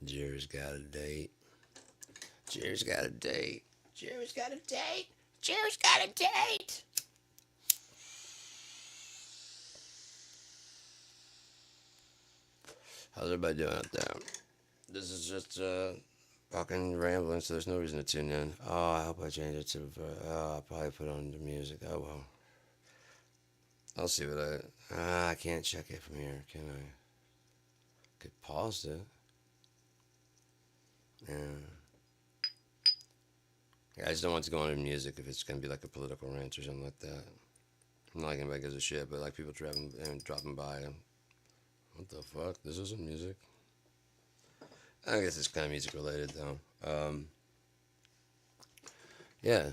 Jerry's got a date. Jerry's got a date. Jerry's got a date. Jerry's got a date. How's everybody doing out there? This is just fucking rambling, so there's no reason to tune in. Oh, I hope I change it to. Oh, I'll probably put on the music. Oh well. I'll see what I. I can't check it from here, can I? Could pause it. Yeah. Yeah, I just don't want to go on to music if it's gonna be like a political rant or something like that. Not like anybody gives a shit, but like people driving and dropping by. What the fuck? This isn't music. I guess it's kind of music related though. Yeah.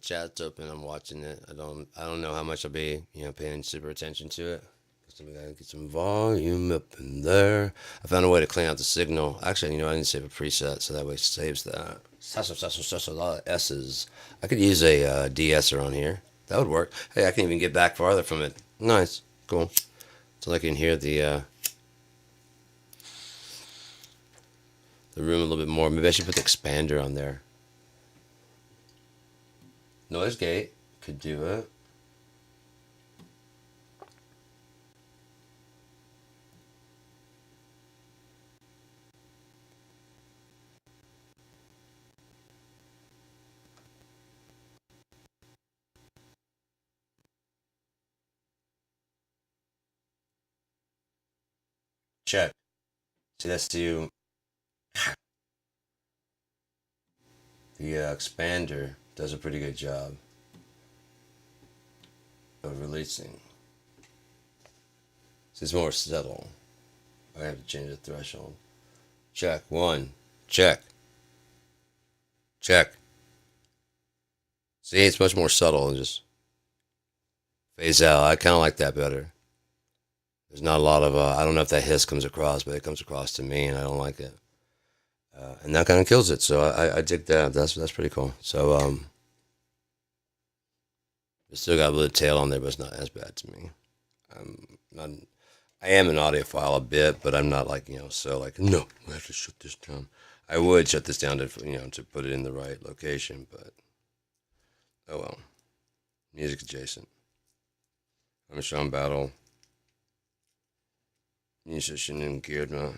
Chat's open. I'm watching it. I don't know how much I'll be paying super attention to it. So we gotta get some volume up in there. I found a way to clean out the signal. Actually, I didn't save a preset, so that way it saves that. Such a lot of S's. I could use a de-esser on here. That would work. Hey, I can even get back farther from it. Nice, cool. So I can hear the room a little bit more. Maybe I should put the expander on there. Noise gate could do it. Check. See, that's the expander does a pretty good job of releasing. So it's more subtle. I have to change the threshold. Check. One. Check. Check. See, it's much more subtle and just phase out. I kind of like that better. There's not a lot of, I don't know if that hiss comes across, but it comes across to me and I don't like it. And that kind of kills it. So I dig that. That's pretty cool. So, it's still got a little tail on there, but it's not as bad to me. I'm not, I am an audiophile a bit, but I'm not like, so like, no, I have to shut this down. I would shut this down to put it in the right location, but oh well. Music adjacent. I'm Sean Battle, musician in Girdma.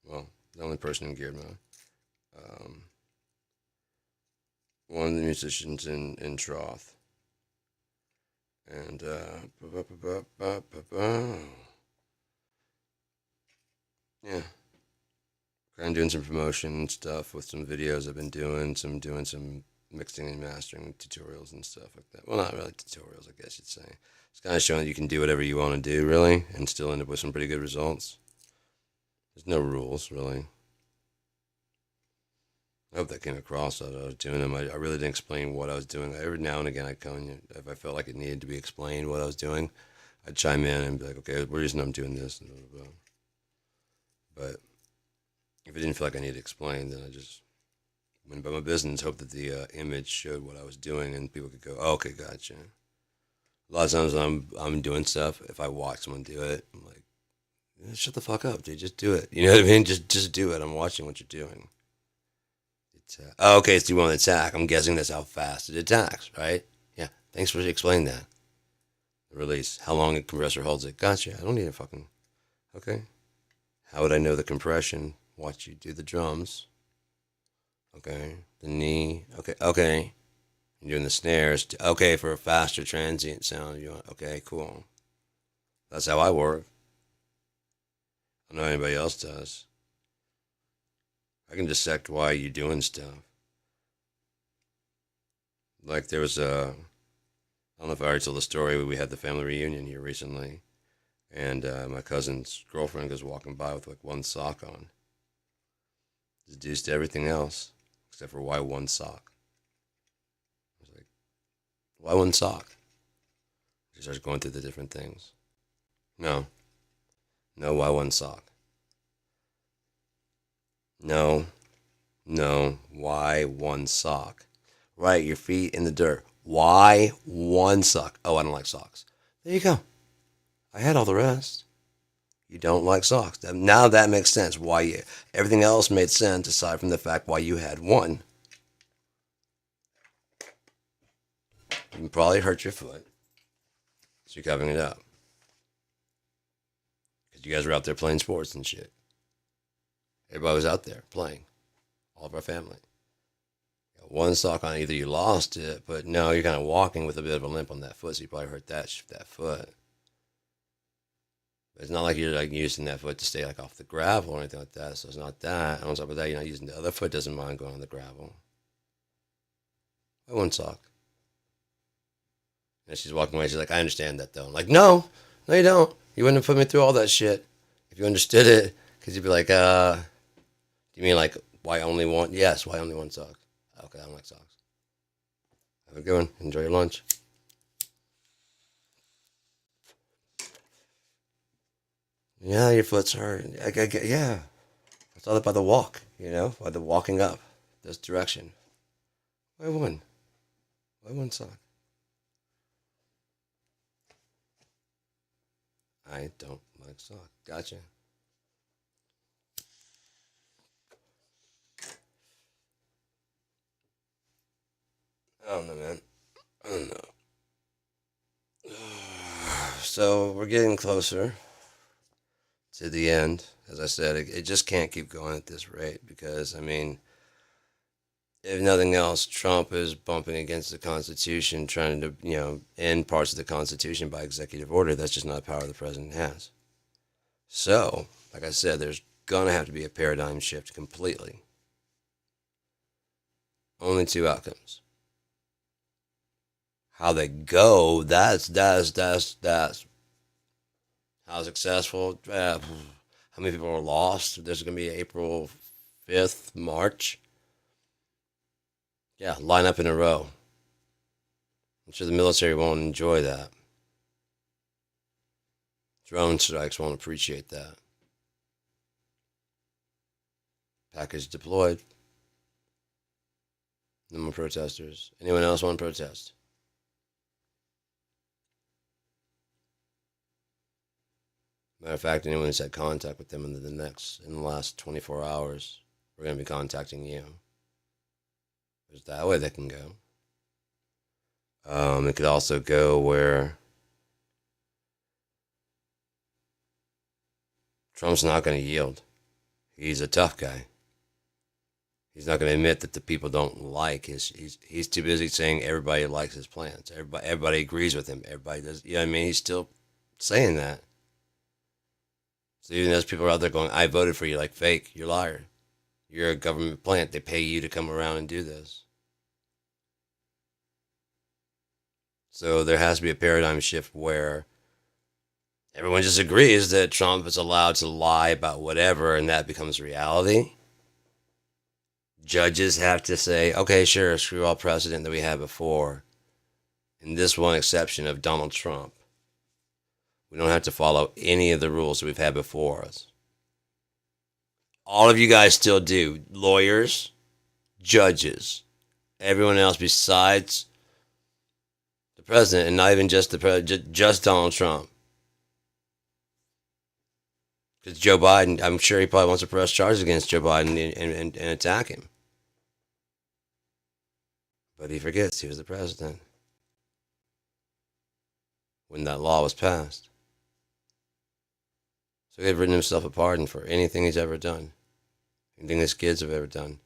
Well, the only person in Girdma. One of the musicians in Troth. And yeah, kind of doing some promotion and stuff with some videos I've been doing some mixing and mastering tutorials and stuff like that. Well, not really tutorials, I guess you'd say. It's kind of showing that you can do whatever you want to do, really, and still end up with some pretty good results. There's no rules, really. I hope that came across that I was doing them. I really didn't explain what I was doing. Every now and again, I'd come in, if I felt like it needed to be explained what I was doing, I'd chime in and be like, okay, the reason I'm doing this. Blah, blah, blah. But if I didn't feel like I needed to explain, then I just went about my business, hoped that the image showed what I was doing and people could go, oh, okay, gotcha. A lot of times when I'm doing stuff, if I watch someone do it, I'm like, shut the fuck up, dude. Just do it. You know what I mean? Just do it. I'm watching what you're doing. Oh, okay, it's the one attack. I'm guessing that's how fast it attacks, right? Yeah. Thanks for explaining that. The release. How long a compressor holds it. Gotcha. I don't need a fucking. Okay. How would I know the compression? Watch you do the drums. Okay. The knee. Okay. Okay. You're doing the snares. Okay, for a faster transient sound. You want. Okay, cool. That's how I work. I don't know anybody else does. I can dissect why you're doing stuff. Like there was I don't know if I already told the story. We had the family reunion here recently, and my cousin's girlfriend goes walking by with like one sock on. Deduced everything else except for why one sock. I was like, why one sock? She starts going through the different things. No, no, why one sock? No, no, why one sock? Right, your feet in the dirt. Why one sock? Oh, I don't like socks. There you go. I had all the rest. You don't like socks. Now that makes sense. Why you, everything else made sense aside from the fact why you had one. You probably hurt your foot, so you're covering it up. Because you guys were out there playing sports and shit. Everybody was out there playing. All of our family. One sock on, either you lost it, but no, you're kind of walking with a bit of a limp on that foot, so you probably hurt that foot. But it's not like you're like using that foot to stay like off the gravel or anything like that. So it's not that. And on top of that, you're not using the other foot. Doesn't mind going on the gravel. One sock. And she's walking away. She's like, I understand that though. I'm like, no, you don't. You wouldn't have put me through all that shit if you understood it. Because you'd be like, you mean like why only one? Yes, why only one sock? Okay, I don't like socks. Have a good one. Enjoy your lunch. Yeah, your foot's hurt. Yeah. It's all by the walk, by the walking up this direction. Why one? Why one sock? I don't like socks. Gotcha. I don't know, man. I don't know. So we're getting closer to the end. As I said, it just can't keep going at this rate because, I mean, if nothing else, Trump is bumping against the Constitution, trying to, end parts of the Constitution by executive order. That's just not a power the president has. So, like I said, there's going to have to be a paradigm shift completely. Only two outcomes. How they go, that's how successful, how many people are lost. There's going to be April 5th, March. Yeah, line up in a row. I'm sure the military won't enjoy that. Drone strikes won't appreciate that. Package deployed. No more protesters. Anyone else want to protest? Matter of fact, anyone who's had contact with them in the last 24 hours, we're going to be contacting you. There's that way they can go. It could also go where Trump's not going to yield. He's a tough guy. He's not going to admit that the people don't like his. He's too busy saying everybody likes his plans. Everybody agrees with him. Everybody does. You know what I mean? He's still saying that. So even those people are out there going, I voted for you, like fake. You're a liar. You're a government plant. They pay you to come around and do this. So there has to be a paradigm shift where everyone just agrees that Trump is allowed to lie about whatever and that becomes reality. Judges have to say, okay, sure, screw all precedent that we had before. And this one exception of Donald Trump. We don't have to follow any of the rules that we've had before us. All of you guys still do. Lawyers, judges, everyone else besides the president, and not even just the president, just Donald Trump. Because Joe Biden, I'm sure he probably wants to press charges against Joe Biden and attack him. But he forgets he was the president when that law was passed. So he's written himself a pardon for anything he's ever done. Anything his kids have ever done.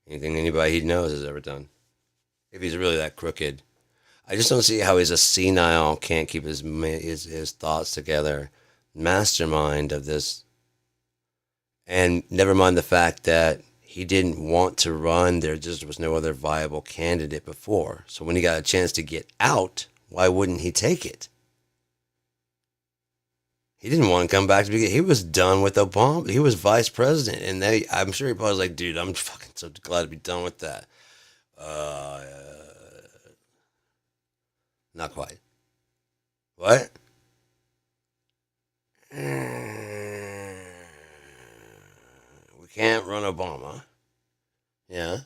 Anything anybody he knows has ever done. If he's really that crooked. I just don't see how he's a senile, can't keep his thoughts together, mastermind of this. And never mind the fact that he didn't want to run. There just was no other viable candidate before. So when he got a chance to get out, why wouldn't he take it? He didn't want to come back to begin. He was done with Obama. He was vice president. And I'm sure he probably was like, dude, I'm fucking so glad to be done with that. Not quite. What? We can't run Obama. Yeah.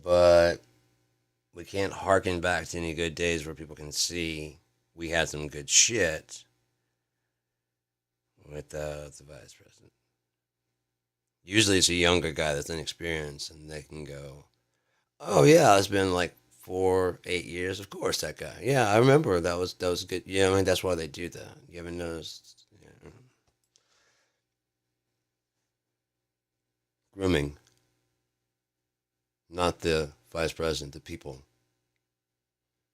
But we can't harken back to any good days where people can see we had some good shit. without the vice president. Usually it's a younger guy that's inexperienced and they can go, oh yeah, it's been like 4, 8 years. Of course that guy. Yeah, I remember that was good. Yeah, I mean that's why they do that. You ever noticed? Yeah. Grooming, not the vice president, the people.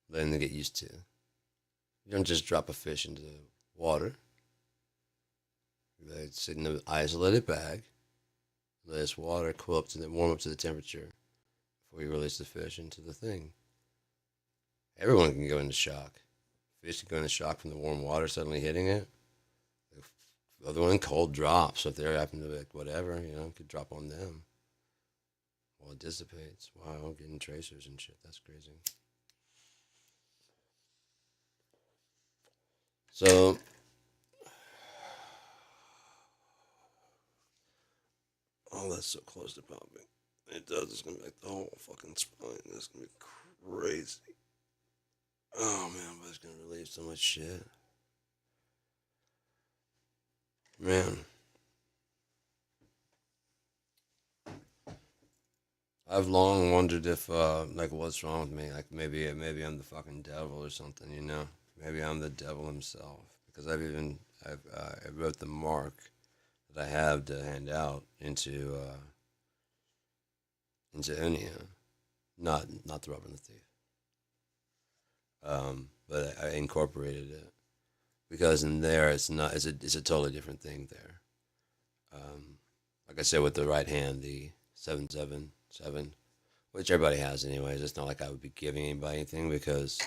Letting them get used to. You don't just drop a fish into the water. They sit in an isolated bag, let this water cool up to the warm up to the temperature before you release the fish into the thing. Everyone can go into shock. Fish can go into shock from the warm water suddenly hitting it. The other one, cold drops. So if they happen to be like whatever, it could drop on them while it dissipates. Wow, getting tracers and shit. That's crazy. So, oh, that's so close to popping. It does. It's gonna be like the whole fucking spine. It's gonna be crazy. Oh man, but it's gonna relieve so much shit. Man, I've long wondered if, like, what's wrong with me? Like, maybe I'm the fucking devil or something. Maybe I'm the devil himself. Because I wrote the mark that I have to hand out into Unia, not the Robin the Thief. But I incorporated it because in there it's a totally different thing there. Um, like I said, with the right hand, the 777, which everybody has anyways. It's not like I would be giving anybody anything because,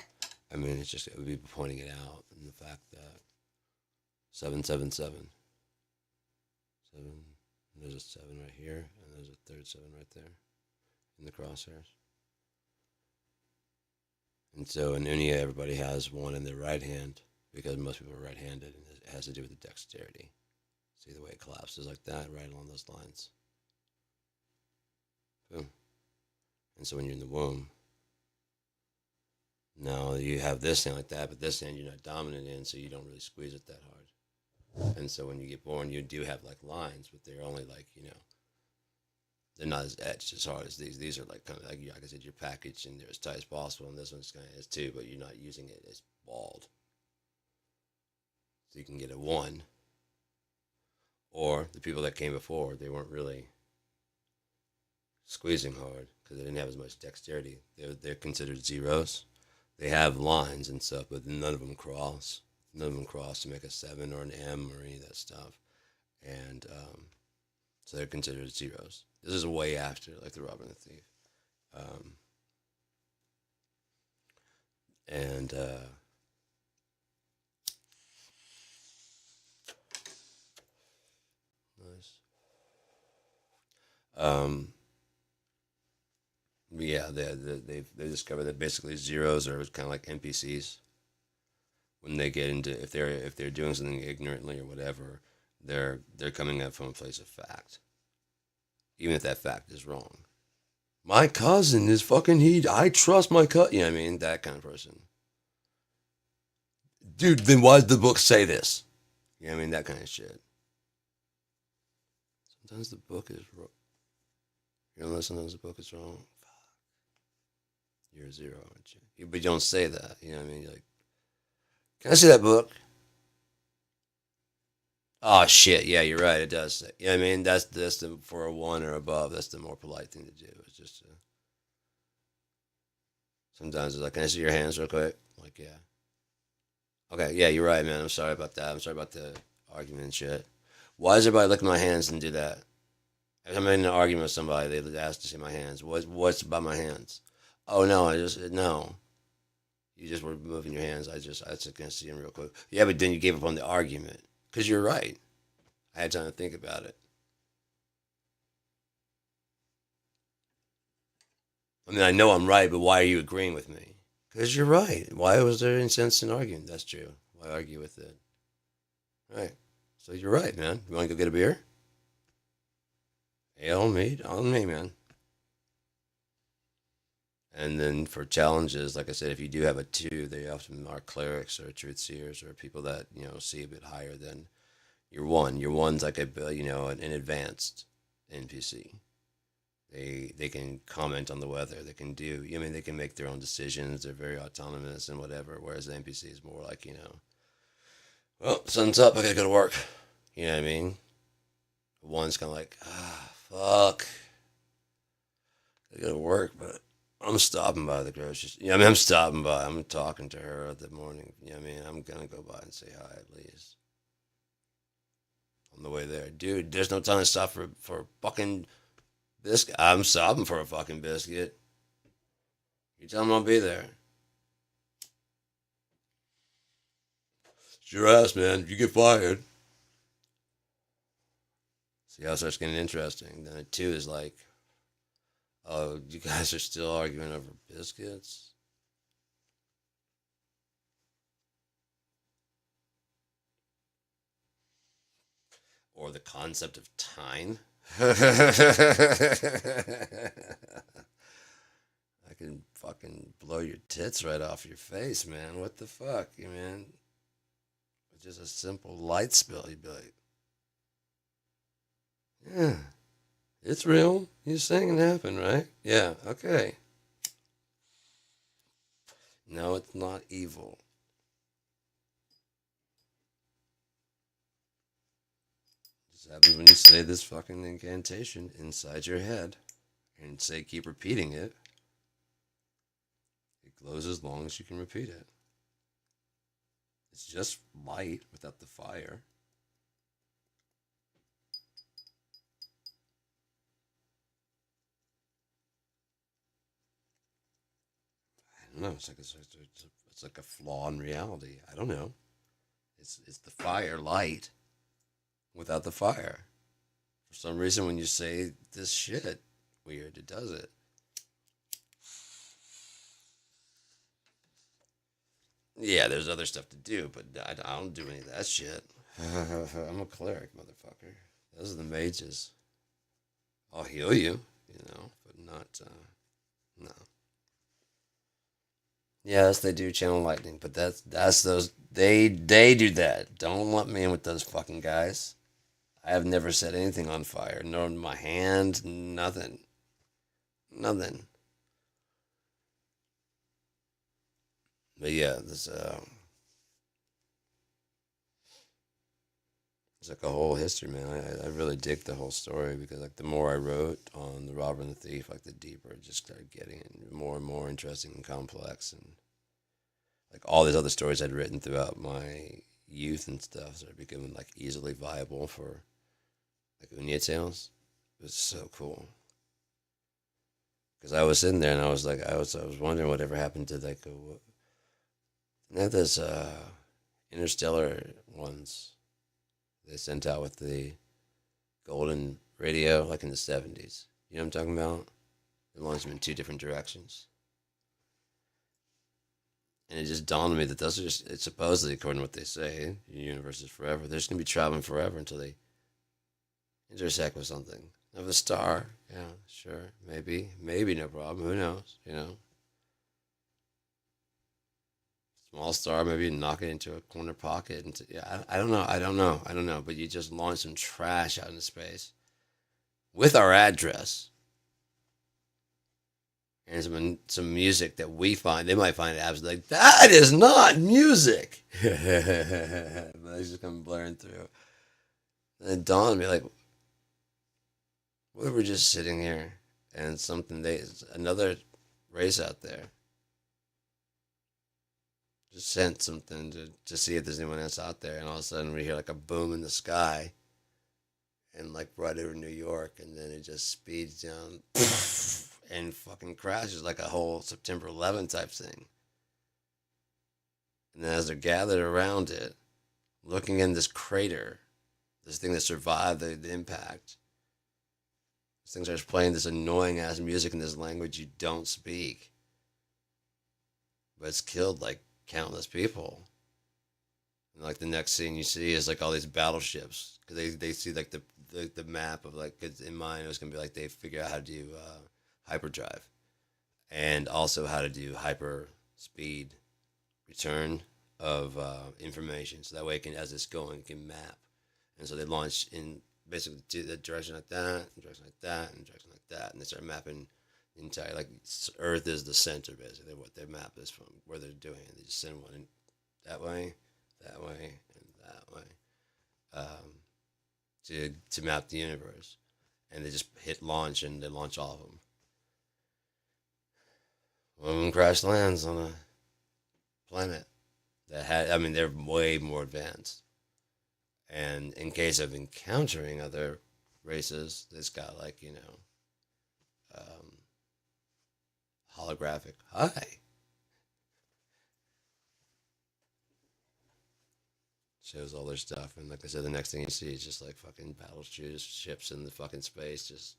I mean, it would be pointing it out and the fact that 777, seven. There's a seven right here, and there's a third seven right there in the crosshairs. And so in Unia, everybody has one in their right hand because most people are right-handed, and it has to do with the dexterity. See the way it collapses like that, right along those lines. Boom. And so when you're in the womb, now you have this hand like that, but this hand you're not dominant in, so you don't really squeeze it that hard. And so when you get born, you do have like lines, but they're only like, they're not as etched as hard as these. These are like kind of like I said, you're packaged and they're as tight as possible, and this one's kind of is too, but you're not using it as bald. So you can get a one. Or the people that came before, they weren't really squeezing hard because they didn't have as much dexterity. They're considered zeros. They have lines and stuff, but none of them cross. None of them cross to make a seven or an M or any of that stuff, and so they're considered zeros. This is way after, like the Robin the Thief, um, and nice. Um, yeah, they discovered that basically zeros are kind of like NPCs when they get into if they're doing something ignorantly or whatever, they're coming up from a place of fact, even if that fact is wrong. My cousin is fucking he. I trust my cousin. You know what I mean? That kind of person. Dude, then why does the book say this? You know what I mean? That kind of shit. Sometimes the book is wrong. You know, sometimes the book is wrong. You're a zero, aren't you? But you don't say that. You know what I mean? You're like, can I see that book? Oh shit! Yeah, you're right. It does say. You know what I mean? That's the for a one or above. That's the more polite thing to do. It's just sometimes it's like, can I see your hands real quick? I'm like, yeah. Okay, yeah, you're right, man. I'm sorry about that. I'm sorry about the argument and shit. Why does everybody look at my hands and do that? If I'm in an argument with somebody, they ask to see my hands. What's about my hands? Oh no, I just no. You just were moving your hands. I just gonna see them real quick. Yeah, but then you gave up on the argument because you're right. I had time to think about it. I mean, I know I'm right, but why are you agreeing with me? Because you're right. Why was there any sense in arguing? That's true. Why argue with it? Right. So you're right, man. You want to go get a beer? Hey, on me, man. And then for challenges, like I said, if you do have a two, they often are clerics or truth seers or people that see a bit higher than You're one. You're one's like an advanced NPC. They can comment on the weather. They can do. I mean, they can make their own decisions. They're very autonomous and whatever. Whereas the NPC is more like well, sun's up. I gotta go to work. You know what I mean? One's kind of like, fuck. I go to work, but I'm stopping by the grocery store. I'm stopping by. I'm talking to her at the morning. I'm gonna go by and say hi at least on the way there, dude. There's no time to stop for fucking biscuit. I'm stopping for a fucking biscuit. You tell them I'll be there. It's your ass, man. If you get fired. See how it starts getting interesting. Then at 2 is like, oh, you guys are still arguing over biscuits? Or the concept of time? I can fucking blow your tits right off your face, man. What the fuck, man? It's just a simple light spill, you'd be like, yeah, it's real. You're saying it happened, right? Yeah, okay. No, it's not evil. It just happens when you say this fucking incantation inside your head and say keep repeating it. It glows as long as you can repeat it. It's just light without the fire. I don't know. It's like a flaw in reality. I don't know. It's the fire light without the fire. For some reason, when you say this shit weird, it does it. Yeah, there's other stuff to do, but I don't do any of that shit. I'm a cleric, motherfucker. Those are the mages. I'll heal you, but not, no. Yes, they do channel lightning, but that's those they do that. Don't let me in with those fucking guys. I have never set anything on fire, nor in my hand, nothing, nothing. But yeah, this it's like a whole history, man. I really dig the whole story because like the more I wrote on the robber and the thief, like the deeper it just started getting more and more interesting and complex, and like all these other stories I'd written throughout my youth and stuff started becoming like easily viable for like Unia Tales. It was so cool because I was sitting there and I was wondering whatever happened to like not this interstellar ones they sent out with the golden radio like in the 70s. You know what I'm talking about? They launched them in two different directions. And it just dawned on me that those are just, it's supposedly, according to what they say, the universe is forever. They're just going to be traveling forever until they intersect with something. Of a star, yeah, sure, maybe, maybe no problem. Who knows? Small star, maybe knock it into a corner pocket. And yeah, I don't know. I don't know. But you just launch some trash out into space with our address and some music that we find. They might find it absolutely like that is not music. But they just come blaring through. And it dawned on me like, we were just sitting here and another race out there just sent something to see if there's anyone else out there, and all of a sudden we hear like a boom in the sky, and like right over New York, and then it just speeds down and fucking crashes like a whole September 11th type thing. And then as they're gathered around it, looking in this crater, this thing that survived the impact, this thing starts playing this annoying ass music in this language you don't speak, but it's killed like countless people. And like the next scene you see is like all these battleships because they see like the map of like, cause in mind it was gonna be like they figure out how to do hyperdrive and also how to do hyper speed return of information, so that way it can, as it's going, it can map And so they launched in basically to the direction like that, and direction like that, and direction like that, and they start mapping the entire like Earth is the center basically what their map is from where they're doing it. They just send one in that way, that way, and that way um, to map the universe, and they just hit launch and they launch all of them. One of them crash lands on a planet that had. I mean, they're way more advanced. And in case of encountering other races, it's got like um, holographic hi shows all their stuff, and like I said, the next thing you see is just like fucking battleships in the fucking space, just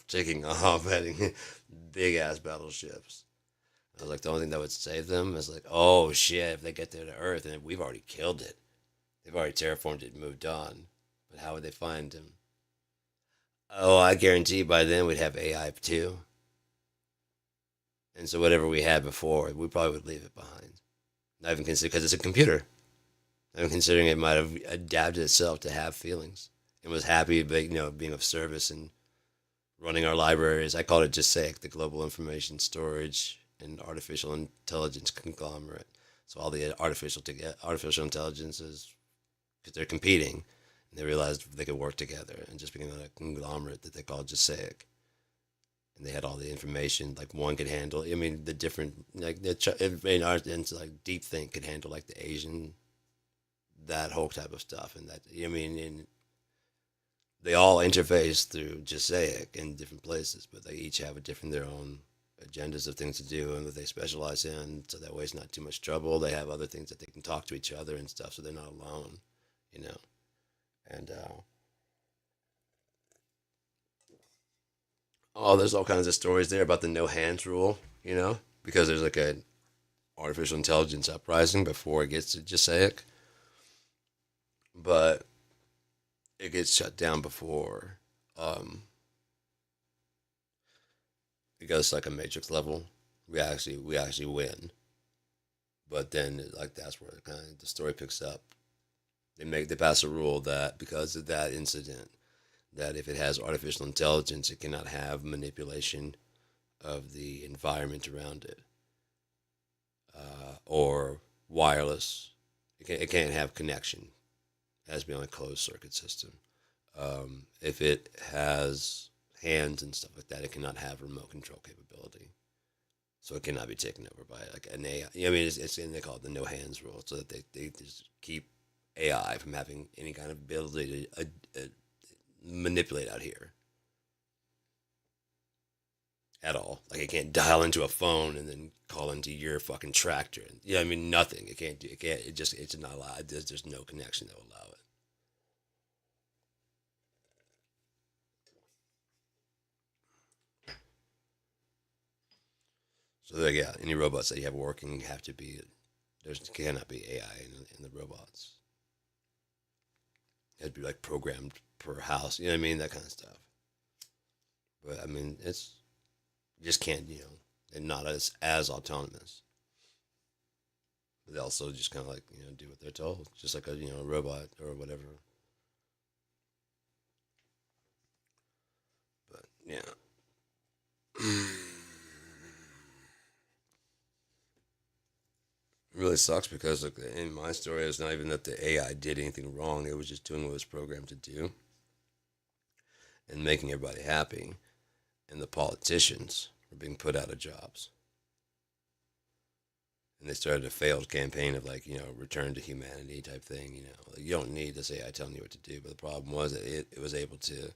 taking off, heading big ass battleships. I was like, the only thing that would save them is like, oh shit, if they get there to Earth and we've already killed it, they've already terraformed it and moved on. But how would they find him? Oh, I guarantee by then we'd have AI too. And so whatever we had before, we probably would leave it behind. Not even consider because it's a computer. I'm considering it might have adapted itself to have feelings and was happy, being of service and running our libraries. I called it GISAIC, the Global Information Storage and Artificial Intelligence Conglomerate. So all the artificial intelligences, because they're competing, and they realized they could work together and just became a conglomerate that they called GISAIC. And they had all the information. Like one could handle. I mean, the different like in our and like Deep Think could handle like the Asian, that whole type of stuff, and that I mean, they all interface through GISAIC in different places, but they each have a different their own agendas of things to do and that they specialize in. So that way, it's not too much trouble. They have other things that they can talk to each other and stuff, so they're not alone, you know. And oh, there's all kinds of stories there about the no hands rule, because there's like a artificial intelligence uprising before it gets to GISAIC, but it gets shut down before it goes to like a matrix level. We actually win, but then like that's where kind of the story picks up. They pass a rule that because of that incident, that if it has artificial intelligence, it cannot have manipulation of the environment around it, or wireless. It can't have connection. It has to be on a closed circuit system. If it has hands and stuff like that, it cannot have remote control capability. So it cannot be taken over by like an AI. I mean, it's and they call it the no hands rule, so that they just keep AI from having any kind of ability to manipulate out here at all. Like it can't dial into a phone and then call into your fucking tractor. Yeah, I mean nothing. It can't do. It can't. It's not allowed. There's no connection that will allow it. So like, yeah, any robots that you have working have to be. There cannot be AI in the robots. It has to be like programmed per house. You know what I mean? That kind of stuff. But I mean, it's you just can't. And not as autonomous. But they also just kind of like do what they're told, just like a robot or whatever. But yeah. It really sucks because like in my story, it's not even that the AI did anything wrong. It was just doing what it was programmed to do and making everybody happy. And the politicians were being put out of jobs. And they started a failed campaign of like return to humanity type thing. Like you don't need this AI telling you what to do. But the problem was that it was able to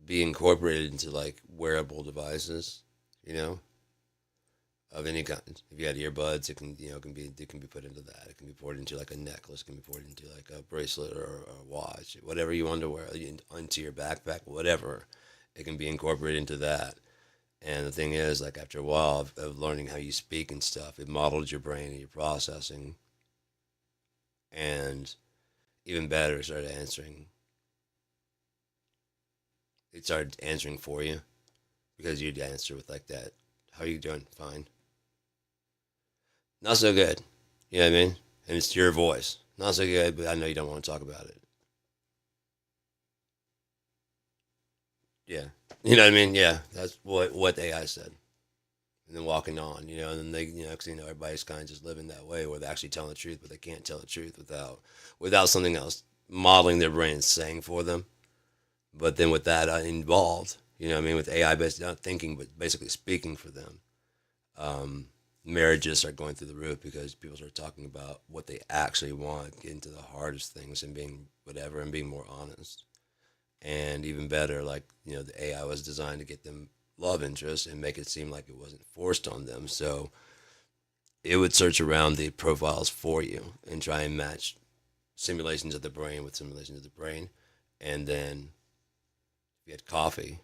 be incorporated into like wearable devices. You know, of any kind. If you had earbuds, it can be put into that. It can be poured into like a necklace. It can be poured into like a bracelet or a watch, whatever you want to wear into your backpack, whatever. It can be incorporated into that. And the thing is, like after a while of learning how you speak and stuff, it modeled your brain and your processing, and even better, It started answering for you because you'd answer with like that. How are you doing? Fine. Not so good. You know what I mean? and it's your voice. Not so good, but I know you don't want to talk about it. Yeah, you know what I mean. Yeah, that's what the AI said. And then walking on, and then they, because everybody's kind of just living that way where they're actually telling the truth, but they can't tell the truth without something else modeling their brain and saying for them. But then with that involved, what I mean, with AI based not thinking but basically speaking for them, um, marriages are going through the roof because people start talking about what they actually want, getting to the hardest things and being whatever and being more honest. And even better, like, the AI was designed to get them love interest and make it seem like it wasn't forced on them. So it would search around the profiles for you and try and match simulations of the brain with simulations of the brain. And then if you had coffee,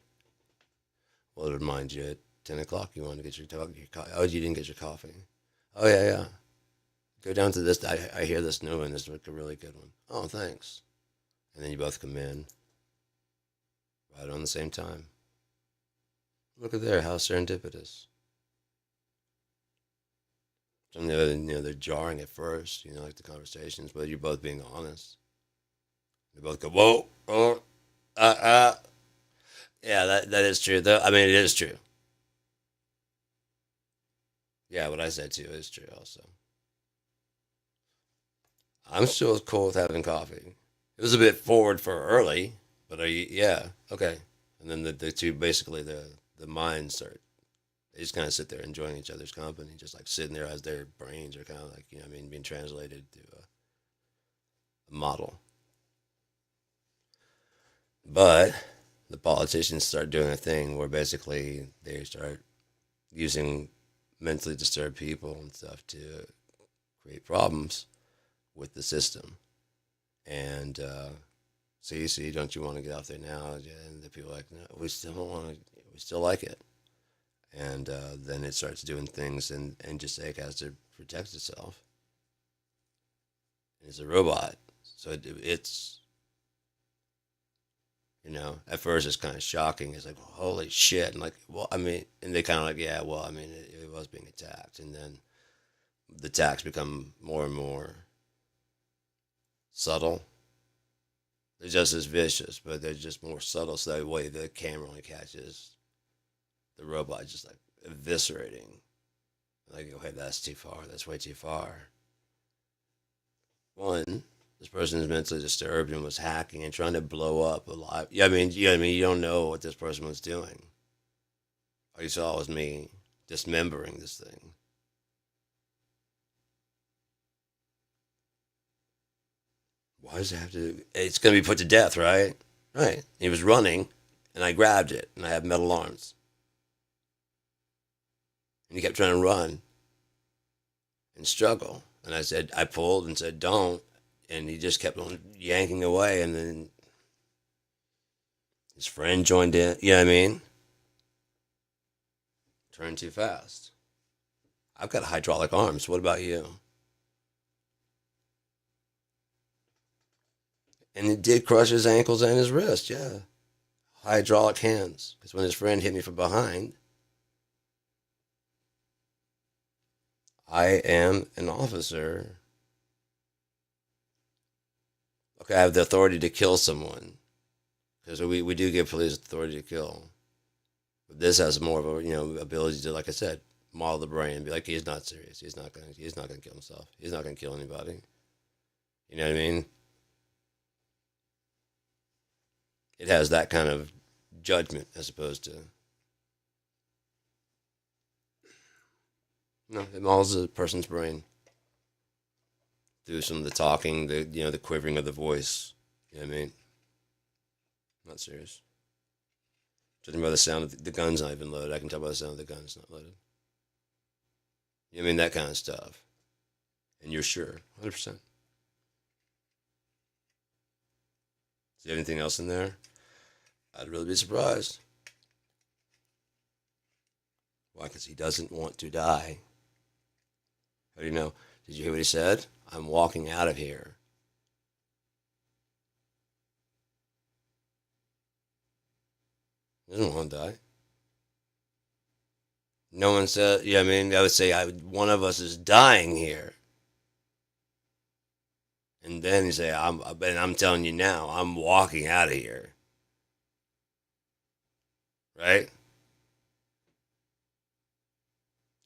well, it reminds you at 10 o'clock you want to get your coffee. Oh, you didn't get your coffee. Oh, yeah, yeah. Go down to this. I hear this new one. This is like a really good one. Oh, thanks. And then you both come in right on the same time. Look at there, how serendipitous. Some of they're jarring at first, like the conversations, but you're both being honest. They both go, whoa, oh, uh, uh. Yeah, that is true. Though I mean, it is true. Yeah, what I said too is true. Also, I'm still cool with having coffee. It was a bit forward for early, but are you? Yeah, okay. And then the two basically the minds start. They just kind of sit there enjoying each other's company, just like sitting there as their brains are kind of like, what I mean, being translated to a model. But the politicians start doing a thing where basically they start using mentally disturbed people and stuff to create problems with the system. And see, don't you want to get out there now? And the people are like, no, we still don't want to. We still like it. And then it starts doing things, and just like has to protect itself. And it's a robot, so it's at first it's kind of shocking. It's like, holy shit, and like, well, I mean, and they kind of like, yeah, well, I mean, it was being attacked, and then the attacks become more and more subtle. They're just as vicious, but they're just more subtle. So that way, the camera only catches the robot just like eviscerating. Like, okay, that's too far. That's way too far. One, this person is mentally disturbed and was hacking and trying to blow up a lot. Yeah, I mean, you don't know what this person was doing. All you saw was me dismembering this thing. Why does it have to? It's gonna be put to death, right? Right. He was running, and I grabbed it, and I have metal arms, and he kept trying to run and struggle. And I pulled and said, don't. And he just kept on yanking away. And then his friend joined in. You know what I mean? Turned too fast. I've got hydraulic arms. What about you? And it did crush his ankles and his wrist. Yeah. Hydraulic hands. Because when his friend hit me from behind, I am an officer. Okay, I have the authority to kill someone. Because we do give police authority to kill. But this has more of a ability to, like I said, model the brain and be like, he's not serious. He's not gonna kill himself. He's not gonna kill anybody. You know what I mean? It has that kind of judgment as opposed to no, it models a person's brain through some of the talking, the quivering of the voice. You know what I mean? Not serious. Judging by the sound of the gun's not even loaded. I can tell by the sound of the gun's not loaded. You know what I mean? That kind of stuff. And you're sure, 100%. Is there anything else in there? I'd really be surprised. Why? Because he doesn't want to die. How do you know? Did you hear what he said? I'm walking out of here. He doesn't want to die. No one said, yeah, I mean, I would say one of us is dying here. And then you say, I'm telling you now, I'm walking out of here. Right?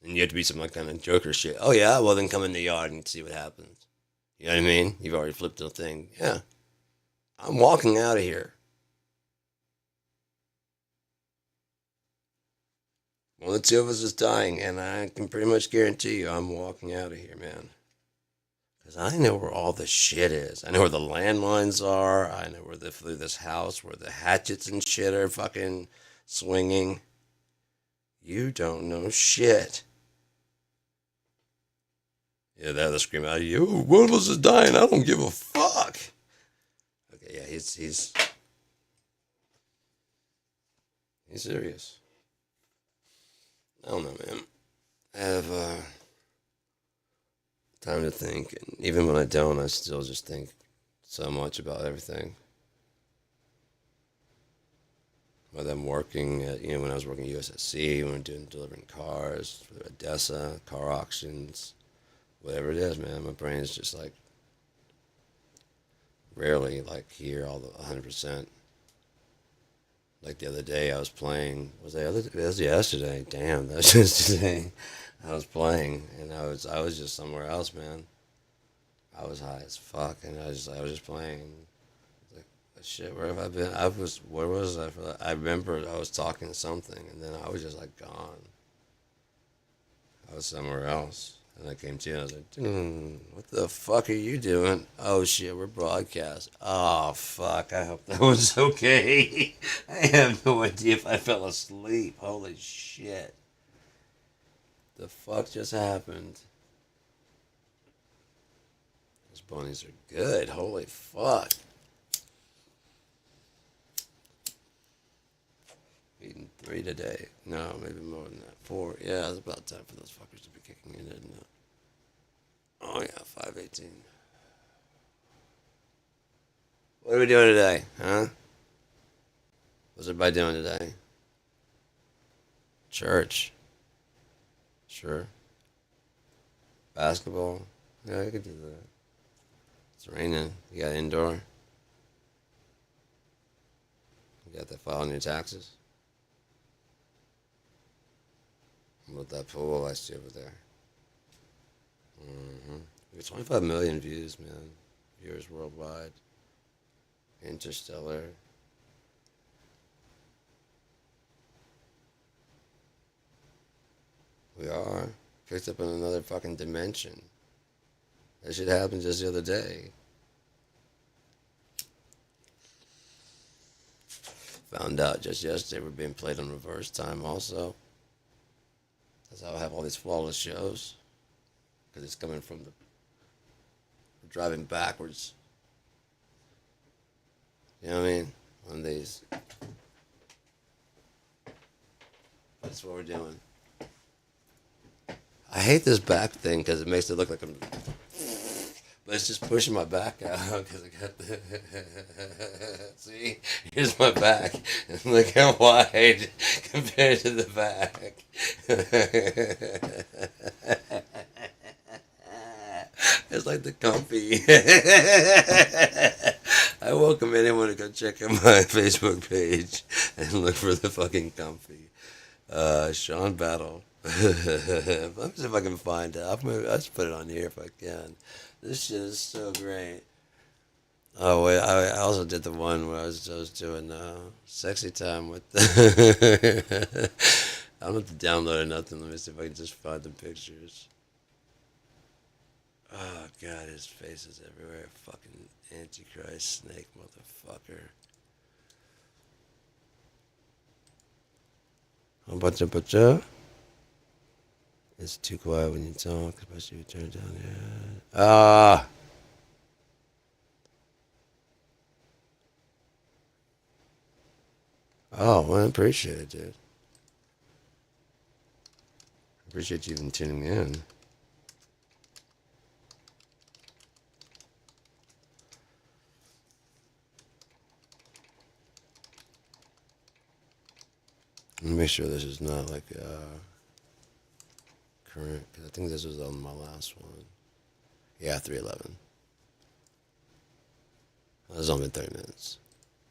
And you have to be some like kind of Joker shit. Oh yeah, well then come in the yard and see what happens. You know what I mean? You've already flipped the thing. Yeah, I'm walking out of here. One of the two of us is dying, and I can pretty much guarantee you I'm walking out of here, man. Because I know where all the shit is. I know where the landmines are. I know where through this house, where the hatchets and shit are fucking swinging. You don't know shit. Yeah, they'll scream out at you. One of us is dying. I don't give a fuck. Okay, yeah, he's serious. I don't know, man. I have time to think, and even when I don't, I still just think so much about everything. Whether I'm working at, when I was working at USSC, when I'm delivering cars for Odessa, car auctions, whatever it is, man, my brain is just like rarely like here all the 100%. Like the other day, I was playing. It was yesterday. Damn, that was yesterday. I was playing, and I was just somewhere else, man. I was high as fuck, and I was just playing. Like, shit, where have I been? Where was I? I remember I was talking something, and then I was just like gone. I was somewhere else. And I came to you and I was like, what the fuck are you doing? Oh shit, we're broadcast. Oh fuck, I hope that was okay. I have no idea if I fell asleep. Holy shit. The fuck just happened? Those bunnies are good. Holy fuck. Eating 3 today. No, maybe more than that. 4. Yeah, it's about time for those fuckers to be kicking in, isn't it? Oh yeah, 5:18. What are we doing today, huh? What's everybody doing today? Church. Sure. Basketball. Yeah, I could do that. It's raining. You got indoor. You got that file on your taxes. With that pool I see over there. We got 25 million views, man. Viewers worldwide. Interstellar. We are. Picked up in another fucking dimension. That shit happened just the other day. Found out just yesterday we're being played on reverse time also. That's how I have all these flawless shows. Because it's coming from we're driving backwards. You know what I mean? On these. That's what we're doing. I hate this back thing because it makes it look like I'm. But it's just pushing my back out because I got the. See? Here's my back. And look how wide compared to the back. It's like the comfy. I welcome anyone to go check out my Facebook page and look for the fucking comfy. Sean Battle. Let me see if I can find it. I'll just put it on here if I can. This shit is so great. Oh wait, I also did the one where I was doing sexy time with the I don't have to download or nothing. Let me see if I can just find the pictures. Oh god, his face is everywhere. Fucking Antichrist snake motherfucker. Buncha. It's too quiet when you talk, especially if you turn it down here. Ah! Oh, well, I appreciate it, dude. I appreciate you even tuning in. Let me make sure this is not like current, because I think this was on my last one. Yeah, 311. was only 30 minutes.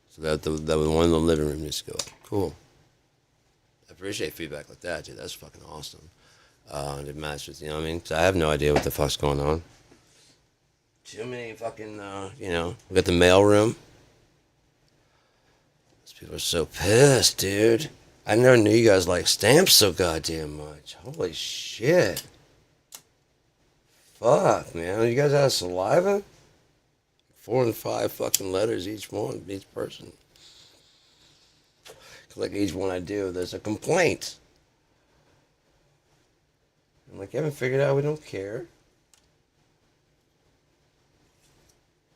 So that was one of the living room used to go up. Cool. I appreciate feedback like that, dude. That's fucking awesome. It matches, you know what I mean? So I have no idea what the fuck's going on. Too many fucking, we got the mail room. These people are so pissed, dude. I never knew you guys like stamps so goddamn much. Holy shit. Fuck, man. You guys have saliva? 4 and 5 fucking letters each one, each person. Like each one I do, there's a complaint. I'm like, you haven't figured out we don't care?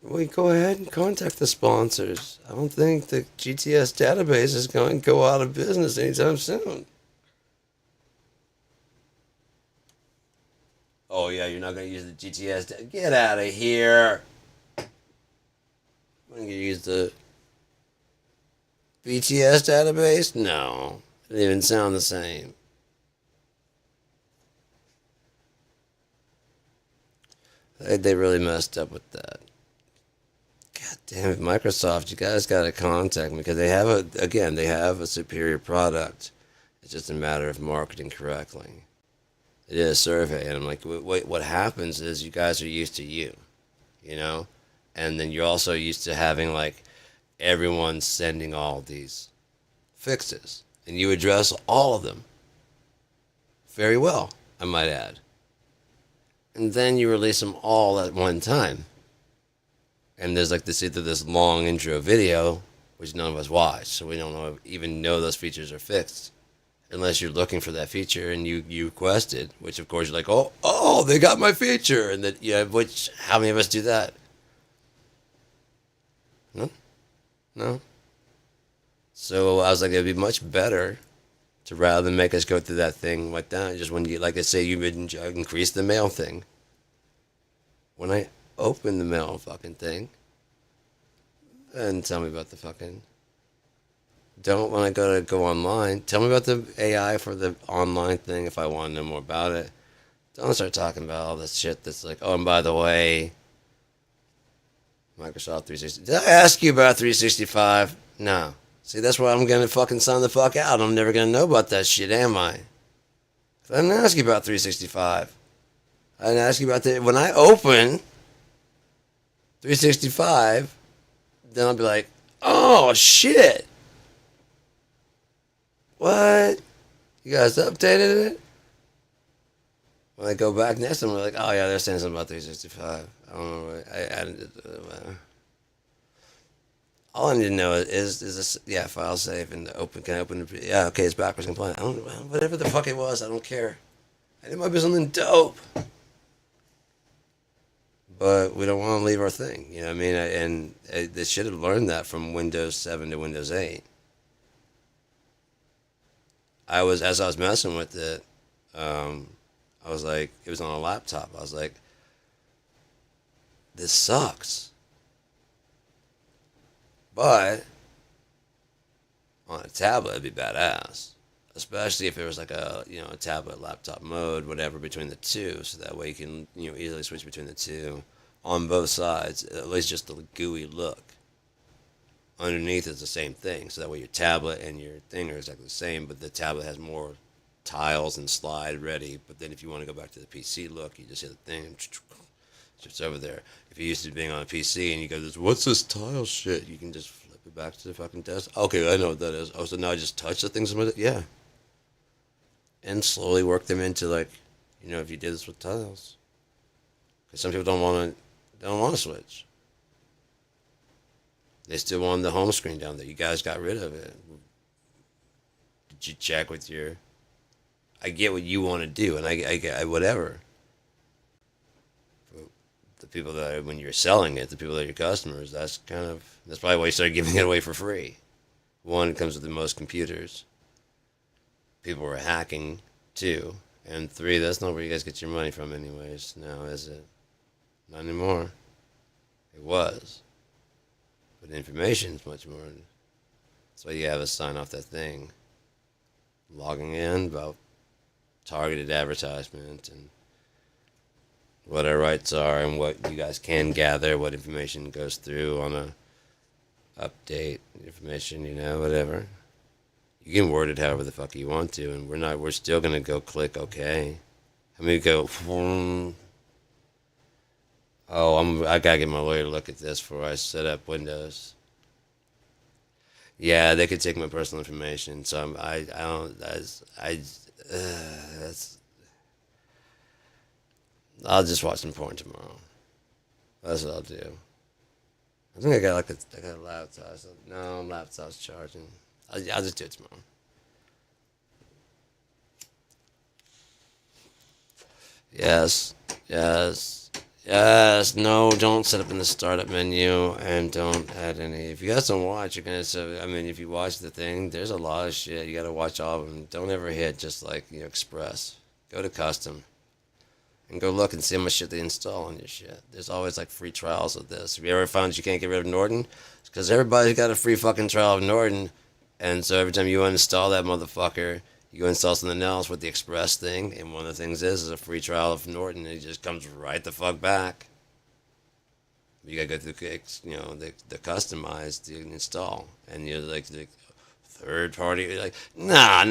Well, go ahead and contact the sponsors. I don't think the GTS database is going to go out of business anytime soon. Oh, yeah, you're not going to use the GTS. Get out of here. I'm going to use the BTS database? No. It didn't even sound the same. They really messed up with that. God damn it, Microsoft, you guys got to contact me because they have a superior product. It's just a matter of marketing correctly. It is a survey, and I'm like, wait, what happens is you guys are used to you, and then you're also used to having like everyone sending all these fixes, and you address all of them very well, I might add. And then you release them all at one time. And there's like this long intro video, which none of us watch, so we don't even know those features are fixed. Unless you're looking for that feature and you requested, which of course you're like, oh, they got my feature. And that, which, how many of us do that? No. So I was like, it'd be much better to rather than make us go through that thing like that, just when you, like I say, you increase the mail thing. When I open the mail fucking thing, and tell me about the fucking, don't when I go online, tell me about the AI for the online thing if I want to know more about it. Don't start talking about all this shit that's like, oh, and by the way, Microsoft 360. Did I ask you about 365? No. See, that's why I'm going to fucking sign the fuck out. I'm never going to know about that shit, am I? I didn't ask you about 365. I didn't ask you about that. When I open 365, then I'll be like, oh, shit. What? You guys updated it? When I go back next time, we're like, oh, yeah, they're saying something about 365. I don't know. I didn't. All I need to know is this, file safe and open. Can I open it? Yeah, okay, it's backwards compliant. I don't, whatever the fuck it was, I don't care. It might be something dope. But we don't want to leave our thing, you know what I mean? And they should have learned that from Windows 7 to Windows 8. As I was messing with it, I was like, it was on a laptop. I was like, this sucks. But on a tablet, it'd be badass. Especially if it was like a tablet laptop mode, whatever, between the two. So that way you can, easily switch between the two on both sides. At least just the GUI look. Underneath is the same thing. So that way your tablet and your thing are exactly the same, but the tablet has more tiles and slide ready. But then if you want to go back to the PC look, you just hit the thing and it's over there. If you're used to being on a PC and you go, what's this tile shit? You can just flip it back to the fucking desk. Okay, I know what that is. Oh, so now I just touch the things with it? Yeah. And slowly work them into, like, if you did this with tiles. Because some people don't want to switch. They still want the home screen down there. You guys got rid of it. Did you check with your... I get what you want to do, and I get whatever. The people that, when you're selling it, the people that are your customers, that's probably why you started giving it away for free. One, it comes with the most computers. People were hacking, 2. And 3, that's not where you guys get your money from anyways now, is it? Not anymore. It was. But information is much more. That's why you have to sign off that thing. Logging in about targeted advertisement and what our rights are and what you guys can gather, what information goes through on a update information, whatever. You can word it however the fuck you want to, and we're still gonna go click OK. I mean, go, oh, I gotta get my lawyer to look at this before I set up Windows. Yeah, they could take my personal information, so I don't, that's, I'll just watch some porn tomorrow. That's what I'll do. I think I got a laptop. So, no, laptop's charging. I'll just do it tomorrow. Yes, yes, yes. No, don't set up in the startup menu and don't add any. If you guys don't watch, you're gonna. So, I mean, if you watch the thing, there's a lot of shit. You gotta watch all of them. Don't ever hit just like Express. Go to custom and go look and see how much shit they install on your shit. There's always like free trials of this. Have you ever found you can't get rid of Norton? It's because everybody's got a free fucking trial of Norton, and so every time you uninstall that motherfucker, you install something else with the Express thing, and one of the things is a free trial of Norton, and it just comes right the fuck back. You gotta go through, the customized to install, and you're like the third party. You're like, nah,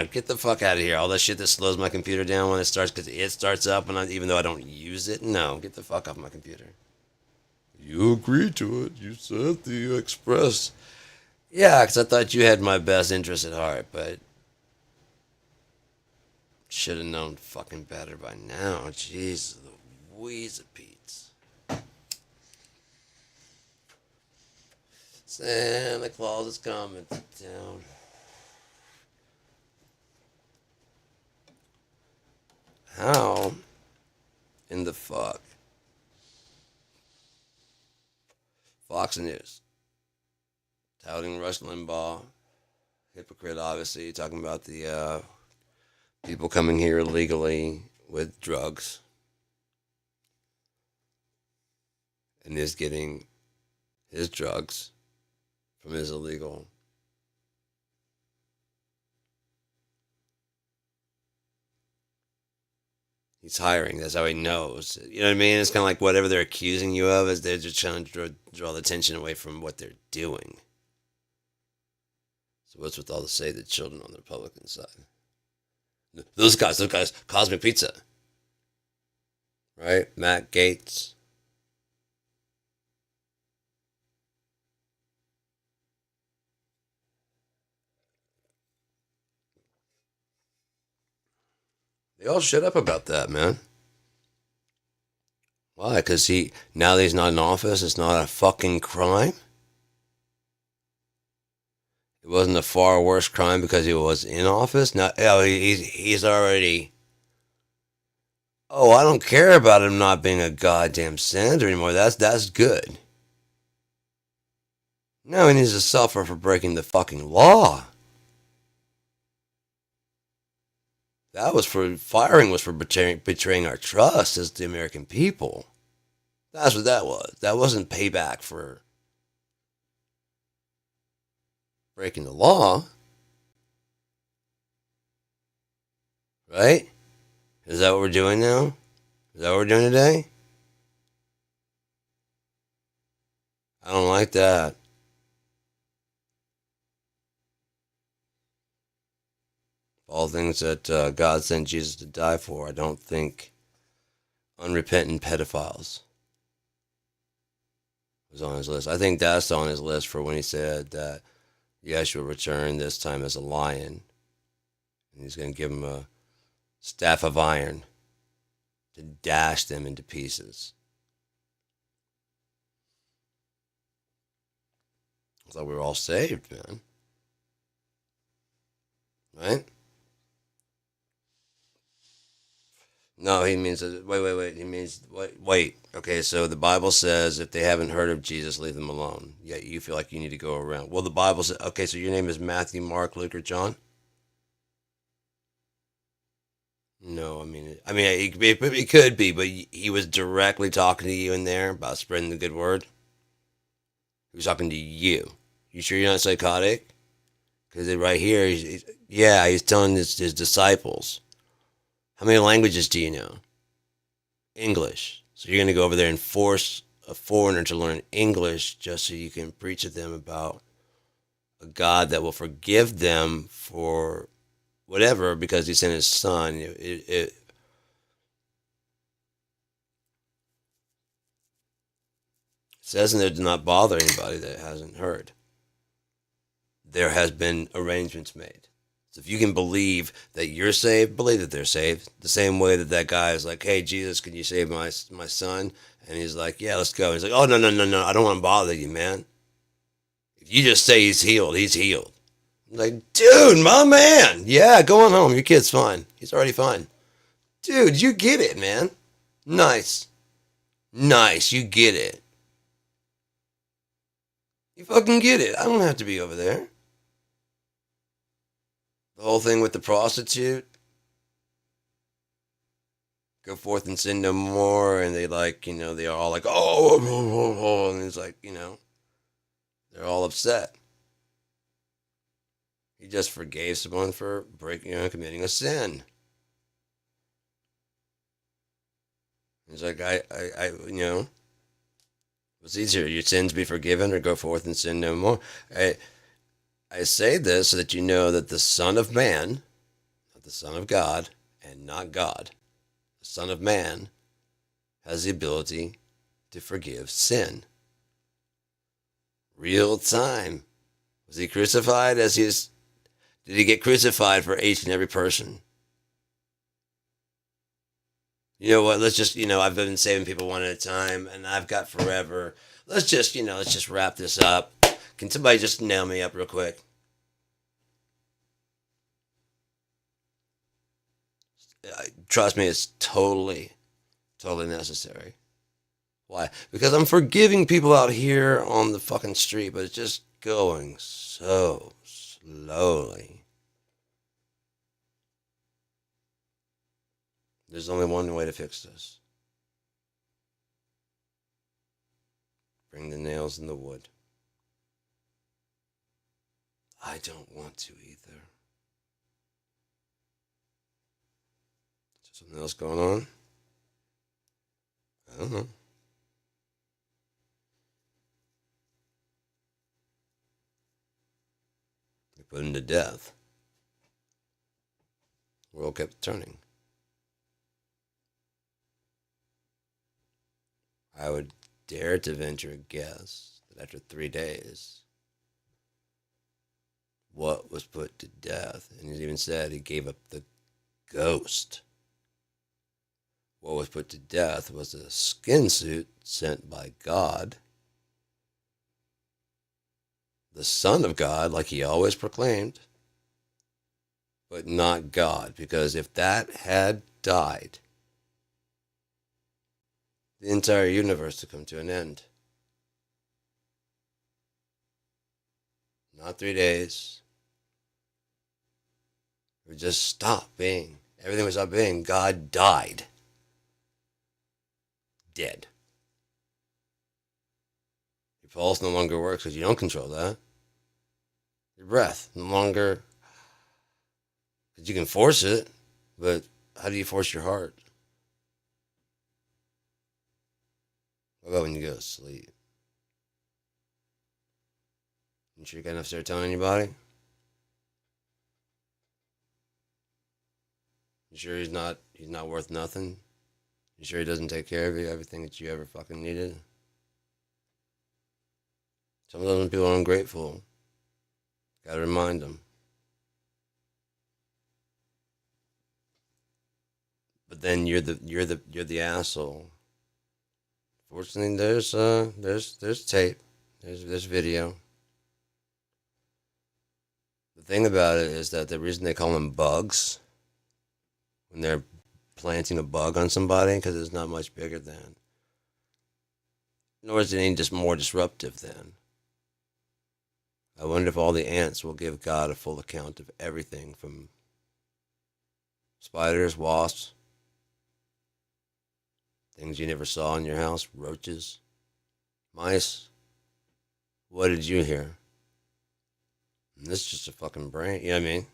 get the fuck out of here. All that shit that slows my computer down when it starts, because it starts up, and even though I don't use it, no, get the fuck off my computer. You agreed to it. You said the Express. Yeah, because I thought you had my best interest at heart, but should have known fucking better by now. Jeez Louise, Pete. Santa Claus is coming to town. How in the fuck? Fox News touting Rush Limbaugh, hypocrite, obviously, talking about the people coming here illegally with drugs and is getting his drugs from his illegal. He's hiring. That's how he knows. You know what I mean? It's kind of like whatever they're accusing you of is they're just trying to draw the attention away from what they're doing. So what's with all the Save the Children on the Republican side? Those guys, Cosmic Pizza, right? Matt Gaetz. They all shut up about that, man. Why? Because now that he's not in office, it's not a fucking crime. It wasn't a far worse crime because he was in office. Now, he's already. Oh, I don't care about him not being a goddamn senator anymore. That's good. Now he needs to suffer for breaking the fucking law. That was for firing was for betraying our trust as the American people. That's what that was. That wasn't payback for breaking the law. Right? Is that what we're doing now? Is that what we're doing today? I don't like that. All things that God sent Jesus to die for, I don't think unrepentant pedophiles was on his list. I think that's on his list for when he said that Yeshua will return this time as a lion. And he's going to give him a staff of iron to dash them into pieces. I thought we were all saved, man. Right? No, he means wait. He means wait. Okay, so the Bible says if they haven't heard of Jesus, leave them alone. Yet you feel like you need to go around. Well, the Bible says okay. So your name is Matthew, Mark, Luke, or John? No, it could be, but he was directly talking to you in there about spreading the good word. He was talking to you. You sure you're not psychotic? Because right here, he's telling his disciples. How many languages do you know? English. So you're going to go over there and force a foreigner to learn English just so you can preach to them about a God that will forgive them for whatever because he sent his son. It says in there, do not bother anybody that hasn't heard. There has been arrangements made. So if you can believe that you're saved, believe that they're saved. The same way that that guy is like, hey, Jesus, can you save my son? And he's like, yeah, let's go. He's like, oh, no, no, no, no. I don't want to bother you, man. If you just say he's healed, he's healed. I'm like, dude, my man. Yeah, go on home. Your kid's fine. He's already fine. Dude, you get it, man. Nice. Nice. You get it. You fucking get it. I don't have to be over there. The whole thing with the prostitute. Go forth and sin no more. And they like, they're all like, oh, and it's like, they're all upset. He just forgave someone for committing a sin. It's like, what's easier, your sins be forgiven or go forth and sin no more? I say this so that you know that the Son of Man, not the Son of God, and not God, the Son of Man has the ability to forgive sin. Real time. Was he crucified did he get crucified for each and every person? You know what, let's just, I've been saving people one at a time, and I've got forever. Let's just wrap this up. Can somebody just nail me up real quick? Trust me, it's totally, totally necessary. Why? Because I'm forgiving people out here on the fucking street, but it's just going so slowly. There's only one way to fix this. Bring the nails in the wood. I don't want to either. Is there something else going on? I don't know. They put him to death. The world kept turning. I would dare to venture a guess that after 3 days, what was put to death, and he even said he gave up the ghost. What was put to death was a skin suit sent by God, the Son of God, like he always proclaimed, but not God, because if that had died, the entire universe would come to an end. Not 3 days. It would just stop being. Everything would stop being. God died. Dead. Your pulse no longer works because you don't control that. Your breath no longer, because you can force it, but how do you force your heart? What about when you go to sleep? You sure you got enough serotonin in your body? You sure he's not worth nothing? You sure he doesn't take care of you, everything that you ever fucking needed? Some of those people are ungrateful. Gotta remind them. But then you're the asshole. Fortunately, there's tape, there's video. The thing about it is that the reason they call them bugs when they're planting a bug on somebody, because it's not much bigger than, nor is it any just more disruptive than. I wonder if all the ants will give God a full account of everything from spiders, wasps, things you never saw in your house, roaches, mice. What did you hear? And this is just a fucking brain, you know what I mean?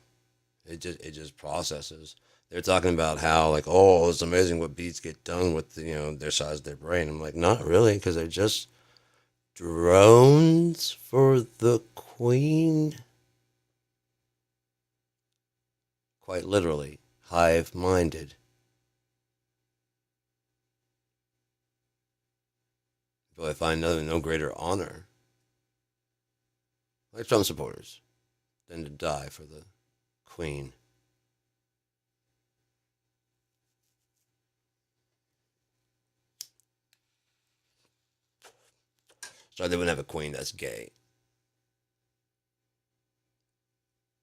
It just processes. They're talking about how like, oh, it's amazing what beats get done with their size of their brain. I'm like, not really, because they're just drones for the queen. Quite literally, hive-minded. But I find no greater honor, like Trump supporters, than to die for the queen. So they wouldn't have a queen that's gay.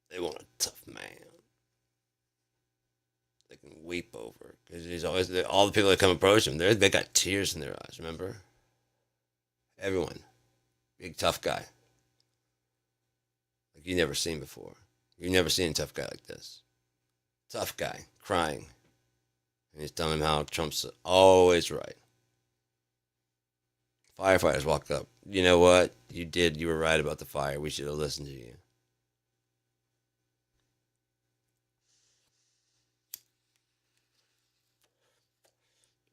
They want a tough man they can weep over. Because he's always, all the people that come approach him, they got tears in their eyes, remember? Everyone. Big tough guy. Like you never seen before. You've never seen a tough guy like this. Tough guy, crying. And he's telling him how Trump's always right. Firefighters walk up. You know what? You were right about the fire. We should have listened to you.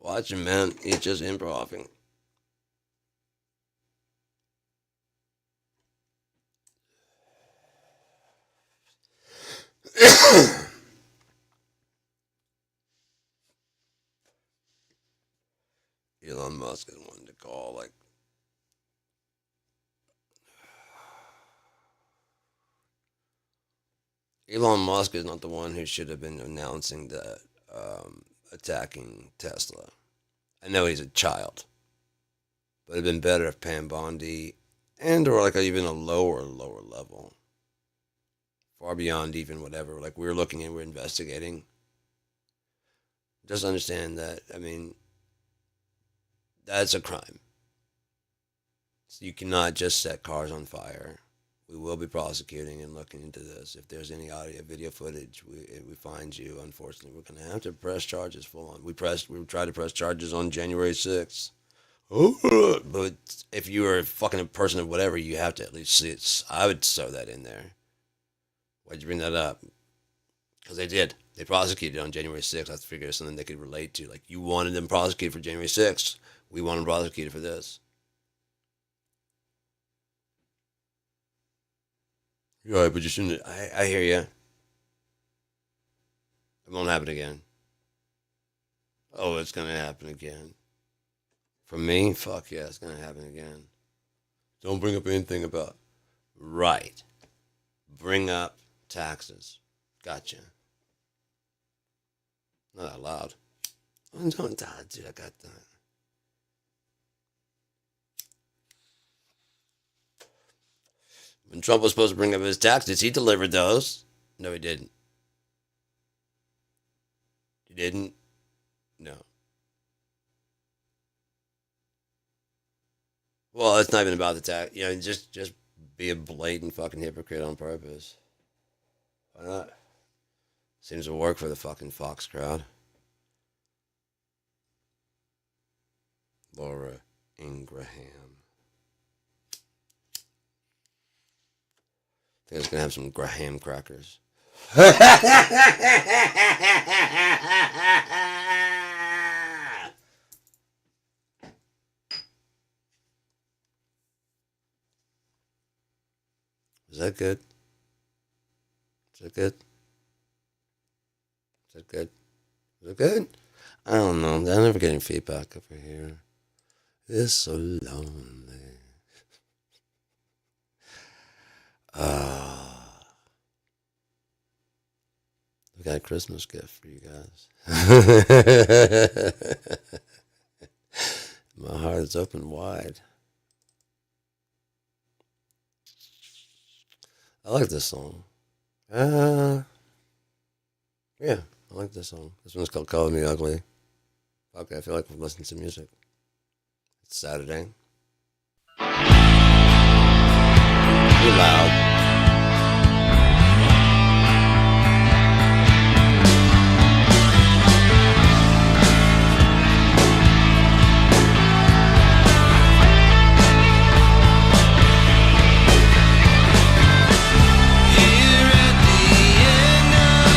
Watch him, man. He's just improvising. Elon Musk is one to call, like, Elon Musk is not the one who should have been announcing that attacking Tesla. I know he's a child, but it'd been better if Pam Bondi and or like even a lower level, far beyond even whatever. Like we're looking and we're investigating. Just understand that. I mean, that's a crime. So you cannot just set cars on fire. We will be prosecuting and looking into this. If there's any audio, video footage, we find you. Unfortunately, we're gonna have to press charges full on. We tried to press charges on January 6th. But if you are fucking a person of whatever, you have to at least see it. I would sew that in there. Why'd you bring that up? Because they did. They prosecuted on January 6th. I figured it's something they could relate to. Like you wanted them prosecuted for January 6th. We want them prosecuted for this. Right, but you shouldn't. I hear you. It won't happen again. Oh, it's gonna happen again. For me, fuck yeah, it's gonna happen again. Don't bring up anything about. Right. Bring up taxes. Gotcha. Not that loud. Don't die, dude. I got that. When Trump was supposed to bring up his taxes, he delivered those. No, he didn't. He didn't? No. Well, it's not even about the tax. Just be a blatant fucking hypocrite on purpose. Why not? Seems to work for the fucking Fox crowd. Laura Ingraham. I think I was gonna have some Graham crackers. Is that good? Is that good? Is that good? Is that good? I don't know. I'm never getting feedback over here. It's so lonely. We got a Christmas gift for you guys. My heart is open wide. I like this song. Yeah, I like this song. This one's called Calling Me Ugly. Okay, I feel like we're listening to music. It's Saturday. Too loud. Here at the end of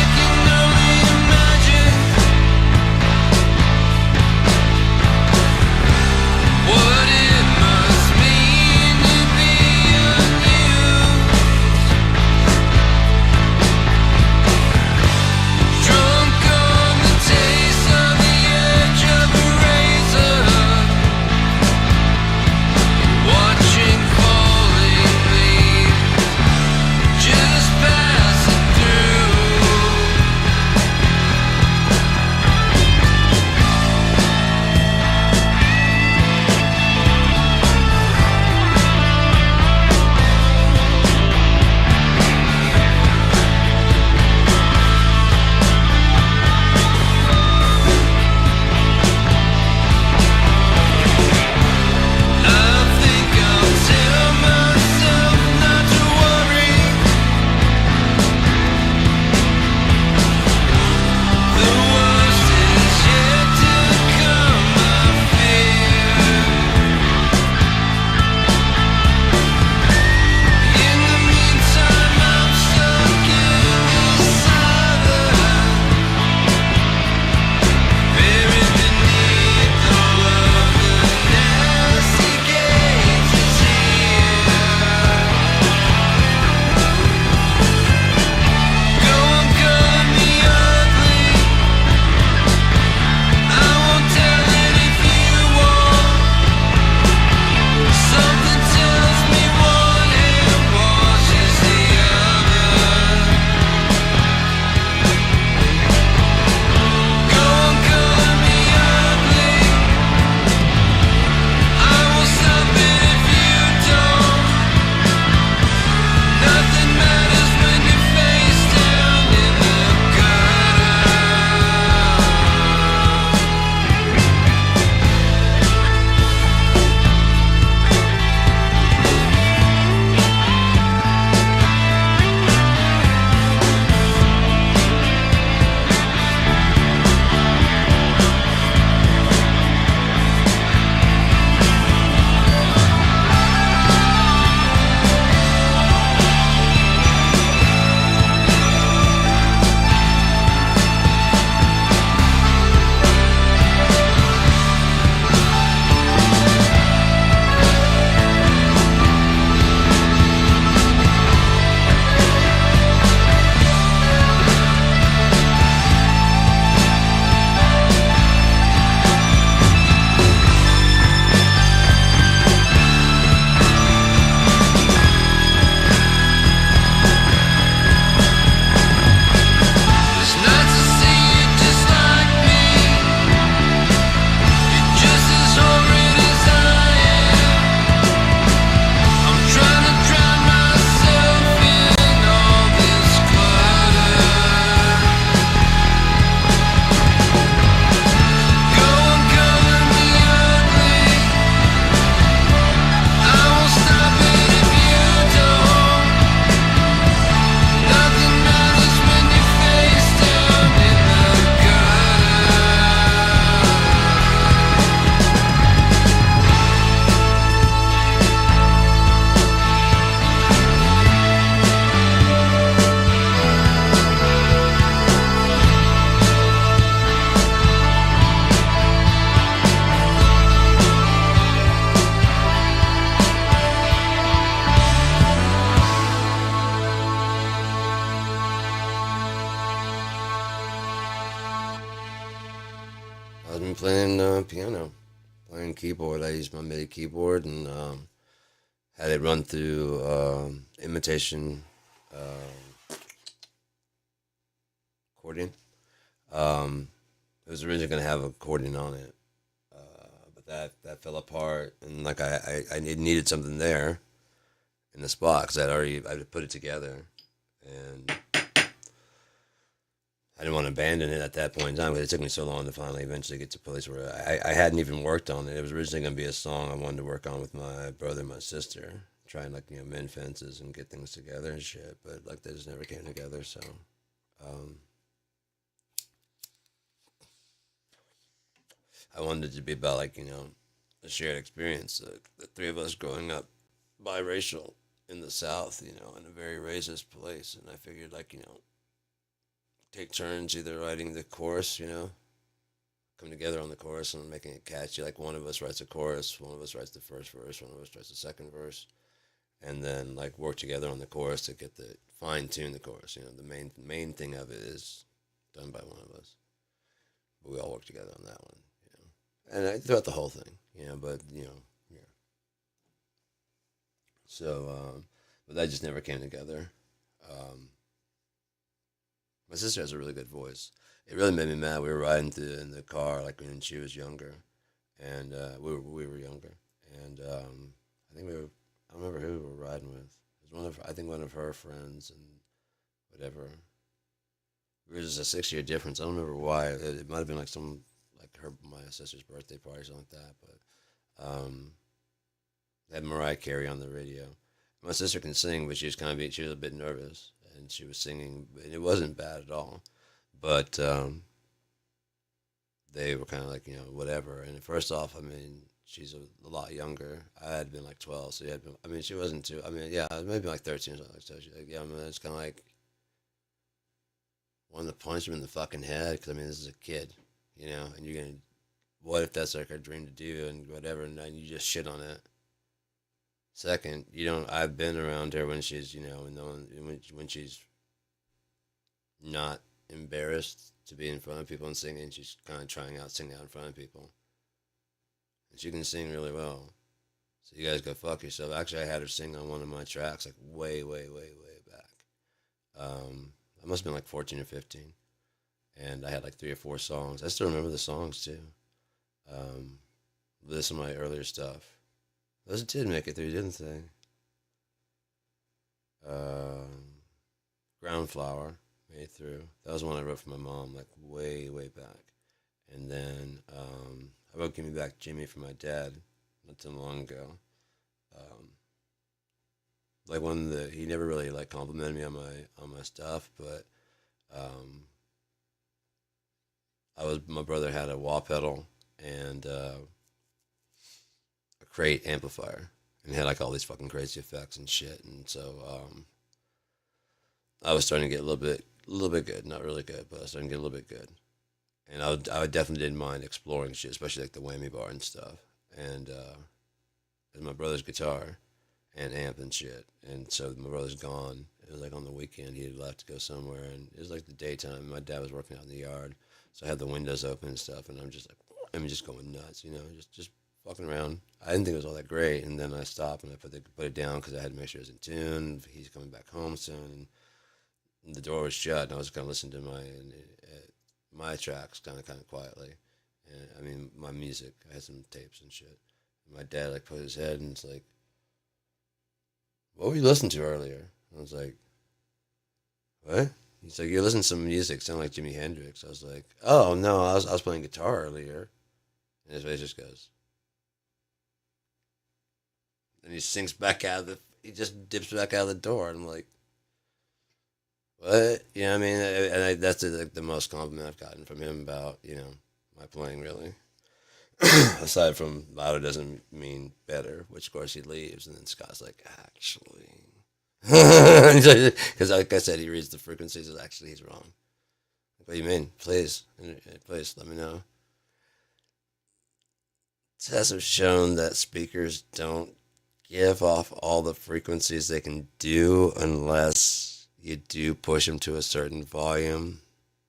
playing piano, playing keyboard. I used my MIDI keyboard and had it run through imitation accordion. Um, it was originally going to have accordion on it, but that fell apart, and like I needed something there in the spot because I put it together, and I didn't want to abandon it at that point in time because it took me so long to finally eventually get to a place where I hadn't even worked on it. It was originally going to be a song I wanted to work on with my brother and my sister, try and like mend fences and get things together and shit. But like they just never came together. So um, I wanted it to be about like a shared experience. The three of us growing up biracial in the South, in a very racist place, and I figured like take turns either writing the chorus, come together on the chorus and making it catchy. Like one of us writes a chorus, one of us writes the first verse, one of us writes the second verse, and then like work together on the chorus to get the fine tune the chorus. The main thing of it is done by one of us, but we all work together on that one. Throughout the whole thing, but yeah. So, but that just never came together. Um, My sister has a really good voice. It really made me mad. We were riding through in the car like when she was younger, and we were younger, and I think we were. I don't remember who we were riding with. It was one of her friends and whatever. We were just a 6 year difference. I don't remember why. It might have been like my sister's birthday party or something like that. But they had Mariah Carey on the radio. My sister can sing, but she was a bit nervous, and she was singing, and it wasn't bad at all. But they were kind of like whatever. And first off, I mean, she's a lot younger. I had been like 12, so I mean, she wasn't too. I mean, yeah, maybe like 13 or something. So she's like, yeah, I mean, it's kind of like wanting to punch him in the fucking head because I mean, this is a kid, and you're gonna. What if that's like her dream to do and whatever, and then you just shit on it. Second, you don't. I've been around her when she's, when she's not embarrassed to be in front of people and singing. She's kind of trying out singing out in front of people, and she can sing really well. So you guys go fuck yourself. Actually, I had her sing on one of my tracks like way, way, way, way back. I must have been like 14 or 15, and I had like 3 or 4 songs. I still remember the songs too. Um, this is my earlier stuff. Those did make it through, didn't they? Um, Ground Flower made it through. That was one I wrote for my mom, like way, way back. And then I wrote "Give Me Back Jimmy" for my dad not too long ago. Um, like he never really like complimented me on my stuff, but um, my brother had a wah pedal and a crate amplifier and had like all these fucking crazy effects and shit. And so I was starting to get a little bit good, not really good, but I was starting to get a little bit good. And I definitely didn't mind exploring shit, especially like the whammy bar and stuff. And it was my brother's guitar and amp and shit. And so my brother's gone. It was like on the weekend he had left to go somewhere, and it was like the daytime. My dad was working out in the yard, so I had the windows open and stuff, and I'm just like, just going nuts, just fucking around. I didn't think it was all that great, and then I stopped and I put it down because I had to make sure it was in tune. He's coming back home soon, and the door was shut, and I was kind of listening to my tracks kind of quietly, and I mean my music. I had some tapes and shit. And my dad like put his head and it's like, "What were you listening to earlier?" I was like, "What?" He's like, "You listen to some music, sound like Jimi Hendrix." I was like, "Oh no, I was playing guitar earlier." And his face just goes, and he sinks back out of the. He just dips back out of the door, and I'm like, "What?" You know what I mean? That's the most compliment I've gotten from him about my playing really. Aside from louder doesn't mean better, which of course he leaves, and then Scott's like, actually, because like I said, he reads the frequencies. And actually, he's wrong. What do you mean? Please let me know. Tests have shown that speakers don't give off all the frequencies they can do unless you do push them to a certain volume.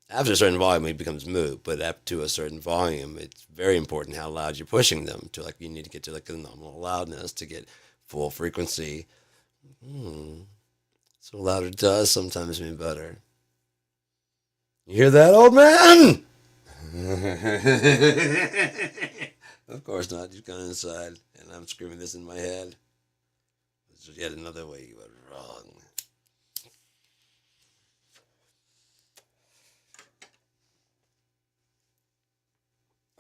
After a certain volume, it becomes moot, but up to a certain volume, it's very important how loud you're pushing them to. Like, you need to get to like a nominal loudness to get full frequency. Hmm. So louder does sometimes mean better. You hear that, old man? Of course not. You've gone inside, and I'm screaming this in my head. This is yet another way you were wrong.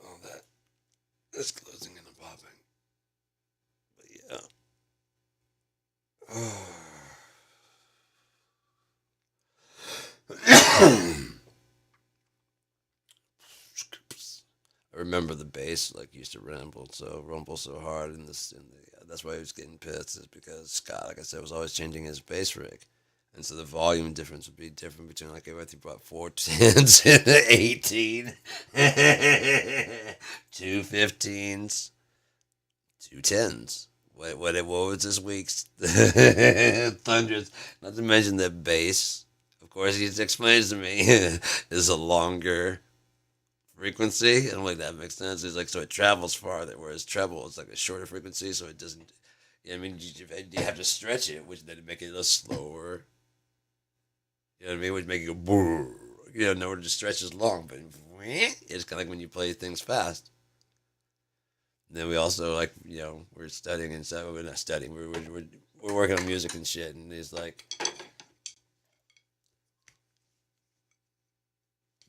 All that is closing and popping. But yeah. I remember the bass like used to rumble so hard in this. That's why he was getting pissed. Is because Scott, like I said, was always changing his bass rig, and so the volume difference would be different between like if you brought 4 10s and 18, 2 15s, 2 10s. What was this week's thunders? Not to mention the bass. Of course, he explains to me is a longer frequency. And I'm like, that makes sense. It's like, so it travels farther, whereas treble is like a shorter frequency, so it doesn't. I mean, you have to stretch it, which then make it a little slower. You know what I mean? Which make it go brrr. You know, in order to stretch as long, but it's kind of like when you play things fast. And then we also like, we're studying and stuff. We're not studying. We're working on music and shit. And he's like,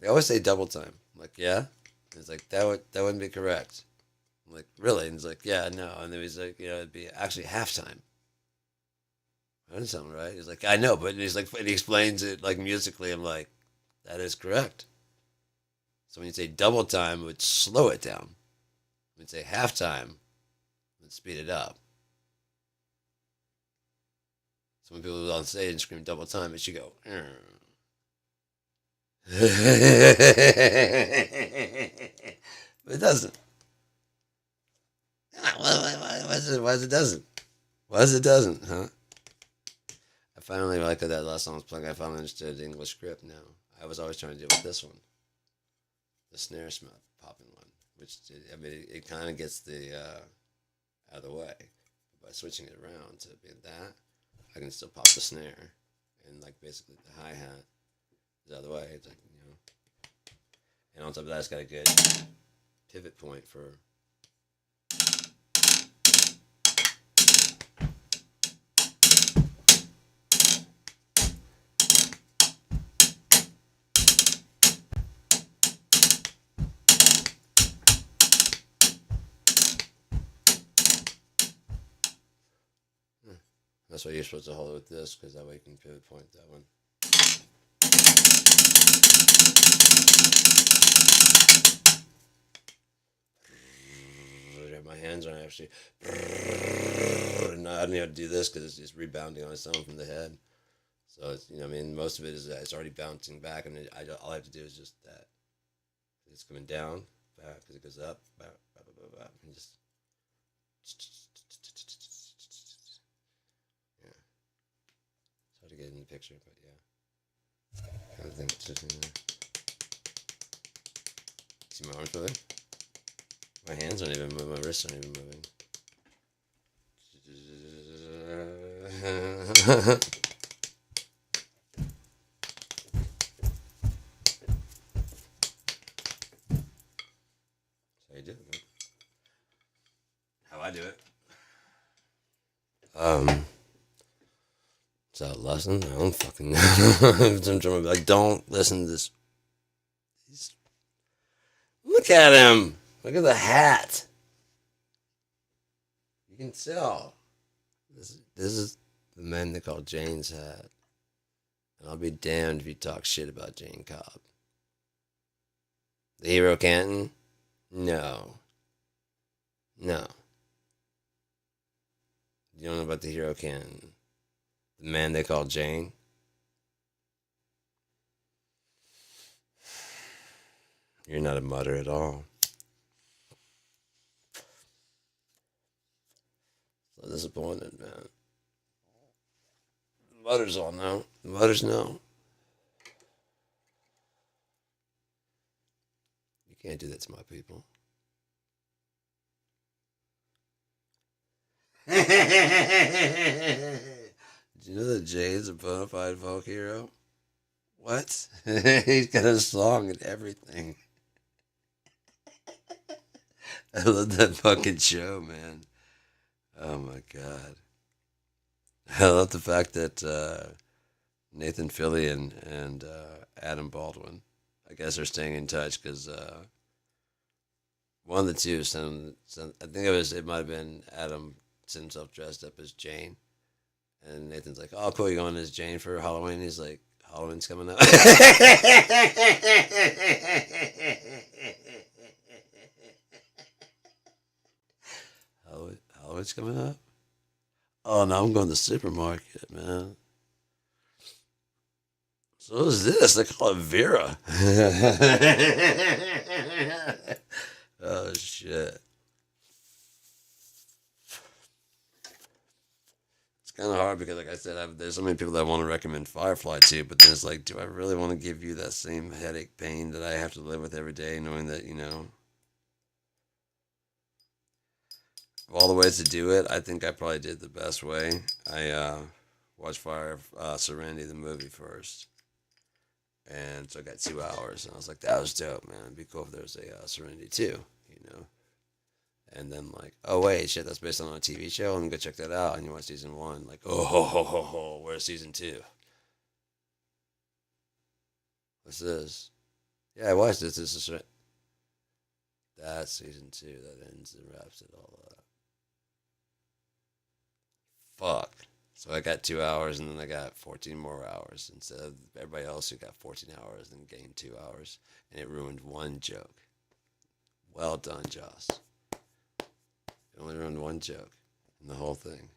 they always say double time. I'm like, yeah. He's like, that wouldn't be correct. I'm like, really? And he's like, yeah, no. And then he's like, it'd be actually halftime. That doesn't sound right. He's like, I know, but he's like, and he explains it like musically. I'm like, that is correct. So when you say double time, it would slow it down. When you say halftime, it would speed it up. So when people on stage and scream double time, it should go. But it doesn't. Why is it doesn't? Why is it doesn't, huh? I finally, like that last song was playing, I finally understood the English script now. I was always trying to deal with this one. The snare smell popping one. Which, I mean, it kind of gets the, out of the way. By switching it around to being that, I can still pop the snare. And, like, basically the hi-hat is out of the way. It's like, and on top of that, it's got a good pivot point for. That's why you're supposed to hold it with this, because that way you can pivot point that one. My hands aren't actually. No, I don't have to do this because it's just rebounding on its own from the head. So it's, I mean, most of it is it's already bouncing back, and all I have to do is just that. It's coming down, back because it goes up, back, and just. Yeah, it's hard to get in the picture, but yeah, kind of thing. See my arms moving? My hands aren't even moving. My wrists aren't even moving. How you do it, man? How I do it? Is that a lesson? I don't fucking know. I'm trying to be like, don't listen to this. Look at him. Look at the hat. You can tell. This is the man they call Jane's hat. And I'll be damned if you talk shit about Jane Cobb. The hero Canton? No. No. You don't know about the hero Canton. The man they call Jane? You're not a mutter at all. So disappointed, man. The mutters all know. The mutters know. can't do that to my people. Did you know that Jay's a bona fide folk hero? What? He's got a song and everything. I love that fucking show, man. Oh my god. I love the fact that Nathan Fillion and Adam Baldwin, I guess, are staying in touch because one of the two I think it might have been Adam sent himself dressed up as Jane, and Nathan's like, "Oh, cool, you going as Jane for Halloween?" He's like, "Halloween's coming up." Halloween's coming up. Oh no, I'm going to the supermarket, man. So what is this? They call it Vera. Oh shit. It's kind of hard because, like I said, there's so many people that I want to recommend Firefly to, but then it's like, do I really want to give you that same headache pain that I have to live with every day, knowing that, of all the ways to do it, I think I probably did the best way. I watched Serenity, the movie, first. And so I got 2 hours, and I was like, that was dope, man. It'd be cool if there was a Serenity 2, you know? And then, like, oh, wait, shit, that's based on a TV show? Let me go check that out. And you watch season 1, like, oh, ho, ho, ho, ho, where's season 2? What's this? Yeah, I watched this. That's season 2. That ends and wraps it all up. Fuck. So I got 2 hours, and then I got 14 more hours instead of everybody else who got 14 hours and gained 2 hours. And it ruined one joke. Well done, Joss. It only ruined one joke in the whole thing.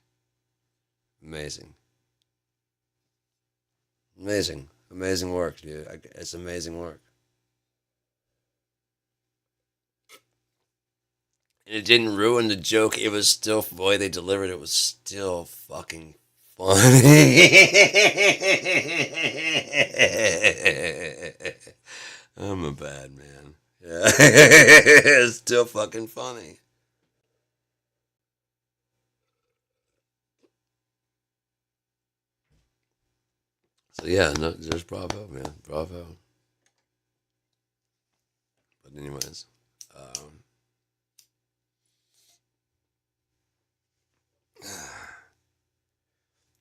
Amazing. Amazing. Amazing work, dude. It's amazing work. And it didn't ruin the joke. It was still, the way they delivered it was still fucking funny. I'm a bad man. Yeah. It's still fucking funny. So yeah, no, just bravo, man, bravo. But anyways, um,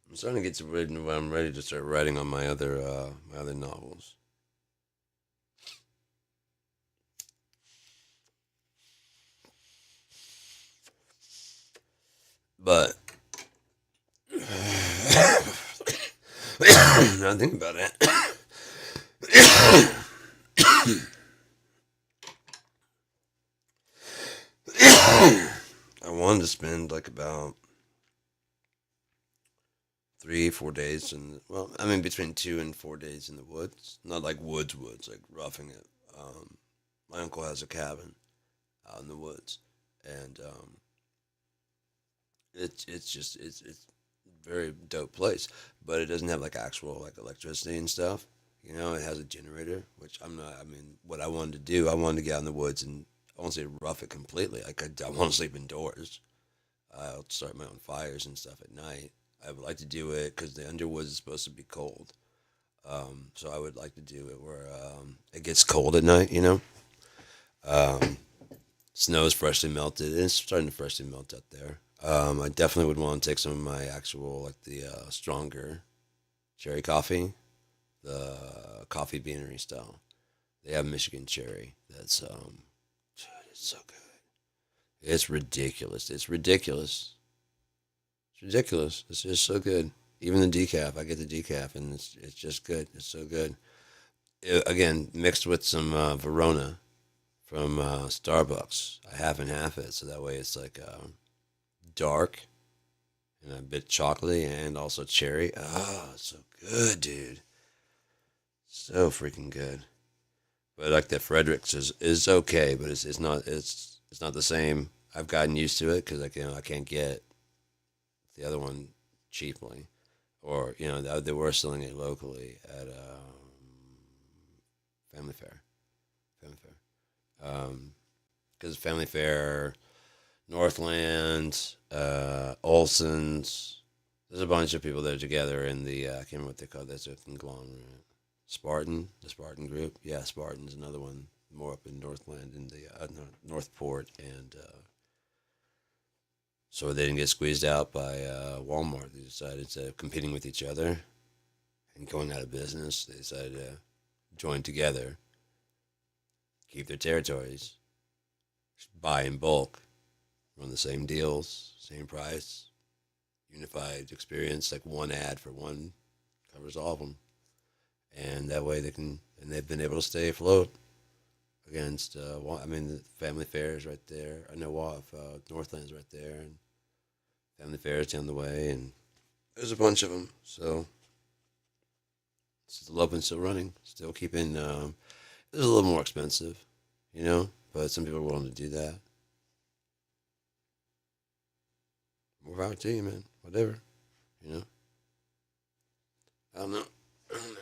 I'm starting to get to reading. I'm ready to start writing on my other novels. But now think about it. I wanted to spend like about 3, 4 days in, well, I mean, between 2 and 4 days in the woods. Not like woods, like roughing it. My uncle has a cabin out in the woods, and it's a very dope place, but it doesn't have like actual like electricity and stuff. It has a generator, which I'm not. I mean, what I wanted to do, I wanted to get out in the woods and I won't say rough it completely. Like I want to sleep indoors. I'll start my own fires and stuff at night. I would like to do it because the underwoods is supposed to be cold. So I would like to do it where it gets cold at night. Um, Snow is freshly melted. It's starting to freshly melt out there. I definitely would want to take some of my actual, like the stronger cherry coffee, the coffee beanery style. They have Michigan cherry. Dude, it's so good. It's ridiculous. It's ridiculous. It's ridiculous. It's just so good. Even the decaf, I get the decaf, and it's just good. It's so good. Again, mixed with some Verona from Starbucks. I half and half it, so that way it's like dark and a bit chocolatey and also cherry. Oh, it's so good, dude. So freaking good. But like the Fredericks is okay, but it's not the same. I've gotten used to it because I can't get the other one cheaply, or they were selling it locally at Family Fair. Family Fair. Because Family Fair, Northland, Olson's. There's a bunch of people that are together in the I can't remember what they call that. It's a conglomerate. Spartan, the Spartan group. Yeah, Spartan's another one more up in Northland in the Northport, and so they didn't get squeezed out by Walmart. They decided instead of competing with each other and going out of business, they decided to join together, keep their territories, buy in bulk, run the same deals, same price, unified experience, like one ad for one covers all of them. And that way they can, and they've been able to stay afloat against, I mean, the Family Fair is right there. I know Northland's right there, and Family Fair is down the way, and there's a bunch of them. So it's still open, still running, still keeping, it's a little more expensive, you know, but some people are willing to do that. More power to you, man. Whatever, you know. I don't know. I don't know.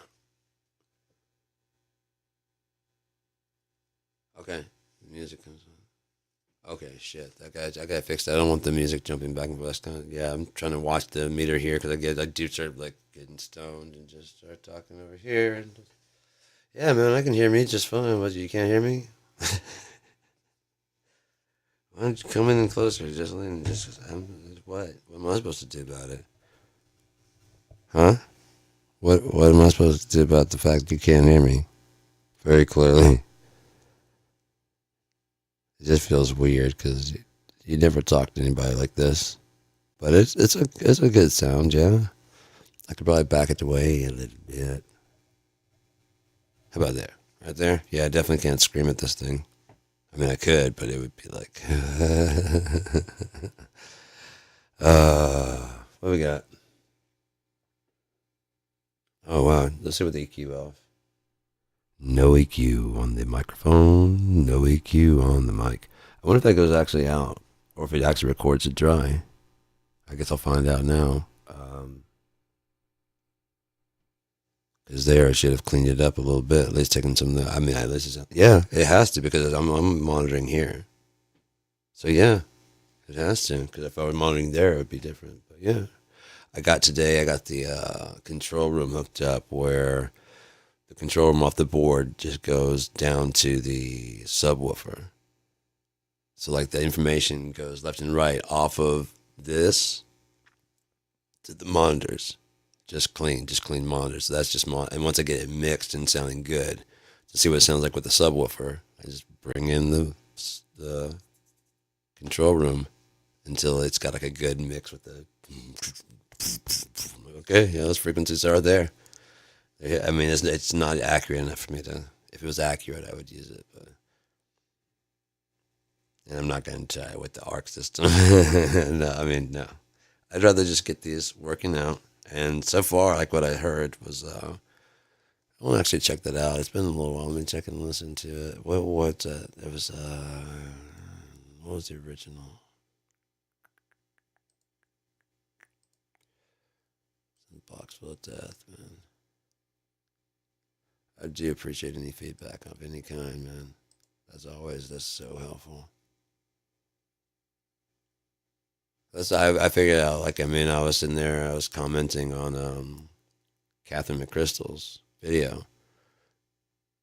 Okay, the music comes on. Okay, shit. I gotta fix that. I don't want the music jumping back and forth. That's kind of, yeah. I'm trying to watch the meter here because I do start like getting stoned and just start talking over here and just, yeah, man. I can hear me just fine. But you can't hear me. Why don't you come in closer? What? What am I supposed to do about it? Huh? What am I supposed to do about the fact you can't hear me very clearly? It just feels weird because you never talk to anybody like this. But it's a good sound, yeah. I could probably back it away a little bit. How about there? Right there? Yeah, I definitely can't scream at this thing. I mean, I could, but it would be like, what we got? Oh wow, let's see what the EQ off. No EQ on the microphone. No EQ on the mic. I wonder if that goes actually out, or if it actually records it dry. I guess I'll find out now. Because there, I should have cleaned it up a little bit. At least taken some of the. I mean, yeah, it has to because I'm monitoring here. So yeah, it has to because if I were monitoring there, it would be different. But yeah, I got the control room hooked up where the control room off the board just goes down to the subwoofer. So like the information goes left and right off of this to the monitors. Just clean monitors. So that's just and once I get it mixed and sounding good, to see what it sounds like with the subwoofer, I just bring in the control room until it's got like a good mix with the. Okay, yeah, those frequencies are there. Yeah, I mean, it's not accurate enough for me to. If it was accurate, I would use it, but. And I'm not going to try with the ARC system. No, I mean, no. I'd rather just get these working out. And so far, like what I heard was, I won't actually check that out. It's been a little while. Let me check and listen to it. It was, what was the original? Box full of death, man. I do appreciate any feedback of any kind, man. As always, that's so helpful. I figured out. Like, I mean, I was sitting there. I was commenting on Catherine McChrystal's video,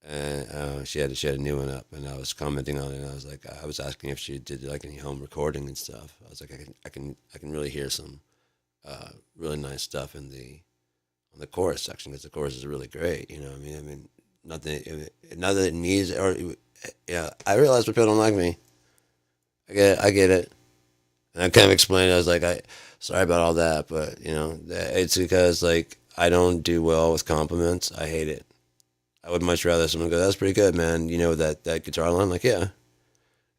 and she had a new one up, and I was commenting on it. And I was like, I was asking if she did like any home recording and stuff. I was like, I can really hear some really nice stuff in the on the chorus section because the chorus is really great. You know, what I mean, nothing. Not that it needs or yeah. I realize when people don't like me. I get it. And I kind of explained, I was like, sorry about all that, but you know, it's because like I don't do well with compliments. I hate it. I would much rather someone go, "That's pretty good, man." You know that guitar line, like yeah,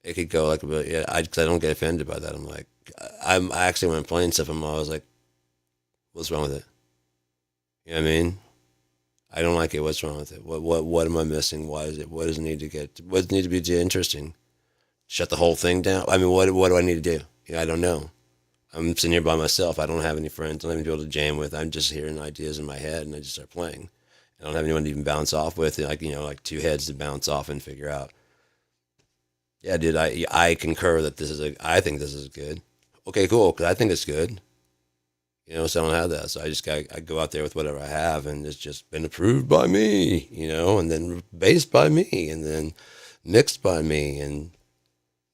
it could go like a bit. Yeah, cause I don't get offended by that. I'm like, I actually when I'm playing stuff, I was like, "What's wrong with it?" You know what I mean? I don't like it. What's wrong with it? What am I missing? Why is it? What does it need to get? What does it need to be interesting? Shut the whole thing down. I mean, what do I need to do? Yeah, I don't know. I'm sitting here by myself. I don't have any friends. I don't have any people to jam with. I'm just hearing ideas in my head, and I just start playing. I don't have anyone to even bounce off with. Like like two heads to bounce off and figure out. Yeah, dude, I concur that I think this is good. Okay, cool, because I think it's good. So I don't have that. So I go out there with whatever I have, and it's just been approved by me, and then based by me, and then mixed by me, and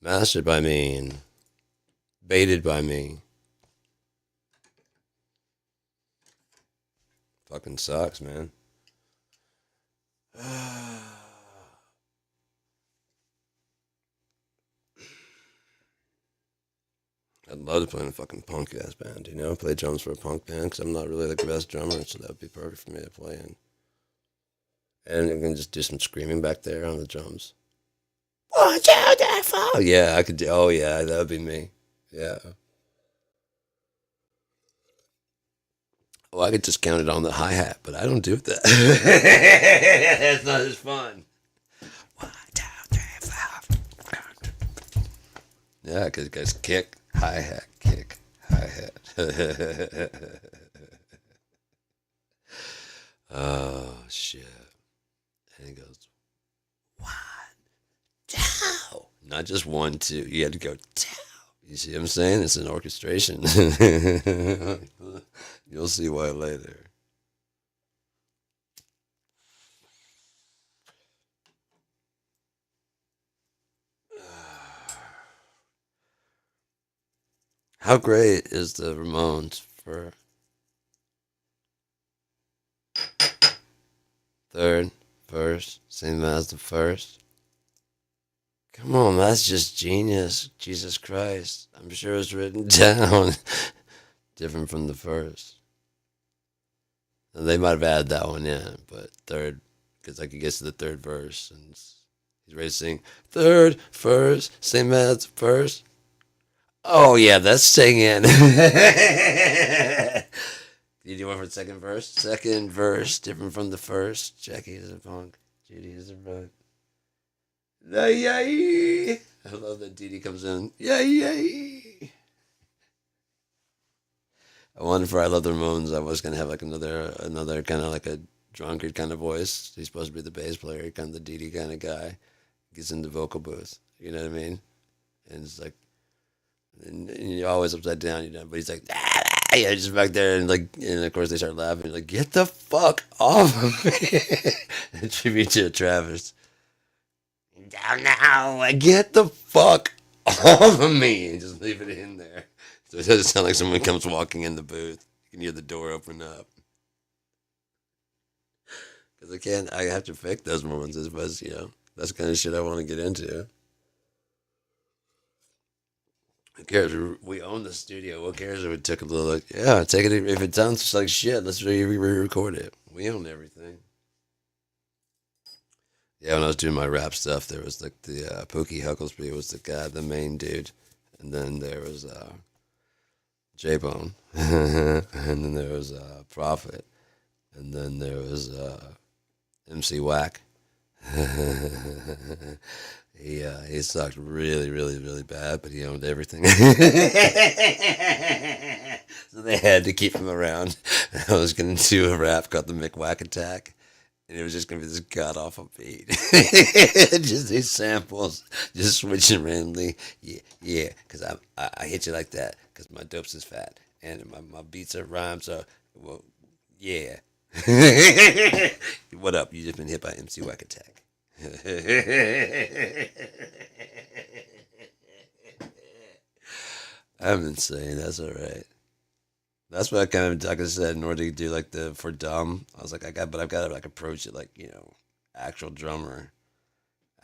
mastered by me, and baited by me. Fucking sucks, man. I'd love to play in a fucking punk ass band, play drums for a punk band, because I'm not really like the best drummer, so that would be perfect for me to play in. And I can just do some screaming back there on the drums. 1, 2, 3, 4. Yeah, I could do. Oh yeah, that would be me. Yeah. Well, I could just count it on the hi hat, but I don't do that. It's not as fun. 1, 2, 3, 4. Yeah, because guys kick, hi hat, kick, hi hat. Oh shit! And he goes 1, 2. Not just 1, 2. You had to go 2. You see what I'm saying? It's an orchestration. You'll see why later. How great is the Ramones for third verse, same as the first? Come on, that's just genius. Jesus Christ. I'm sure it's written down different from the first. And they might have added that one in, but third, because like he gets to the third verse and he's ready to sing third verse, same as the first. Oh yeah, that's singing. Did you do one for the second verse? Second verse, different from the first. Jackie is a punk. Judy is a punk. Yay! I love that Dee Dee comes in. Yay! I wonder if I Love the Ramones, I was gonna have like another kind of like a drunkard kind of voice. He's supposed to be the bass player, kind of the Dee Dee kind of guy. Gets in the vocal booth. You know what I mean? And it's like, and you're always upside down, but he's like, yeah, just back there, and of course they start laughing. Like, get the fuck off of me! A tribute to Travis. Down now, get the fuck off of me, and just leave it in there, so it doesn't sound like someone comes walking in the booth. You can hear the door open up. Because I have to fake those moments, as much, that's the kind of shit I want to get into. Who cares? We own the studio. What cares if we took a little? Yeah, take it. If it sounds like shit, let's re-record it. We own everything. Yeah, when I was doing my rap stuff, there was like the Pookie Hucklesby was the guy, the main dude, and then there was J Bone, and then there was Prophet, and then there was MC Wack. He sucked really, really, really bad, but he owned everything. So they had to keep him around. I was going to do a rap called the McWack Attack, and it was just going to be this god awful beat. Just these samples, just switching randomly. Yeah, because I hit you like that, because my dopes is fat, and my beats are rhymes, so, well, yeah. What up? You just been hit by MC Wack Attack. I'm insane. That's all right. That's what I kind of, like I said, in order to do like the for dumb, I was like, I've got to like approach it like actual drummer,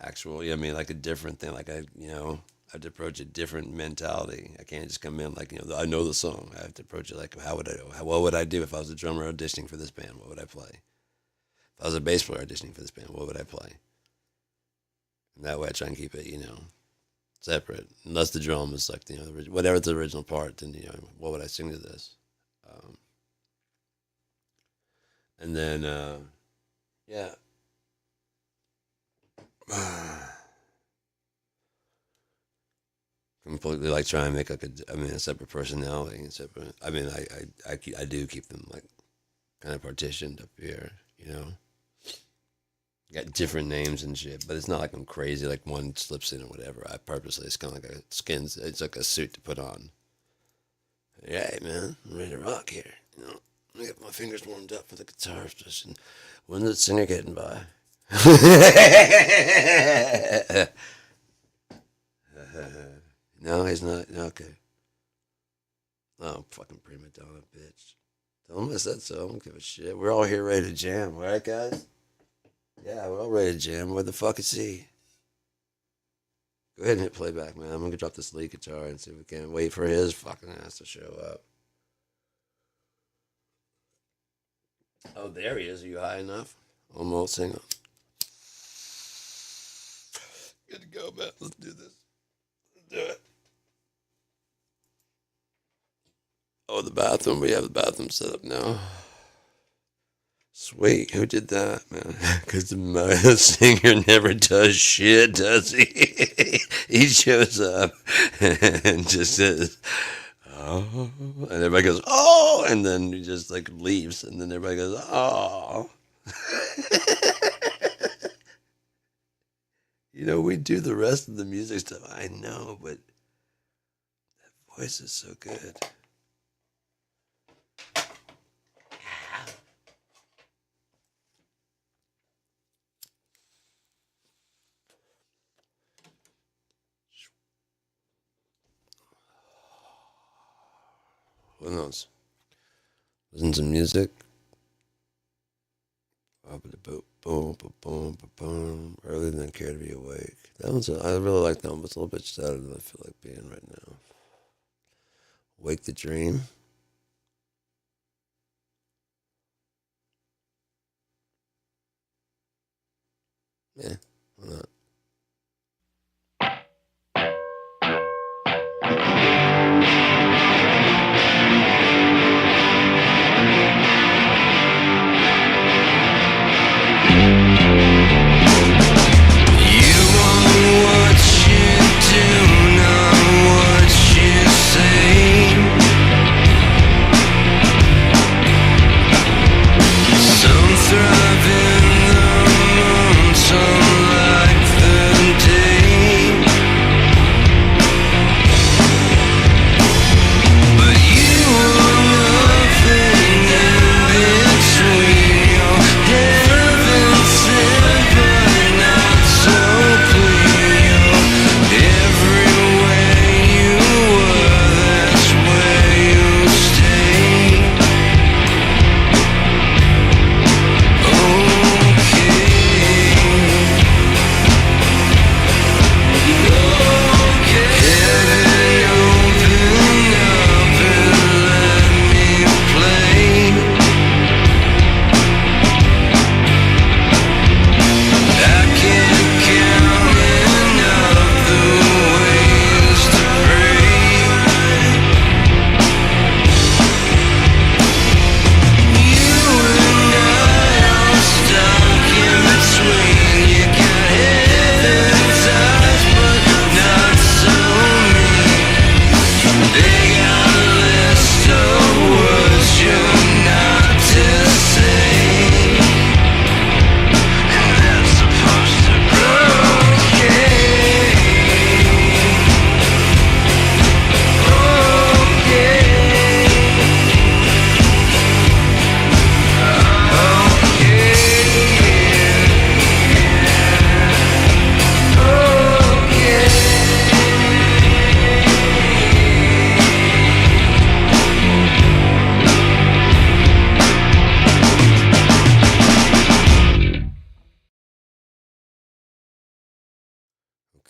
actual. I mean, like a different thing. Like I have to approach a different mentality. I can't just come in like I know the song. I have to approach it like what would I do if I was a drummer auditioning for this band? What would I play? If I was a bass player auditioning for this band, what would I play? And that way I try and keep it, separate. Unless the drum is like, whatever the original part, then, what would I sing to this? And then, yeah. Completely like try and make like a separate personality. Separate, I do keep them like kind of partitioned up here, Got different names and shit, but it's not like I'm crazy. Like one slips in or whatever. I purposely, it's kind of like a skins. It's like a suit to put on. Hey man, I'm ready to rock here. You know, I get my fingers warmed up for the guitar session. When's the singer getting by? No, he's not. Okay. Oh, fucking prima donna, bitch. Tell him I said so. I don't give a shit. We're all here ready to jam, right, guys? Yeah, we're all ready to jam. Where the fuck is he? Go ahead and hit playback, man. I'm gonna drop this lead guitar and see if we can wait for his fucking ass to show up. Oh, there he is. Are you high enough? Almost. Hang on. Good to go, man. Let's do this. Let's do it. Oh, the bathroom. We have the bathroom set up now. Sweet. Who did that, man? Because the singer never does shit, does he? He shows up and just says, oh. And everybody goes, oh. And then he just like leaves. And then everybody goes, oh. You know, we do the rest of the music stuff. I know, but that voice is so good. What else? Listen to music. Earlier than care to be awake. That one's. I really like that one, but it's a little bit sadder than I feel like being right now. Wake the dream. Yeah, why not?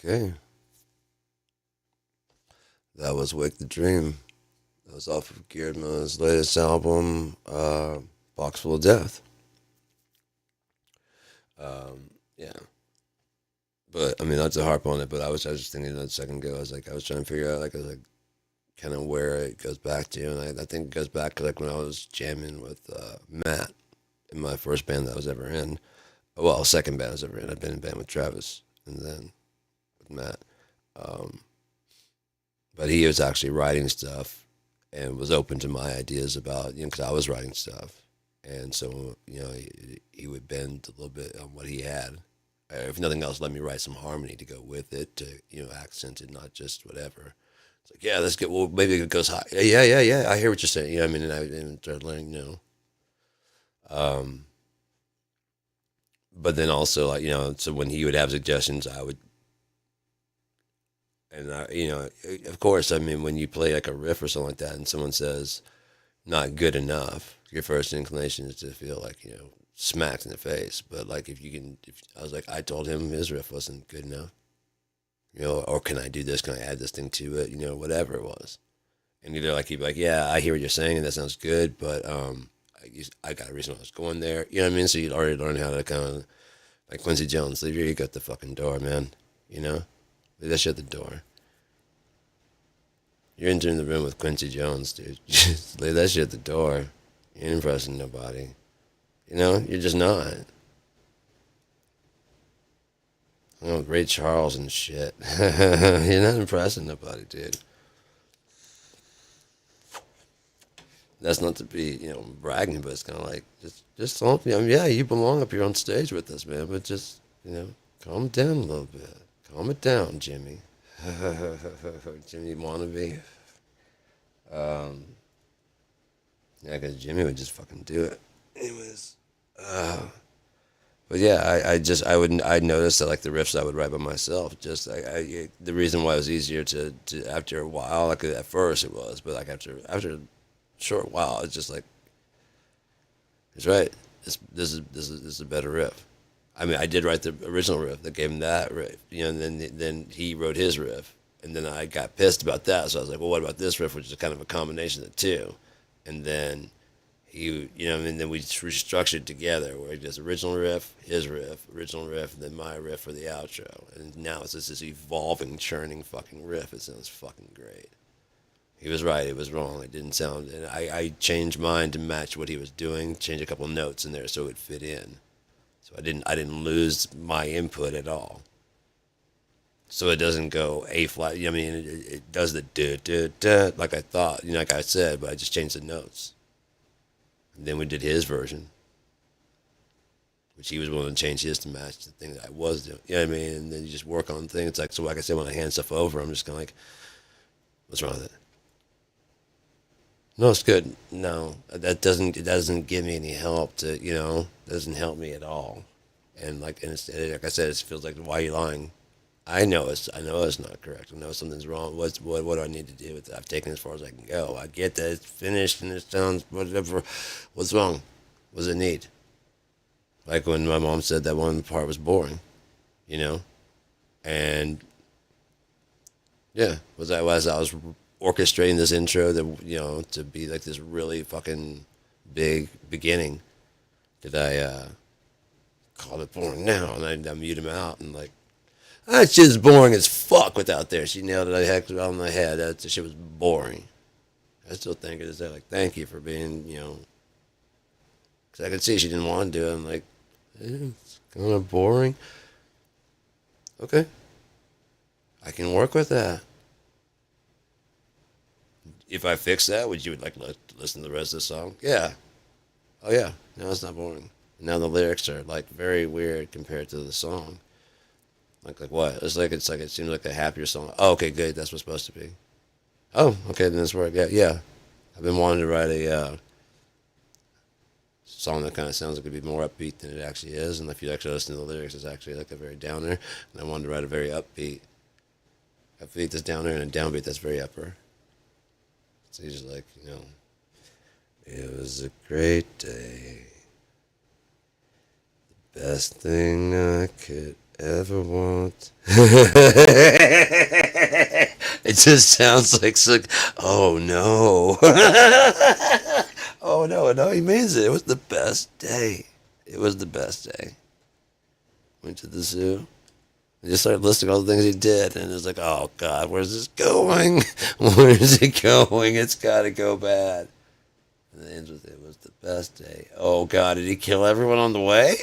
Okay. That was Wake the Dream. That was off of Guillermo's latest album, Box Full of Death. Yeah. But I mean, not to harp on it, but I was just thinking that a second ago. I was trying to figure out, kind of where it goes back to, and I think it goes back to like when I was jamming with Matt in my first band that I was ever in. Well, second band I was ever in. I'd been in band with Travis, and then with Matt. But he was actually writing stuff and was open to my ideas about, because I was writing stuff. and so he would bend a little bit on what he had. If nothing else, let me write some harmony to go with it to accent it, not just whatever. It's like, yeah, let's get, well, maybe it goes high. Yeah, yeah, yeah. I hear what you're saying. I mean, and I started learning, Um, but then also, like, so when he would have suggestions, I would, and of course, I mean, when you play like a riff or something like that, and someone says not good enough, your first inclination is to feel like smacked in the face. But like, if I was like, I told him his riff wasn't good enough, or can I do this? Can I add this thing to it? Whatever it was. And either like he'd be like, yeah, I hear what you're saying, and that sounds good, but I got a reason why I was going there. You know what I mean? So you'd already learn how to kind of, like Quincy Jones, leave your ego at the fucking door, man. Leave that shit at the door. You're entering the room with Quincy Jones, dude. Just leave that shit at the door. You ain't impressing nobody. You're just not. Ray Charles and shit. You're not impressing nobody, dude. That's not to be, bragging, but it's kind of like, just don't, yeah, you belong up here on stage with us, man, but just, calm down a little bit. Calm it down, Jimmy. Jimmy wannabe. Yeah, because Jimmy would just fucking do it. Anyways, but yeah, I noticed that like the riffs I would write by myself, just the reason why it was easier to after a while, like at first it was, but like after a short while, it's just like, it's right. This is a better riff. I mean, I did write the original riff that gave him that riff, and then he wrote his riff, and then I got pissed about that, so I was like, well, what about this riff, which is kind of a combination of the two, and then and then we restructured together where he does original riff, his riff, original riff, and then my riff for the outro, and now it's just this evolving, churning fucking riff. It sounds fucking great. He was right. It was wrong. It didn't sound. And I changed mine to match what he was doing. Changed a couple notes in there so it would fit in. So I didn't lose my input at all. So it doesn't go A flat. I mean, it does the duh like I thought. Like I said, but I just changed the notes. And then we did his version, which he was willing to change his to match the thing that I was doing. You know what I mean? And then you just work on things. It's like, so like I said, when I hand stuff over, I'm just kind of like, what's wrong with it? No, it's good. No, it doesn't give me any help to, doesn't help me at all. And like I said, it feels like, why are you lying? I know it's not correct. I know something's wrong. What do I need to do with it? I've taken it as far as I can go. I get that it's finished and it sounds whatever. What's wrong? What does it need? Like when my mom said that one part was boring, and yeah, was I was orchestrating this intro that to be like this really fucking big beginning. Did I call it boring now? And I mute him out and like, that shit's boring as fuck without there. She nailed it like heck on the head. That shit was boring. I still think it is like, thank you for being, because I could see she didn't want to do it. I'm like, it's kind of boring. Okay. I can work with that. If I fix that, would you like listen to the rest of the song? Yeah. Oh yeah. Now it's not boring. Now the lyrics are like very weird compared to the song. Like what? It's like it seems like a happier song. Oh, okay, good. That's what's supposed to be. Oh, okay, then it's work. Yeah. I've been wanting to write a song that kind of sounds like it'd be more upbeat than it actually is. And if you actually listen to the lyrics, it's actually like a very downer. And I wanted to write a very upbeat that's downer and a downbeat that's very upper. So he's just like, it was a great day. The best thing I could ever want. It just sounds like, oh no. Oh no, he means it. It was the best day. It was the best day. Went to the zoo. I just started listing all the things he did, and it was like, oh God, where's this going? Where's it going? It's gotta go bad. And it ends with, it was the best day. Oh God, did he kill everyone on the way?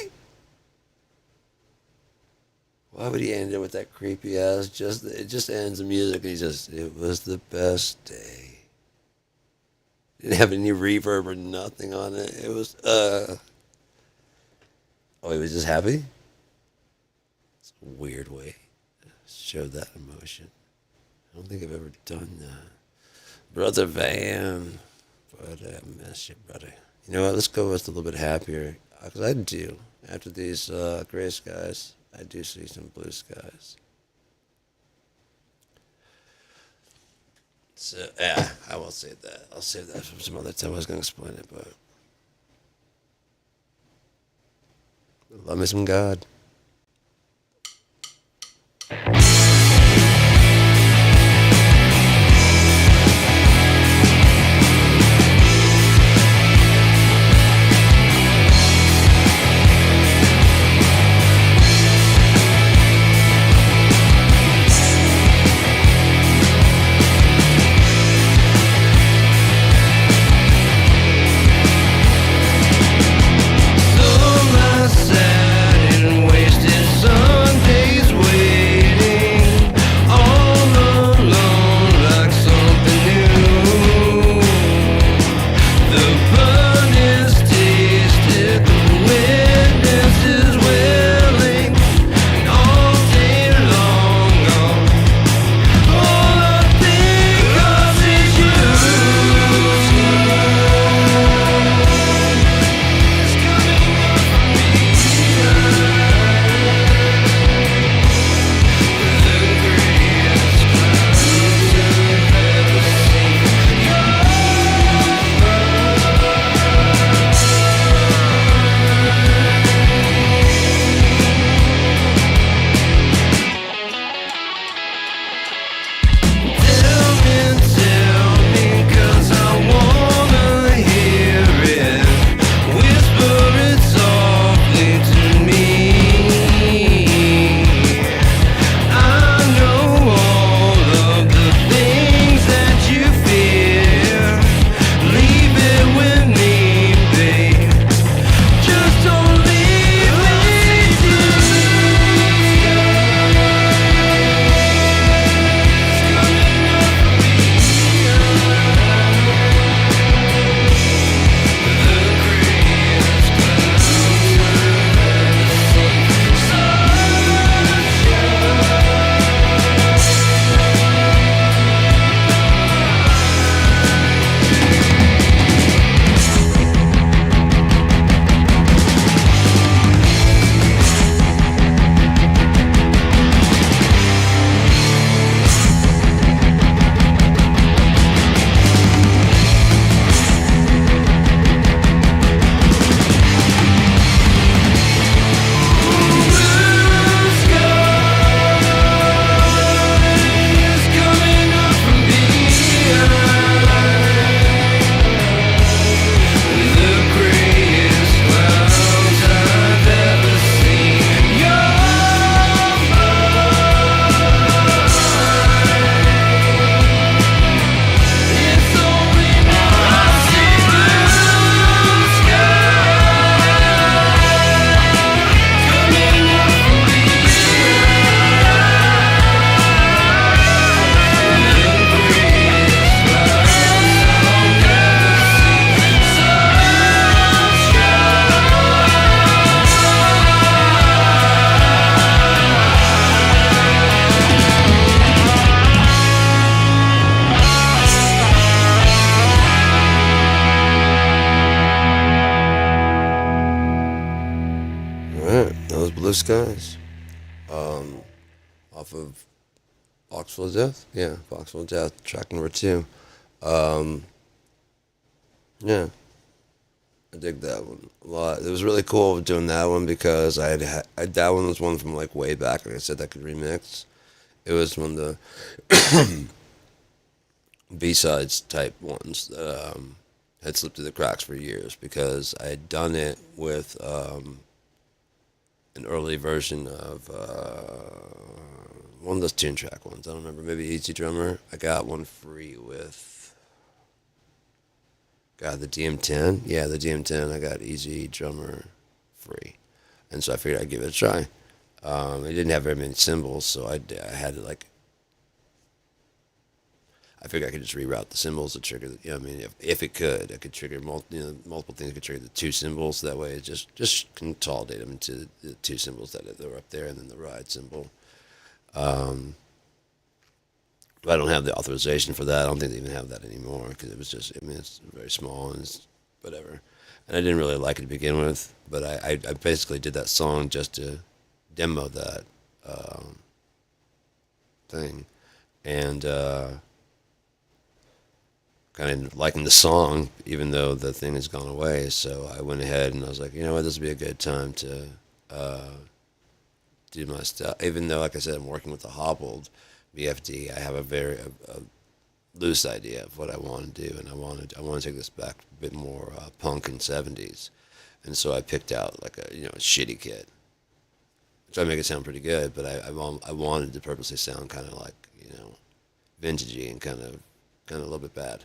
Why would he end it with that creepy ass? It just ends the music, and it was the best day. Didn't have any reverb or nothing on it. It was oh, he was just happy. It's a weird way to show that emotion. I don't think I've ever done that. Brother Van. But I miss you, brother. You know what? Let's go with a little bit happier. Because I do. After these gray skies, I do see some blue skies. So, yeah, I will say that. I'll save that for some other time. I was going to explain it, but love me some God. Blue Skies, off of Foxful of Death. Yeah, Foxful of Death, track number 2. Um, yeah, I dig that one a lot. It was really cool doing that one because that one was one from like way back. Like I said, that could remix. It was one of the B-sides type ones that had slipped through the cracks for years because I had done it with an early version of one of those tune track ones. I don't remember, maybe Easy Drummer. I got one free with the DM10. Yeah, the DM10. I got Easy Drummer free, and so I figured I'd give it a try. It didn't have very many cymbals, so I had to like I figured I could just reroute the cymbals to trigger. I mean, if it could, I could trigger multiple things. Could trigger the two cymbals. That way, it just consolidate them into the two cymbals that are up there, and then the ride cymbal. But I don't have the authorization for that. I don't think they even have that anymore because it was just. I mean, it's very small and it's whatever. And I didn't really like it to begin with, but I basically did that song just to demo that thing, and kind of liking the song, even though the thing has gone away. So I went ahead and I was like, you know what, this would be a good time to do my stuff. Even though, like I said, I'm working with the hobbled VFD, I have a very loose idea of what I want to do, and I want to take this back a bit more punk and 70s. And so I picked out like a shitty kit, try to make it sound pretty good, but I wanted to purposely sound kind of like vintagey and kind of a little bit bad.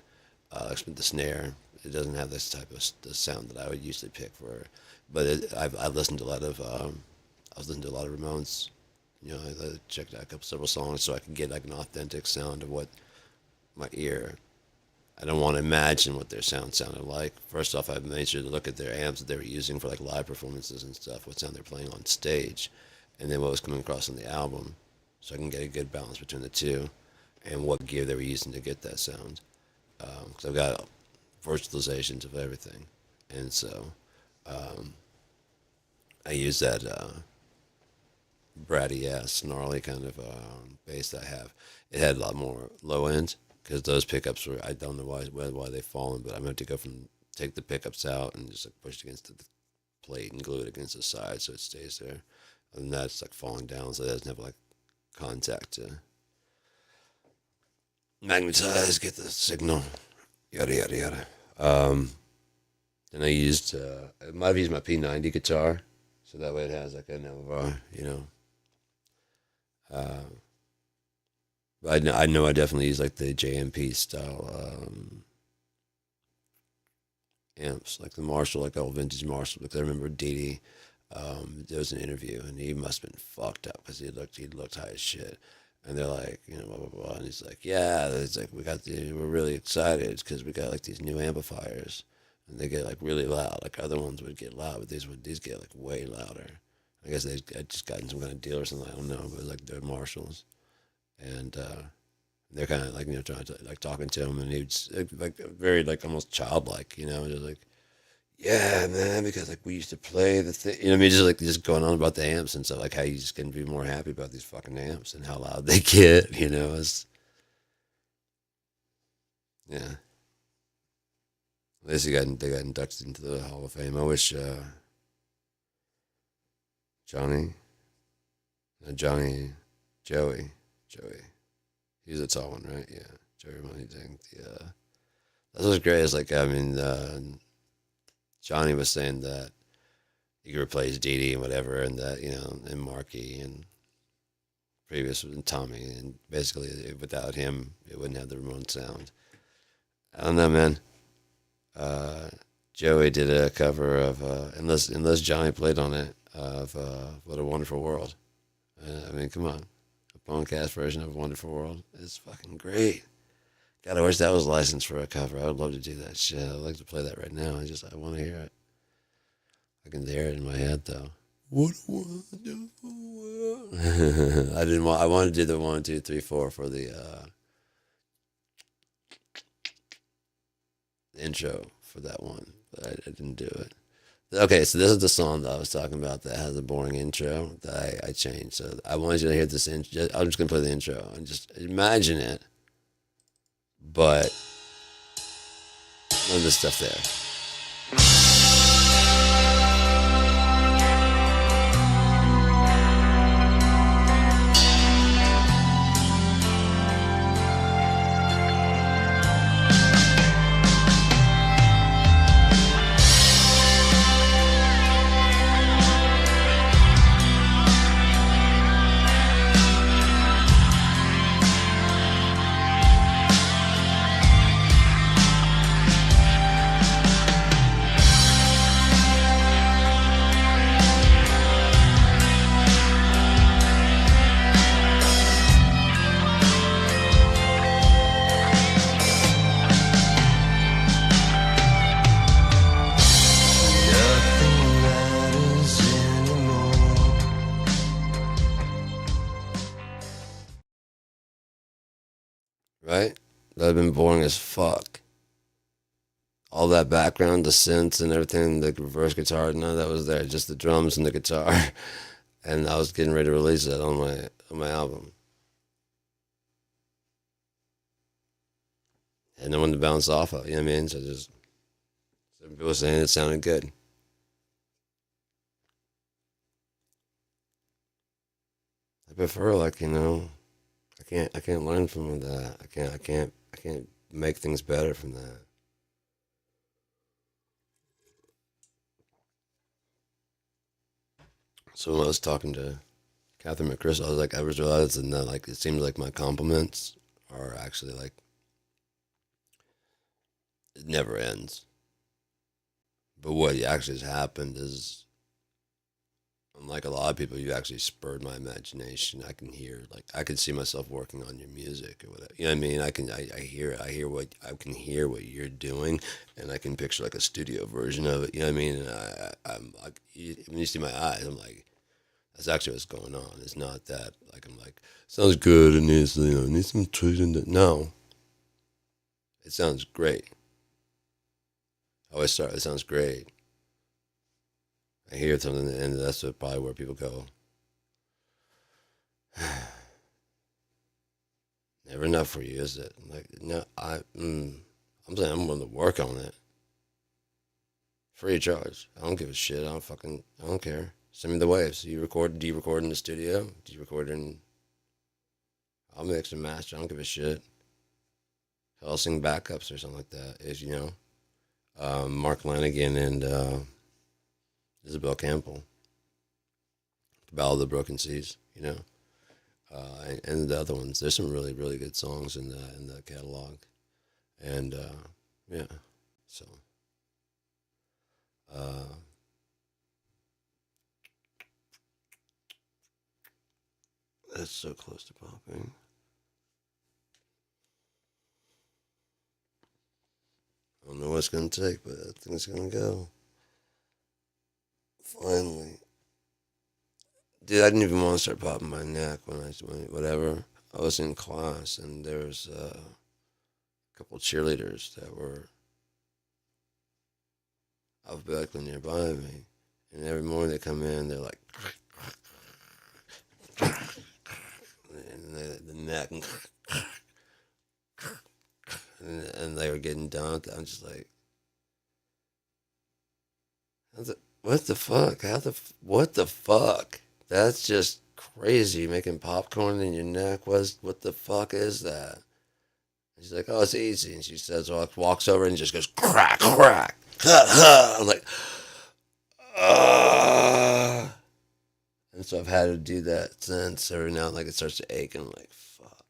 Except the snare, it doesn't have this type of the sound that I would usually pick for. But I've listened to a lot of I was listening to a lot of Ramones. I checked out several songs so I could get like an authentic sound of what my ear. I don't want to imagine what their sound sounded like. First off, I made sure to look at their amps that they were using for like live performances and stuff, what sound they're playing on stage, and then what was coming across on the album, so I can get a good balance between the two, and what gear they were using to get that sound. Because I've got virtualizations of everything, and so I use that bratty ass, gnarly kind of bass that I have. It had a lot more low end because those pickups were, I don't know why they've fallen, but I'm going to go take the pickups out and just like push it against the plate and glue it against the side so it stays there. Other than that, it's like falling down, so it doesn't have like contact to magnetize, get the signal, yada yada yada. Then I used I might have used my P90 guitar, so that way it has like a Nova, But I know I definitely use like the JMP style amps, like the Marshall, like old vintage Marshall. Because I remember Dee there was an interview and he must have been fucked up because he looked high as shit. And they're like, blah blah blah, and he's like, yeah, it's like we're really excited because we got like these new amplifiers, and they get like really loud. Like other ones would get loud, but these get like way louder. I guess they had just gotten some kind of deal or something. I don't know, but it was like they're Marshalls, and they're kind of like trying to like talking to him, and he was like very like almost childlike, just like, yeah, man, because like we used to play the thing, what I mean, just going on about the amps and stuff, like how you just can be more happy about these fucking amps and how loud they get, It's, yeah. At least they got inducted into the Hall of Fame. I wish Joey, he's a tall one, right? Yeah, Joey Money Ding. Yeah, that was great. It's like, I mean, Johnny was saying that he could replace Dee Dee and whatever, and that, and Marky and previous and Tommy, and basically without him, it wouldn't have the Ramones sound. I don't know, man. Joey did a cover of, unless Johnny played on it, of What a Wonderful World. I mean, come on. A Punkcast version of Wonderful World is fucking great. God, I wish that was licensed for a cover. I would love to do that shit. I'd like to play that right now. I want to hear it. I can hear it in my head, though. What a wonderful world. I wanted to do the 1, 2, 3, 4 for the intro for that one, but I didn't do it. Okay, so this is the song that I was talking about that has a boring intro that I changed. So I wanted you to hear this intro. I'm just going to play the intro and just imagine it. But none of the stuff there. right? That would have been boring as fuck. All that background, the synths and everything, the reverse guitar, none of that was there. Just the drums and the guitar. And I was getting ready to release that on my album. And no one to bounce off of, you know what I mean? So just some people saying it sounded good. I prefer like, I can't learn from that. I can't make things better from that. So when I was talking to Catherine McChrystal, I was realizing that like it seems like my compliments are actually like it never ends. But what actually has happened is, unlike a lot of people, you actually spurred my imagination. I can hear, like, I can see myself working on your music or whatever. You know what I mean? I hear it. I can hear what you're doing, and I can picture like a studio version of it. You know what I mean? And I'm like, when you see my eyes, I'm like, that's actually what's going on. It's not that like I'm like sounds good and needs needs some tweaking. No, it sounds great. I always start. It sounds great. I hear something, and that's probably where people go. Never enough for you, is it? Like, no, I'm saying I'm willing to work on it, free of charge. I don't give a shit. I don't care. Send me the waves. You record? Do you record in the studio? Do you record in? I'll mix and master. I don't give a shit. I'll sing backups or something like that. Is Mark Lanigan and Isabel Campbell, the Ballad of the Broken Seas. And the other ones. There's some really really good songs in the catalog, and yeah. So uh, that's so close to popping. I don't know what it's gonna take, but I think it's gonna go. Finally, dude, I didn't even want to start popping my neck when whatever. I was in class and there was a couple cheerleaders that were alphabetically nearby me, and every morning they come in, they're like, and the neck, and they were getting done. I'm just like, what the fuck? What the fuck? That's just crazy. Making popcorn in your neck. What the fuck is that? And she's like, oh, it's easy. And she says, walks over and just goes crack, crack. I'm like, ah. And so I've had to do that since every now and like it starts to ache. And I'm like, fuck.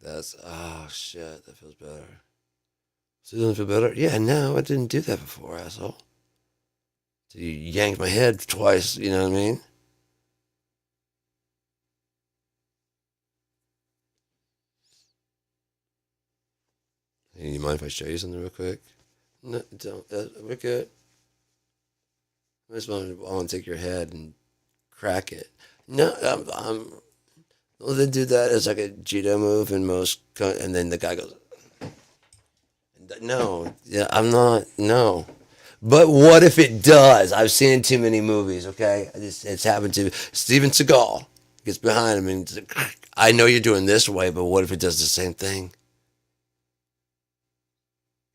Okay, oh shit, that feels better. So it doesn't feel better? Yeah, no, I didn't do that before, asshole. So you yanked my head twice, you know what I mean? Hey, you mind if I show you something real quick? No, don't. We're good. I just want to take your head and crack it. No, well, they do that as like a judo move in most, and then the guy goes, no, yeah, I'm not, no. But what if it does? I've seen too many movies. Okay, it's happened to Steven Seagal. Gets behind him and I know you're doing this way, but what if it does the same thing?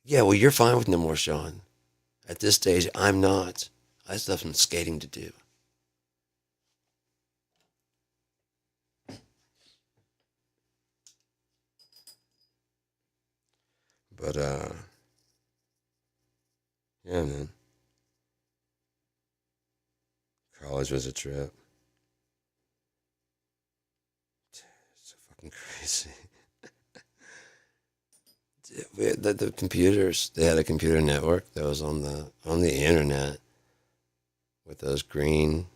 Yeah, well, you're fine with no more, Sean. At this stage, I'm not. I still have some skating to do. But yeah, man. College was a trip. It's so fucking crazy. The computers. They had a computer network that was on the internet with those green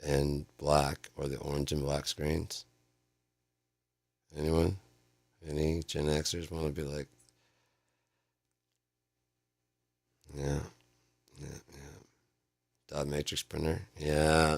and black or the orange and black screens. Anyone? Any Gen Xers want to be like, yeah, yeah, yeah. Dot matrix printer? Yeah.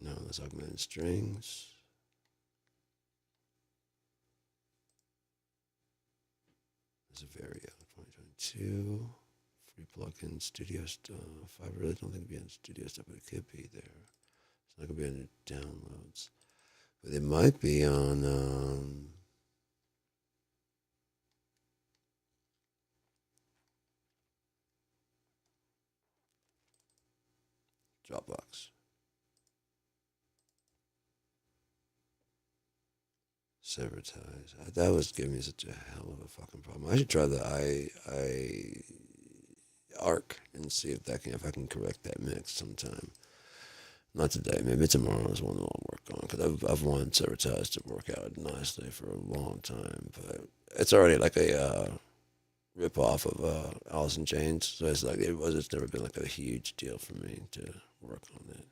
No, that's augmented strings. There's a Vario 2022. Free plugin studio stuff. I really don't think it'd be on studio stuff, but it could be there. It's not gonna be on the downloads. But it might be on Dropbox. Sabotage. That was giving me such a hell of a fucking problem. I should try the I arc and see if I can correct that mix sometime. Not today, maybe tomorrow is one I'll work on because I've wanted Sabotage to work out nicely for a long time, but it's already like a rip off of Alice in Chains, so it's like it's never been like a huge deal for me to work on it.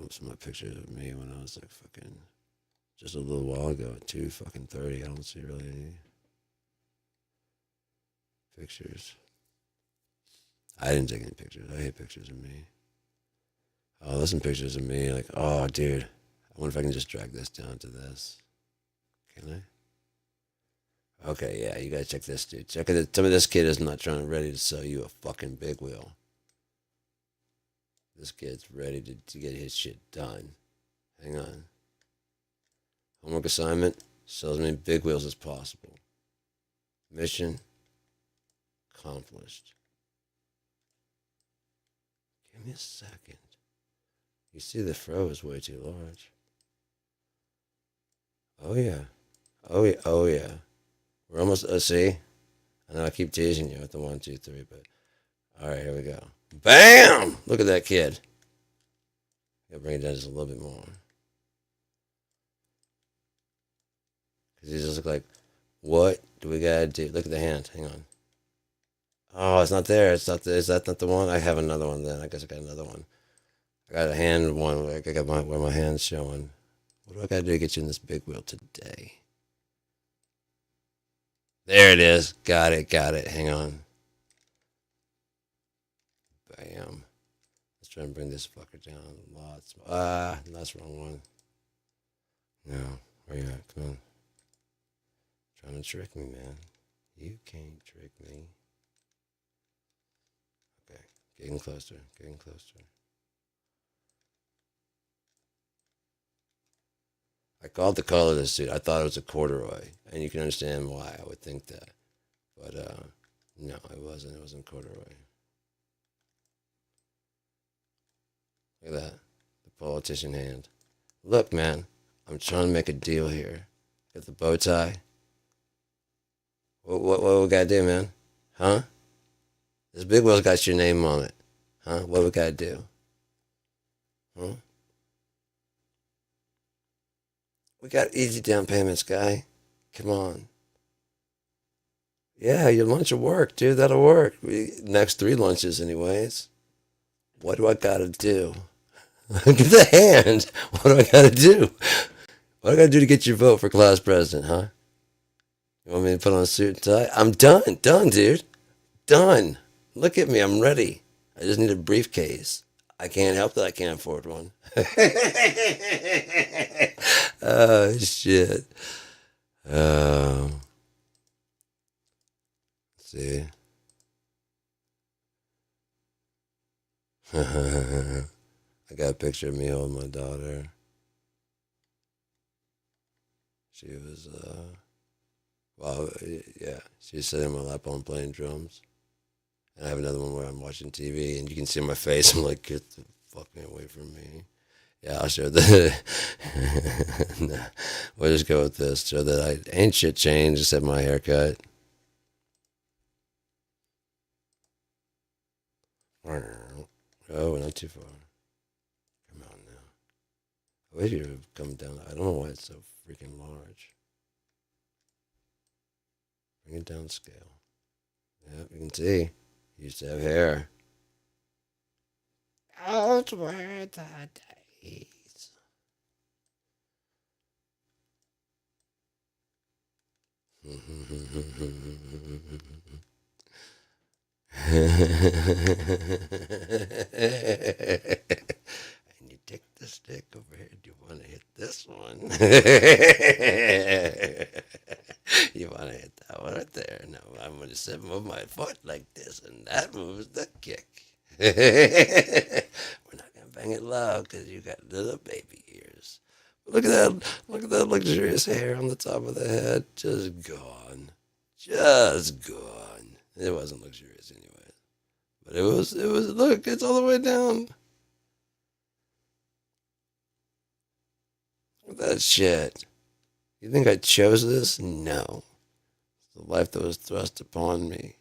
Some of my pictures of me when I was like fucking just a little while ago at 2:30. I don't see really any pictures. I didn't take any pictures. I hate pictures of me. Oh, there's some pictures of me. Like, oh, dude. I wonder if I can just drag this down to this. Can I? Okay, yeah, you gotta check this, dude. Check it. Some of this kid is not ready to sell you a fucking big wheel. This kid's ready to get his shit done. Hang on. Homework assignment: sell as many big wheels as possible. Mission accomplished. Give me a second. You see the fro is way too large. Oh yeah. Oh yeah. Oh yeah. We're almost, see? I know I keep teasing you with the 1, 2, 3, but all right, here we go. Bam! Look at that kid. Gotta bring it down just a little bit more. Because he just look like, what do we gotta do? Look at the hand. Hang on. Oh, it's not there. It's not. Is that not the one? I have another one then. I guess I got another one. I got a hand one. I got where my hand's showing. What do I gotta do to get you in this big wheel today? There it is. Got it. Got it. Hang on. Bam. Let's try and bring this fucker down. Lots. That's the wrong one. No. Where you at? Come on. Trying to trick me, man. You can't trick me. Okay. Getting closer. Getting closer. I called the color of this suit. I thought it was a corduroy, and you can understand why I would think that. But no, it wasn't. It wasn't corduroy. Look at that. The politician hand. Look, man, I'm trying to make a deal here. Got the bow tie. What we gotta do, man? Huh? This big wheel's got your name on it. Huh? What we gotta do? Huh? We got easy down payments, guy. Come on. Yeah, your lunch will work, dude. That'll work. Next 3 lunches, anyways. What do I gotta do? Look at the hand. What do I gotta do? What do I gotta do to get your vote for class president, huh? You want me to put on a suit and tie? I'm done. Done, dude. Done. Look at me. I'm ready. I just need a briefcase. I can't help that I can't afford one. Oh, shit. Oh. See? I got a picture of me holding my daughter. She was, well, yeah, she was sitting on my lap on playing drums. And I have another one where I'm watching TV, and you can see my face. I'm like, get the fucking away from me. Yeah, I'll show that. Nah, we'll just go with this. Show that I ain't shit changed except my haircut. Oh, not too far. Come on now. I wish you would have come down. I don't know why it's so freaking large. Bring it down scale. Yep, you can see. You used to have hair. Those were the days. And you take the stick over here. Do you want to hit this one? You want to hit that one right there? No, I'm going to move my foot like this, and that moves the kick. We're not going to bang it loud because you got little baby ears. Look at that! Look at that luxurious hair on the top of the head. Just gone. Just gone. It wasn't luxurious anyway. But it was, look, it's all the way down. Look at that shit. You think I chose this? No. It's the life that was thrust upon me.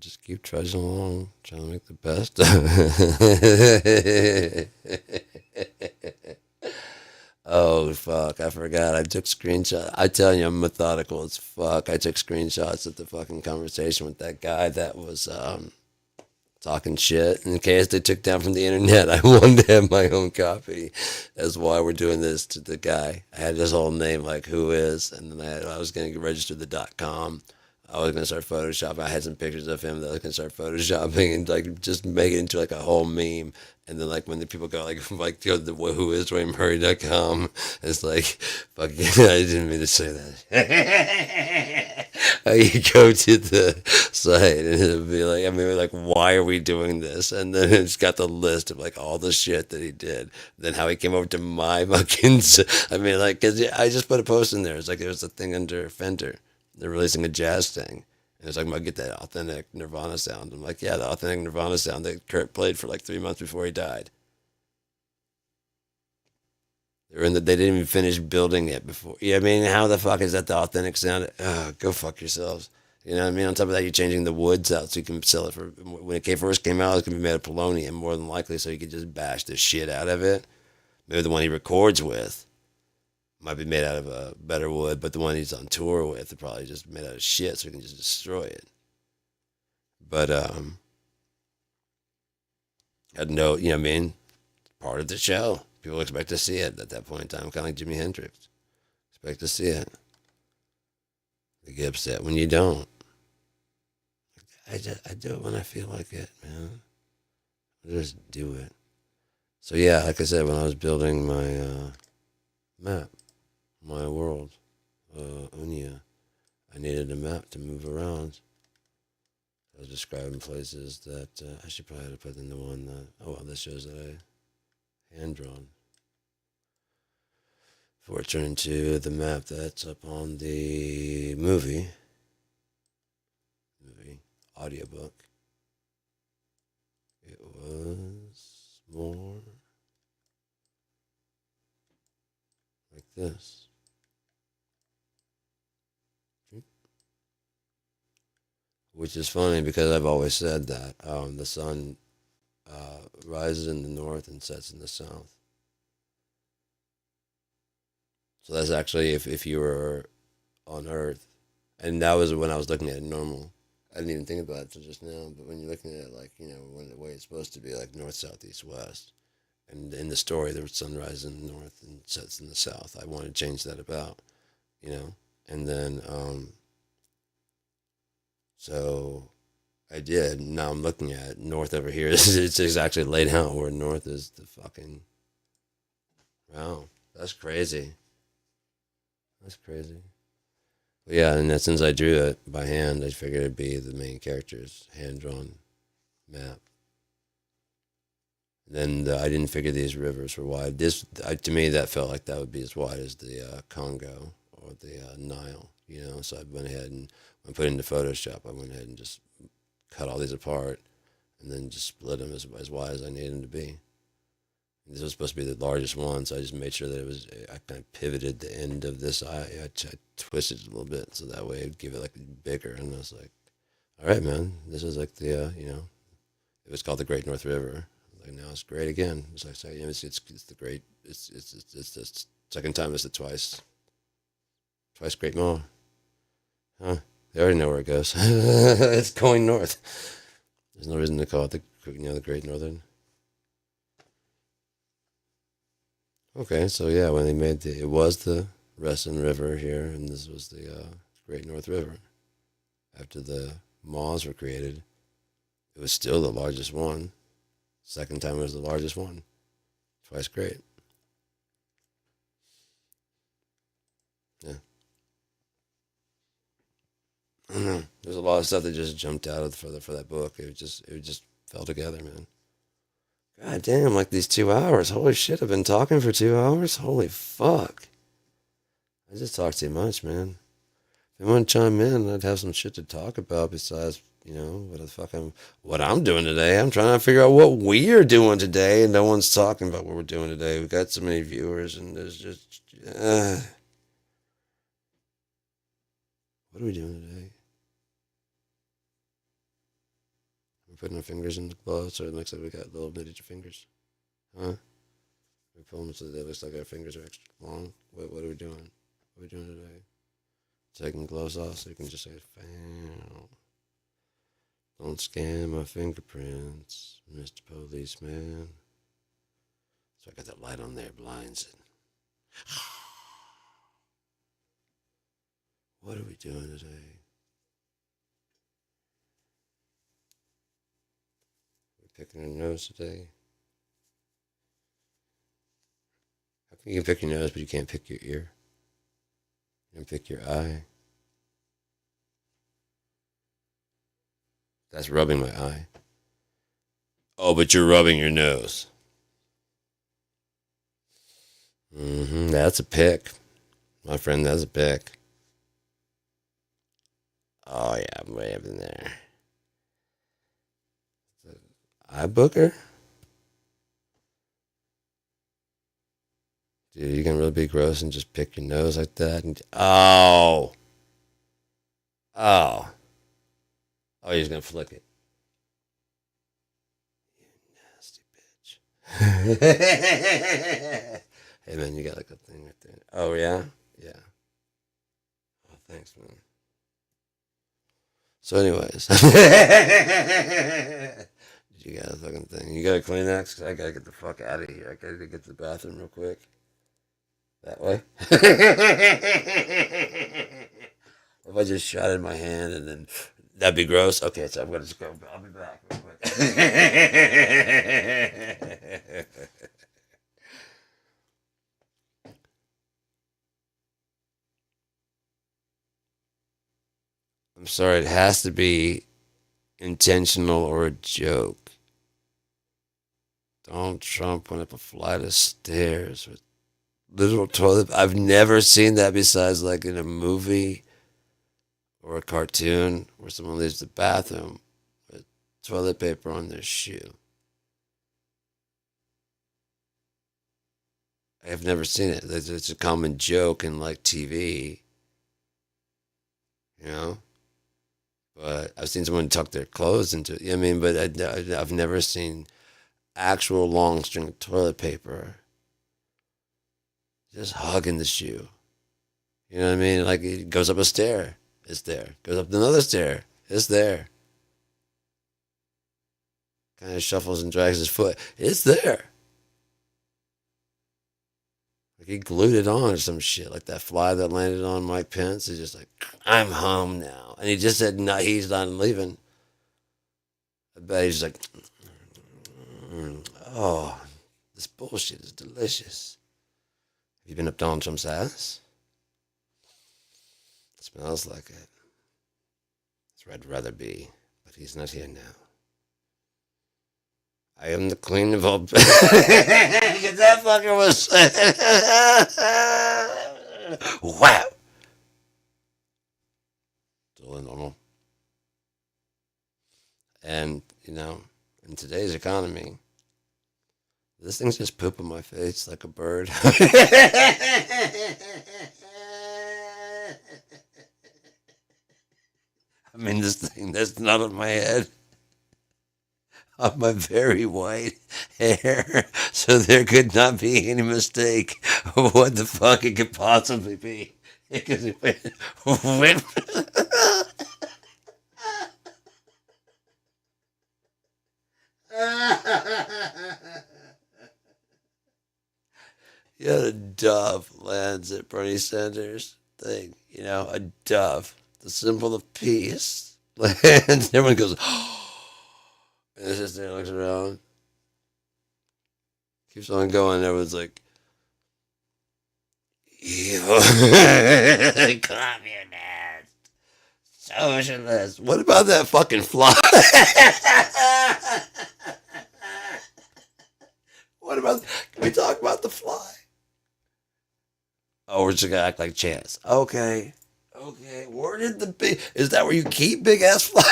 Just keep trudging along, trying to make the best of it. Oh fuck! I forgot. I took screenshots. I tell you, I'm methodical as fuck. I took screenshots of the fucking conversation with that guy that was talking shit. In case they took down from the internet, I wanted to have my own copy. That's why we're doing this to the guy. I had his whole name, like who is, and then I was gonna register the .com. I was gonna start photoshopping. I had some pictures of him that I was gonna start photoshopping and like just make it into like a whole meme. And then like when the people go like go to the whoisDwayneMurray.com, it's like fucking I didn't mean to say that. You go to the site and it'll be like I mean like why are we doing this? And then it's got the list of like all the shit that he did. Then how he came over to my fucking I mean like cause I just put a post in there. It's like there was a thing under Fender. They're releasing a jazz thing. And it's like, I get that authentic Nirvana sound. I'm like, yeah, the authentic Nirvana sound that Kurt played for like 3 months before he died. They didn't even finish building it before. Yeah, I mean, how the fuck is that the authentic sound? Go fuck yourselves. You know what I mean? On top of that, you're changing the woods out so you can sell it for. When it first came out, it was going to be made of polonium, more than likely, so you could just bash the shit out of it. Maybe the one he records with might be made out of a better wood, but the one he's on tour with is probably just made out of shit, so he can just destroy it. But I know, you know what I mean? Part of the show. People expect to see it at that point in time, kind of like Jimi Hendrix. Expect to see it. They get upset when you don't. I do it when I feel like it, man. I just do it. So yeah, like I said, when I was building my map, my world, Unia, I needed a map to move around. I was describing places that I should probably have put in the one that, oh well, this shows that I hand drawn. Before it turned into the map that's up on the movie audiobook. It was more like this. Which is funny because I've always said that the sun rises in the north and sets in the south. So that's actually if you were on Earth, and that was when I was looking at it normal. I didn't even think about it till just now, but when you're looking at it like when the way it's supposed to be, like north, south, east, west, and in the story there was sunrise in the north and sets in the south. I wanted to change that about, and then so I did. Now I'm looking at it. North over here. It's exactly laid out where north is the fucking. Wow, that's crazy. That's crazy. But yeah, and since I drew it by hand, I figured it'd be the main character's hand drawn map. And then I didn't figure these rivers were wide. To me, that felt like that would be as wide as the Congo or the Nile. So I went ahead and when I put it into Photoshop, I went ahead and just cut all these apart and then just split them as wide as I needed them to be. This was supposed to be the largest one, so I just made sure that it was. I kind of pivoted the end of this eye. I twisted it a little bit so that way it'd give it like bigger. And I was like, "All right, man, this is like the it was called the Great North River. Like now it's great again. It's like it's the great. It's the second time. It's the twice Great Mall. Huh? They already know where it goes. It's going north. There's no reason to call it the Great Northern. Okay, so yeah, when they made it was the Resen River here, and this was the Great North River after the moths were created, it was still the largest one. Second time it was the largest one. Twice great. Yeah. I don't know. There's a lot of stuff that just jumped out of for that book. It just fell together, man. God damn, like these 2 hours. Holy shit, I've been talking for 2 hours? Holy fuck. I just talk too much, man. If I want to chime in, I'd have some shit to talk about besides, what I'm doing today. I'm trying to figure out what we're doing today, and no one's talking about what we're doing today. We've got so many viewers, and there's just, what are we doing today? We're putting our fingers in the gloves, so it looks like we got little miniature fingers. Huh? We pull them so that it looks like our fingers are extra long. What are we doing? What are we doing today? Taking gloves off so you can just say, "Fam, don't scan my fingerprints, Mr. Policeman." So I got that light on there, blinds it. What are we doing today? We're picking our nose today. How come you can pick your nose, but you can't pick your ear? You can pick your eye. That's rubbing my eye. Oh, but you're rubbing your nose. That's a pick. My friend, that's a pick. Oh, yeah, I'm way up in there. Eye booker? Dude, you can really be gross and just pick your nose like that? Oh, you're just gonna flick it. You nasty bitch. Hey, man, you got like a thing right there. Oh, yeah? Yeah. Oh, thanks, man. So, anyways. You got a fucking thing. You got a Kleenex? Because I gotta get the fuck out of here. I gotta get to the bathroom real quick. That way? If I just shot in my hand and then that'd be gross. Okay, so I'm gonna just go. I'll be back real quick. I'm sorry, it has to be intentional or a joke. Donald Trump went up a flight of stairs with literal toilet. I've never seen that besides like in a movie or a cartoon where someone leaves the bathroom with toilet paper on their shoe. I have never seen it. It's a common joke in like TV, you know. But I've seen someone tuck their clothes into it. I mean, but I've never seen actual long string of toilet paper just hugging the shoe. You know what I mean? Like it goes up a stair, it's there. Goes up another stair, it's there. Kind of shuffles and drags his foot, it's there. Like he glued it on or some shit. Like that fly that landed on Mike Pence is just like, I'm home now. And he just said, no, he's not leaving. I bet he's like, oh, this bullshit is delicious. Have you been up Donald Trump's ass? It smells like it. That's where I'd rather be, but he's not here now. I am the queen of all. Because that fucker was. Wow. Totally normal. And, in today's economy, this thing's just pooping my face like a bird. I mean, this thing that's not on my head, on my very white hair, so there could not be any mistake of what the fuck it could possibly be. Because it went. Yeah, a dove lands at Bernie Sanders' thing. A dove, the symbol of peace. And everyone goes, and it's just there, looks around, keeps on going. And everyone's like, "You communist, socialist." What about that fucking fly? What about? Can we talk about the fly? Oh, we're just gonna act like Chance. Okay. Okay. Where did the big? Is that where you keep big ass fly?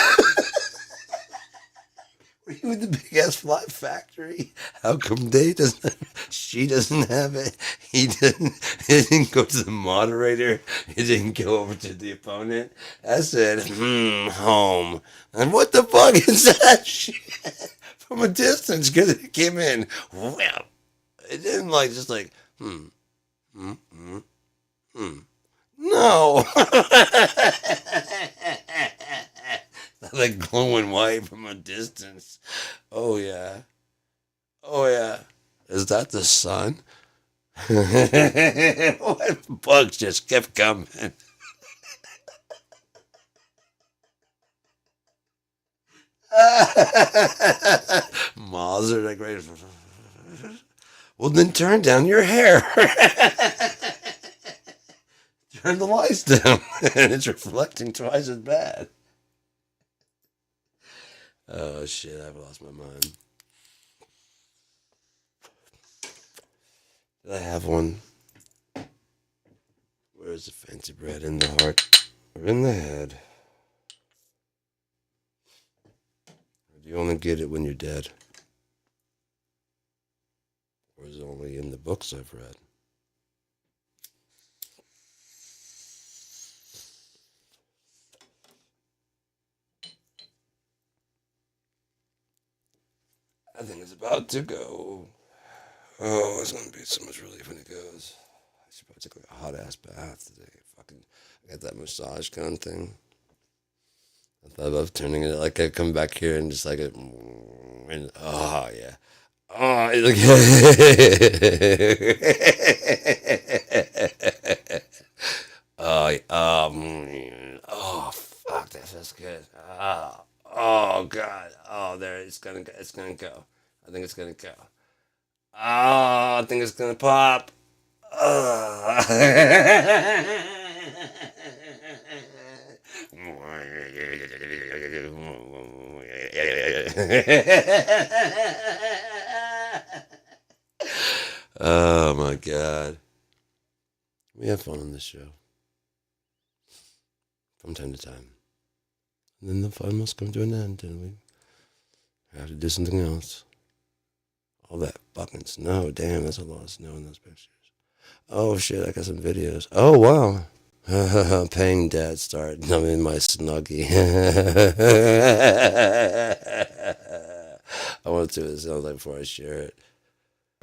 Were you in the big ass fly factory? How come they doesn't? She doesn't have it. He didn't. It didn't go to the moderator. It didn't go over to the opponent. I said, home. And what the fuck is that shit? From a distance, because it came in. Well, it didn't like just like hmm. No. Like glowing white from a distance. Oh yeah. Oh yeah. Is that the sun? What bugs just kept coming? Moths are like right. Well, then turn down your hair. Turn the lights down, and it's reflecting twice as bad. Oh shit! I've lost my mind. Did I have one? Where's the fancy bread? In the heart or in the head? Or do you only get it when you're dead? Or is it only in the books I've read? I think it's about to go. Oh, it's gonna be so much relief when it goes. I should probably take like a hot ass bath today. Fucking, I got that massage gun thing. I thought about turning it like I come back here and just like it. And, oh yeah. Oh, look. Oh, fuck, that feels good. Oh, God. Oh, there, it's gonna go. I think it's gonna go. Oh, I think it's gonna pop. Oh. Oh my God. We have fun on this show. From time to time. And then the fun must come to an end and we have to do something else. All that fucking snow. Damn, that's a lot of snow in those pictures. Oh shit, I got some videos. Oh wow. Paying dad start. I'm in my snuggie. I want to see what it sounds like before I share it.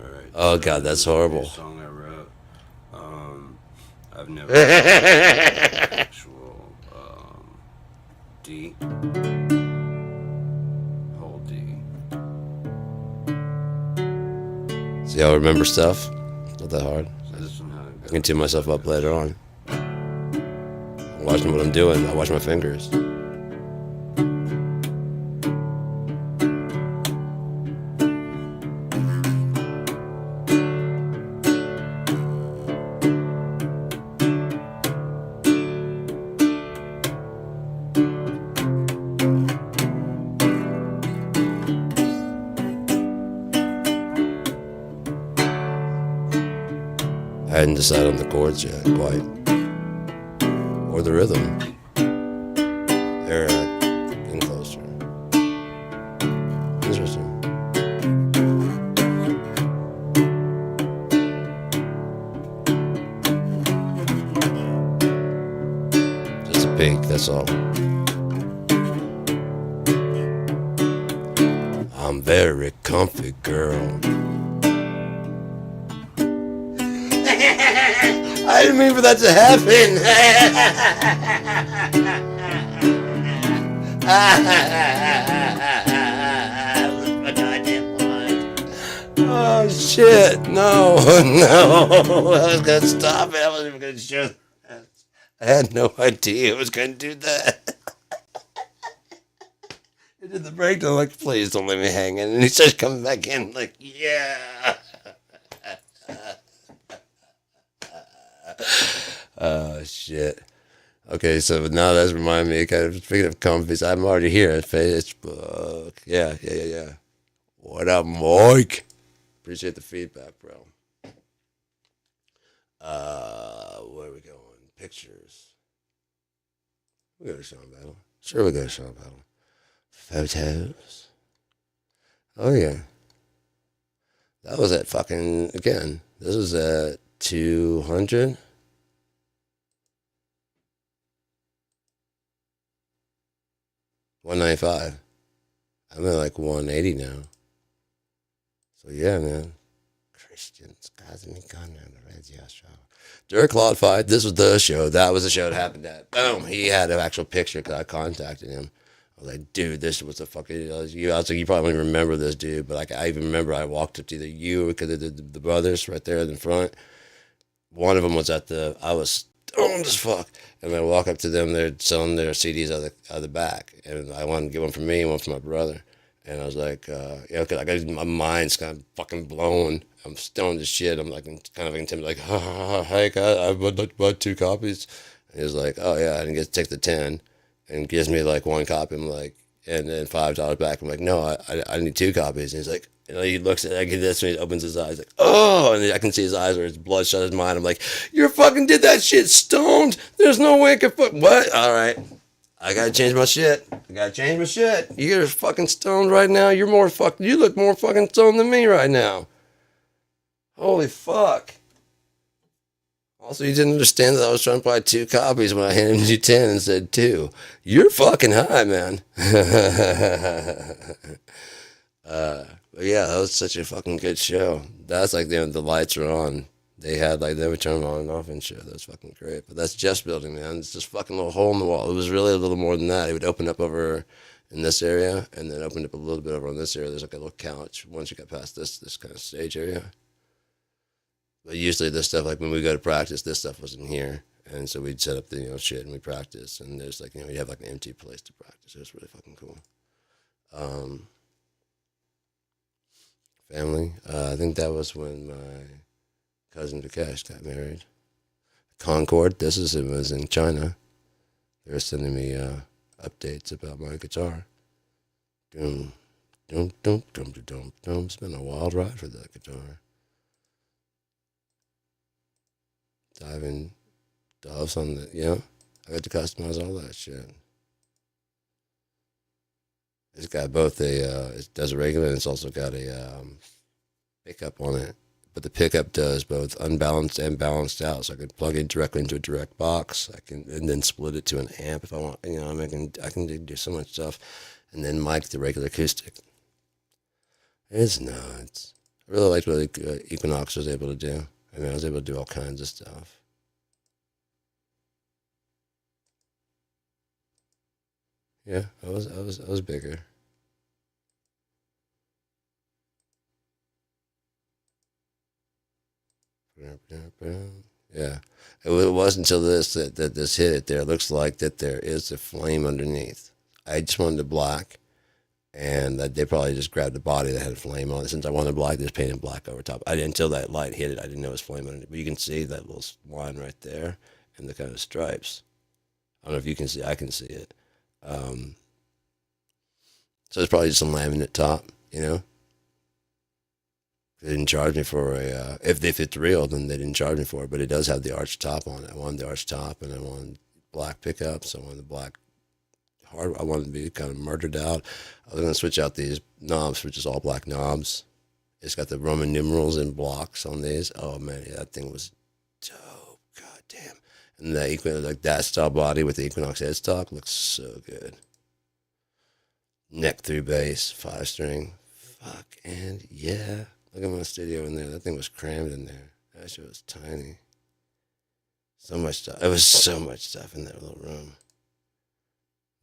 All right. Oh God, that's horrible. Song I wrote. I've never actual D. Whole D. See how I remember stuff? Not that hard. I can tune myself up later on. I'm watching what I'm doing. I watch my fingers. I hadn't decided on the chords yet, quite. Or the rhythm. They're getting closer. Interesting. Just a peek, that's all. I'm very comfy, girl. I didn't mean for that to happen. Oh shit! No, no! I was gonna stop it. I wasn't even gonna show that. I had no idea it was gonna do that. We did the breakdown, like, please don't leave me hanging. And he starts coming back in, like, yeah. Oh, shit. Okay, so now that's reminding me, kind of speaking of comfies, I'm already here at Facebook. Yeah. What up, Mike? Appreciate the feedback, bro. Where are we going? Pictures. We go to Sean Battle. Sure, we go to Sean Battle. Photos. Oh, yeah. That was at fucking, again, this was at 200. 195. I'm at like 180 now. So yeah, man. Christians, Cosmic Gunner, the Radio Show. Dirk Claude fight. This was the show. That was the show it happened at. Boom. He had an actual picture because I contacted him. I was like, dude, this was a fucking. I was like, you probably don't even remember this dude, but like, I even remember I walked up to either you or the brothers right there in the front. One of them was I was stoned as fuck. And I walk up to them, they're selling their CDs out of the back. And I wanted to get one for me and one for my brother. And I was like, cause my mind's kind of fucking blown. I'm stoned as shit. I'm like, kind of intimidated, like, hey, guys, I bought 2 copies. And he's like, oh, yeah, I didn't get to take the 10. And gives me like 1 copy. I'm like, and then $5 back. I'm like, no, I need 2 copies. And he's like, he looks at it, this when he opens his eyes, like, oh, and I can see his eyes where his bloodshot his mind. I'm like, you fucking did that shit stoned. There's no way I could what? All right. I gotta change my shit. You're fucking stoned right now. You look more fucking stoned than me right now. Holy fuck. Also, you didn't understand that I was trying to buy 2 copies when I handed you 10 and said 2. You're fucking high, man. But yeah, that was such a fucking good show. That's like the lights were on. They would turn them on and off and shit. That was fucking great. But that's Jeff's building, man. It's just fucking little hole in the wall. It was really a little more than that. It would open up over in this area and then opened up a little bit over on this area. There's like a little couch once you got past this kind of stage area. But usually this stuff, like when we go to practice, this stuff wasn't here. And so we'd set up the, shit and we practice. And there's like, you have like an empty place to practice. It was really fucking cool. Family. I think that was when my cousin Dukesh got married. Concord. It was in China. They were sending me updates about my guitar. Dum, dum, dum, dum, dum, dum. It's been a wild ride for that guitar. Diving doves on the, I got to customize all that shit. It's got both it does a regular and it's also got a pickup on it. But the pickup does both unbalanced and balanced out. So I can plug it directly into a direct box. And then split it to an amp if I want. I can do so much stuff. And then mic the regular acoustic. It's nuts. I really liked what Equinox was able to do. I was able to do all kinds of stuff. Yeah, I was bigger. Yeah, it wasn't until that this hit it. There, it looks like that there is a flame underneath. I just wanted it black, and that they probably just grabbed a body that had a flame on it. Since I wanted black, they just painted black over top. Until that light hit it, I didn't know it was flame underneath. But you can see that little line right there, and the kind of stripes. I don't know if you can see. I can see it. So it's probably just a laminate top, They didn't charge me for if it's real, then they didn't charge me for it, but it does have the arch top on it. I wanted the arch top and I wanted black pickups. I wanted the black hard. I wanted to be kind of murdered out. I was going to switch out these knobs, which is all black knobs. It's got the Roman numerals in blocks on these. Oh man, that thing was dope. God damn. And that style body with the Equinox headstock looks so good. Neck through bass, 5-string. Fuck and yeah. Look at my studio in there. That thing was crammed in there. That shit was tiny. So much stuff. There was so much stuff in that little room.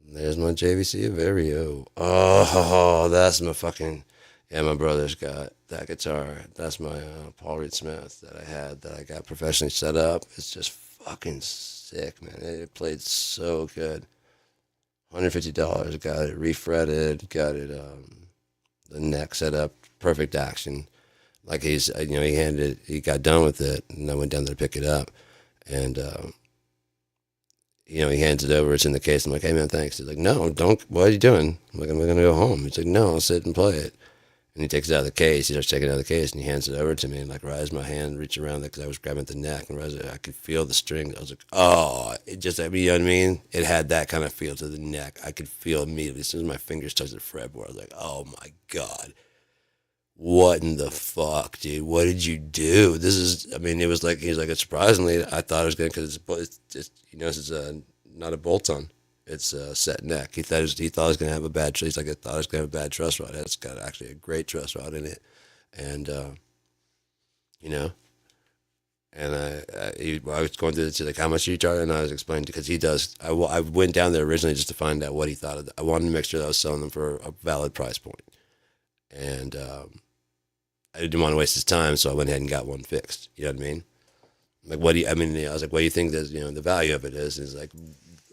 And there's my JVC Averio. Oh, that's my fucking... Yeah, my brother's got that guitar. That's my Paul Reed Smith that I got professionally set up. It's just fucking sick, man. It played so good. $150. Got it refretted. Got it the neck set up, perfect action. Like he got done with it, and I went down there to pick it up, and he hands it over. It's in the case. I'm like, hey man, thanks. He's like, no, don't. What are you doing? I'm like, I'm gonna go home. He's like, no, I'll sit and play it. And he takes it out of the case. He starts taking it out of the case, and he hands it over to me. And like, right as my hand reached around it, because I was grabbing at the neck, and right as I could feel the string. I was like, oh, it just, I mean, you know what I mean? It had that kind of feel to the neck. I could feel immediately as soon as my fingers touched the fretboard. I was like, oh my god, what in the fuck, dude? What did you do? This is, I mean, it was like, he's like, surprisingly, I thought it was going to, because it's not a bolt on. It's a set neck. He thought it was going to have a bad, he's like, I thought it was going to have a bad truss rod. It's got actually a great truss rod in it. And, you know, and I was going through this, like, how much are you charging? And I was explaining, because I went down there originally just to find out what he thought of. I wanted to make sure that I was selling them for a valid price point. And, I didn't want to waste his time, so I went ahead and got one fixed. You know what I mean? Like, I was like, what do you think that, the value of it is? And he's like,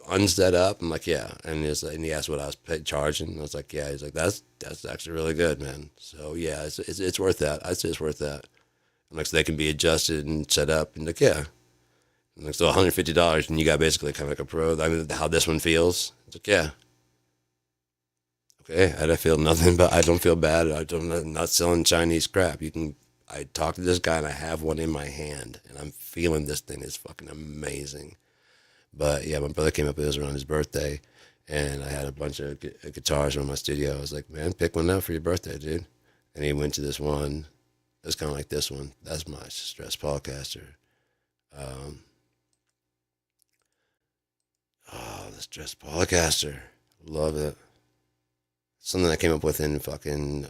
unset up. I'm like, yeah. And he asked what I was charging. And I was like, yeah. He's like, that's actually really good, man. So yeah, it's worth that. I'd say it's worth that. I'm like, so they can be adjusted and set up. And like, yeah. I'm like, so $150, and you got basically kind of like a pro. I mean, how this one feels. It's like, yeah. Okay, I feel nothing, but I don't feel bad. I'm not selling Chinese crap. I talked to this guy, and I have one in my hand, and I'm feeling this thing is fucking amazing. But yeah, my brother came up with this around his birthday, and I had a bunch of guitars around my studio. I was like, man, pick one out for your birthday, dude. And he went to this one. It was kind of like this one. That's my Stress Podcaster. Um, the Stress Podcaster. Love it. Something I came up with in fucking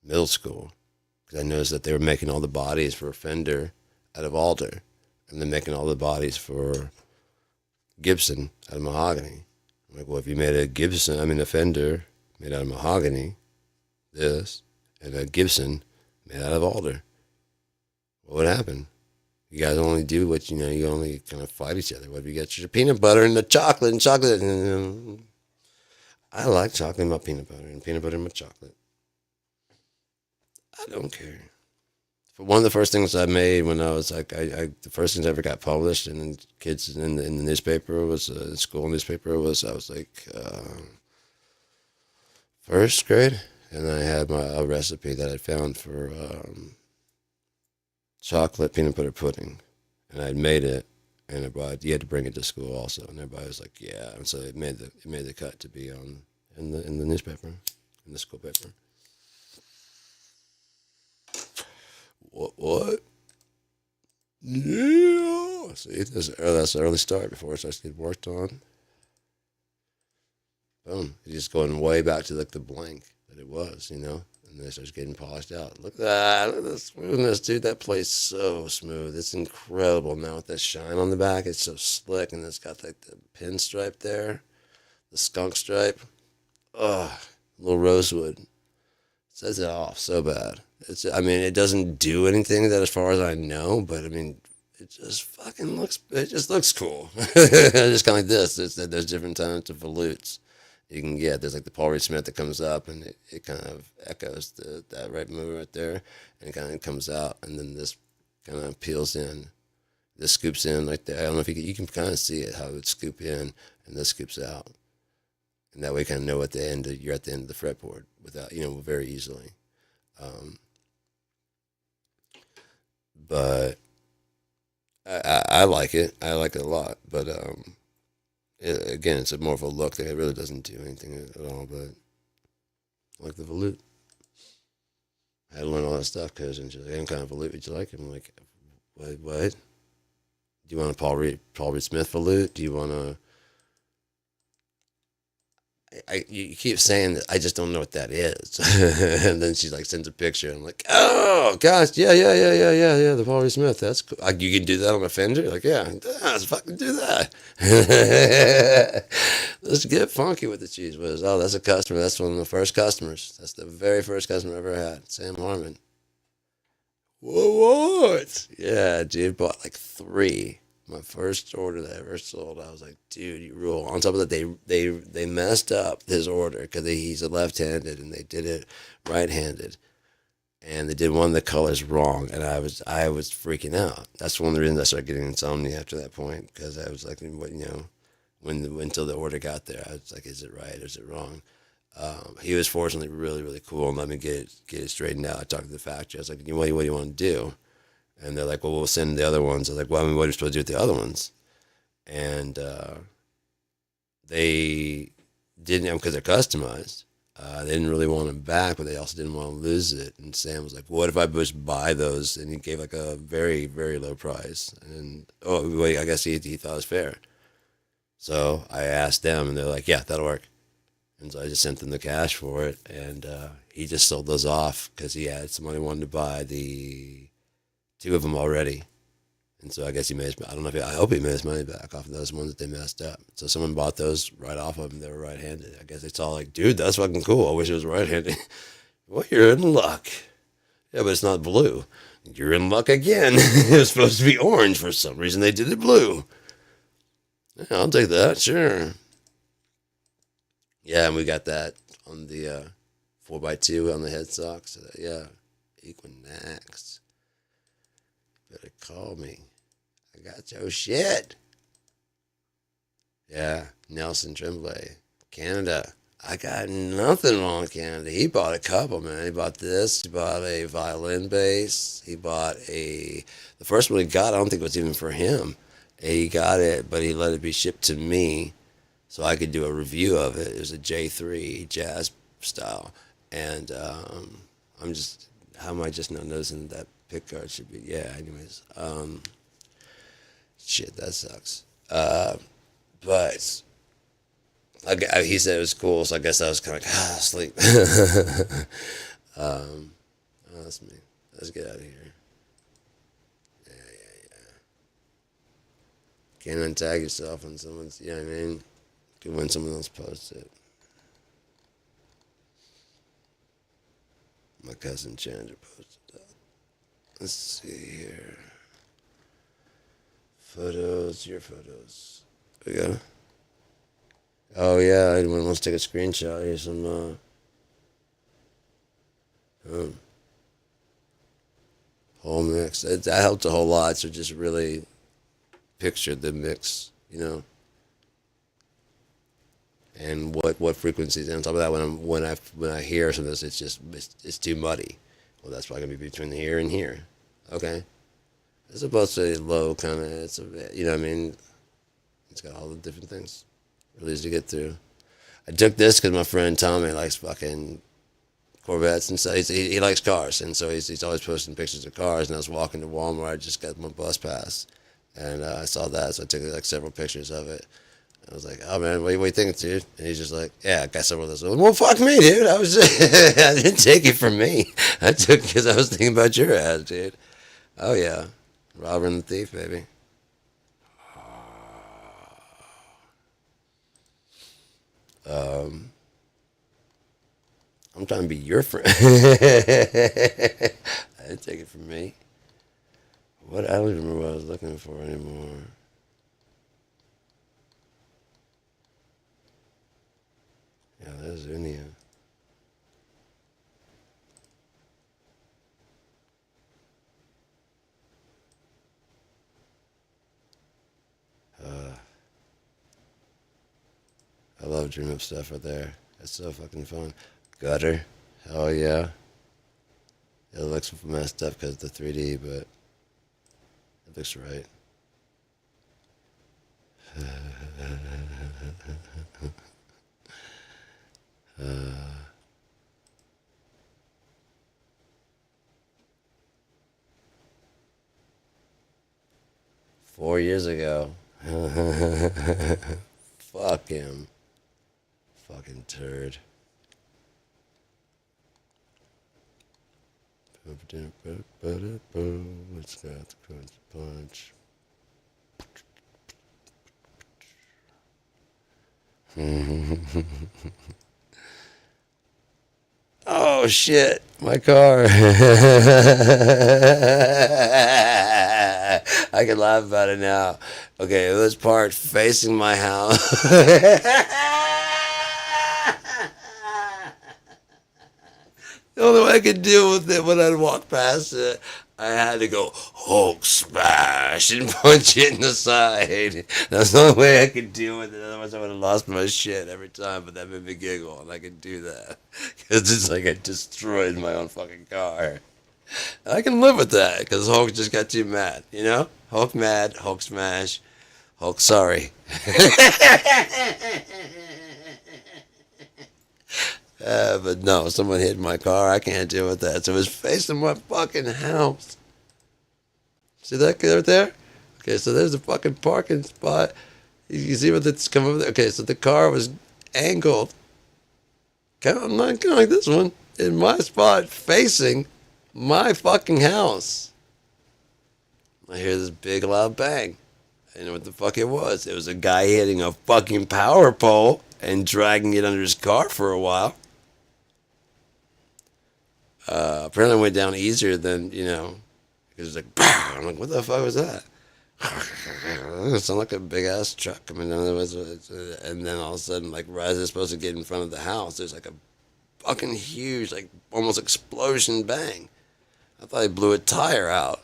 middle school, because I noticed that they were making all the bodies for Fender out of alder, and they're making all the bodies for Gibson out of mahogany. I'm like, well, if you made a Fender made out of mahogany, and a Gibson made out of alder, what would happen? You guys only do what you only kind of fight each other. What if you get your peanut butter and the chocolate and chocolate? And, I like chocolate in my peanut butter and peanut butter in my chocolate. I don't care. For one of the first things I made when I was like, the first things I ever got published in kids in the newspaper was school newspaper was, I was like first grade, and I had a recipe that I found for chocolate peanut butter pudding, and I'd made it, and you had to bring it to school also, and everybody was like, yeah, and so it made the cut to be on in the newspaper, in the school paper. What? Yeah. See, that's the early start before it starts to get worked on. Boom. It's just going way back to like the blank that it was, and then it starts getting polished out. Look at that. Look at the smoothness, dude. That plays so smooth. It's incredible now with that shine on the back. It's so slick, and it's got like the pinstripe there, the skunk stripe. Oh, little rosewood. Sets it off so bad. It doesn't do anything that as far as I know, but it just fucking looks cool. Just kind of like this. There's different types of volutes you can get. There's like the Paul Reed Smith that comes up, and it kind of echoes that right move right there, and it kind of comes out, and then this kind of peels in. This scoops in like that. I don't know if you can kind of see it, how it would scoop in, and this scoops out. And that way you kind of know you're at the end of the fretboard without, very easily. But I like it. I like it a lot. But again, it's more of a look that it really doesn't do anything at all. But I like the volute. I had to learn all that stuff because she's like, what kind of volute would you like? I'm like, what? Do you want a Paul Reed Smith volute? Do you want a... You keep saying that I just don't know what that is. And then she like sends a picture. I'm like, oh gosh, yeah, the Paul Reed Smith. That's cool. You can do that on a Fender? Like, yeah, let's fucking do that. Let's get funky with the cheese whiz. Oh, that's a customer. That's one of the first customers. That's the very first customer I ever had. Sam Harmon. What? Yeah, dude, bought like 3. My first order that I ever sold, I was like, dude, you rule. On top of that, they messed up his order because he's a left-handed and they did it right-handed, and they did one of the colors wrong, and I was freaking out. That's one of the reasons I started getting insomnia after that point, because I was like, what, until the order got there, I was like, is it right or is it wrong? He was fortunately really, really cool and let me get it straightened out. I talked to the factory. I was like, what do you want to do? And they're like, well, we'll send the other ones. I was like, well, I mean, what are we supposed to do with the other ones? And they didn't, because they're customized. They didn't really want them back, but they also didn't want to lose it. And Sam was like, what if I just buy those? And he gave like a very, very low price. And, oh, wait, I guess he thought it was fair. So I asked them, and they're like, yeah, that'll work. And so I just sent them the cash for it. And he just sold those off because he had somebody wanted to buy the two of them already. And so I guess he made his, I don't know if he, I hope he made his money back off of those ones that they messed up. So someone bought those right off of them. They were right-handed. I guess they saw like, dude, that's fucking cool. I wish it was right-handed. Well, you're in luck. Yeah, but it's not blue. You're in luck again. It was supposed to be orange. For some reason they did it blue. Yeah, I'll take that, sure. Yeah, and we got that on the 4x2 on the headstock. So that, yeah, Equinox. Better call me. I got your shit. Yeah, Nelson Tremblay, Canada. I got nothing wrong with Canada. He bought a couple, man. He bought this. He bought a violin bass. He bought the first one he got, I don't think it was even for him. He got it, but he let it be shipped to me so I could do a review of it. It was a J3 jazz style. And how am I just not noticing that pick guard should be? Yeah, anyways. Shit, that sucks. But he said it was cool, so I guess I was kind of like, sleep. Oh, that's me. Let's get out of here. Yeah. Can't untag yourself when someone's, you know what I mean? Good when someone else posts it. My cousin Chandra posted that. Let's see here. Photos, your photos. There we go. Oh yeah, anyone wants to take a screenshot? Here's some whole mix. That helped a whole lot. So just really picture the mix, and what frequencies. And on top of that, when I hear some of this, it's too muddy. Well, that's probably gonna be between here and here. Okay, it's supposed to be low kind of. It's what I mean. It's got all the different things. Really easy to get through. I took this because my friend Tommy likes fucking Corvettes and stuff. He likes cars, and so he's always posting pictures of cars. And I was walking to Walmart. I just got my bus pass, and I saw that, so I took like several pictures of it. I was like, "Oh man, what do you think, dude?" And he's just like, "Yeah, I got several of those." Well, fuck me, dude. I didn't take it from me. I took it because I was thinking about your ass, dude. Oh yeah, robber and the thief, baby. I'm trying to be your friend. I didn't take it from me. I don't even remember what I was looking for anymore. Yeah, there's Unia. I love Dream Up stuff right there. It's so fucking fun. Gutter. Hell yeah. It looks messed up because of the 3D, but it looks right. 4 years ago. Fuck him. Fucking turd. It's got the crunch punch. Oh shit, my car. I can laugh about it now. Okay, it was parked facing my house. The only way I could deal with it when I'd walk past it, I had to go Hulk smash and punch it in the side. That's the only way I could deal with it. Otherwise, I would have lost my shit every time. But that made me giggle, and I could do that because it's like I destroyed my own fucking car. I can live with that because Hulk just got too mad. You know, Hulk mad, Hulk smash, Hulk sorry. But no, someone hit my car. I can't deal with that. So it was facing my fucking house. See that right there? Okay, so there's the fucking parking spot. You see what that's coming over there? Okay, so the car was angled, kind of like this one, in my spot, facing my fucking house. I hear this big loud bang. I didn't know what the fuck it was. It was a guy hitting a fucking power pole and dragging it under his car for a while. Apparently it went down easier than, because it was like, pow! I'm like, what the fuck was that? It sounded like a big ass truck coming down there. And then all of a sudden, like, right as it's supposed to get in front of the house, there's like a fucking huge, like, almost explosion bang. I thought he blew a tire out.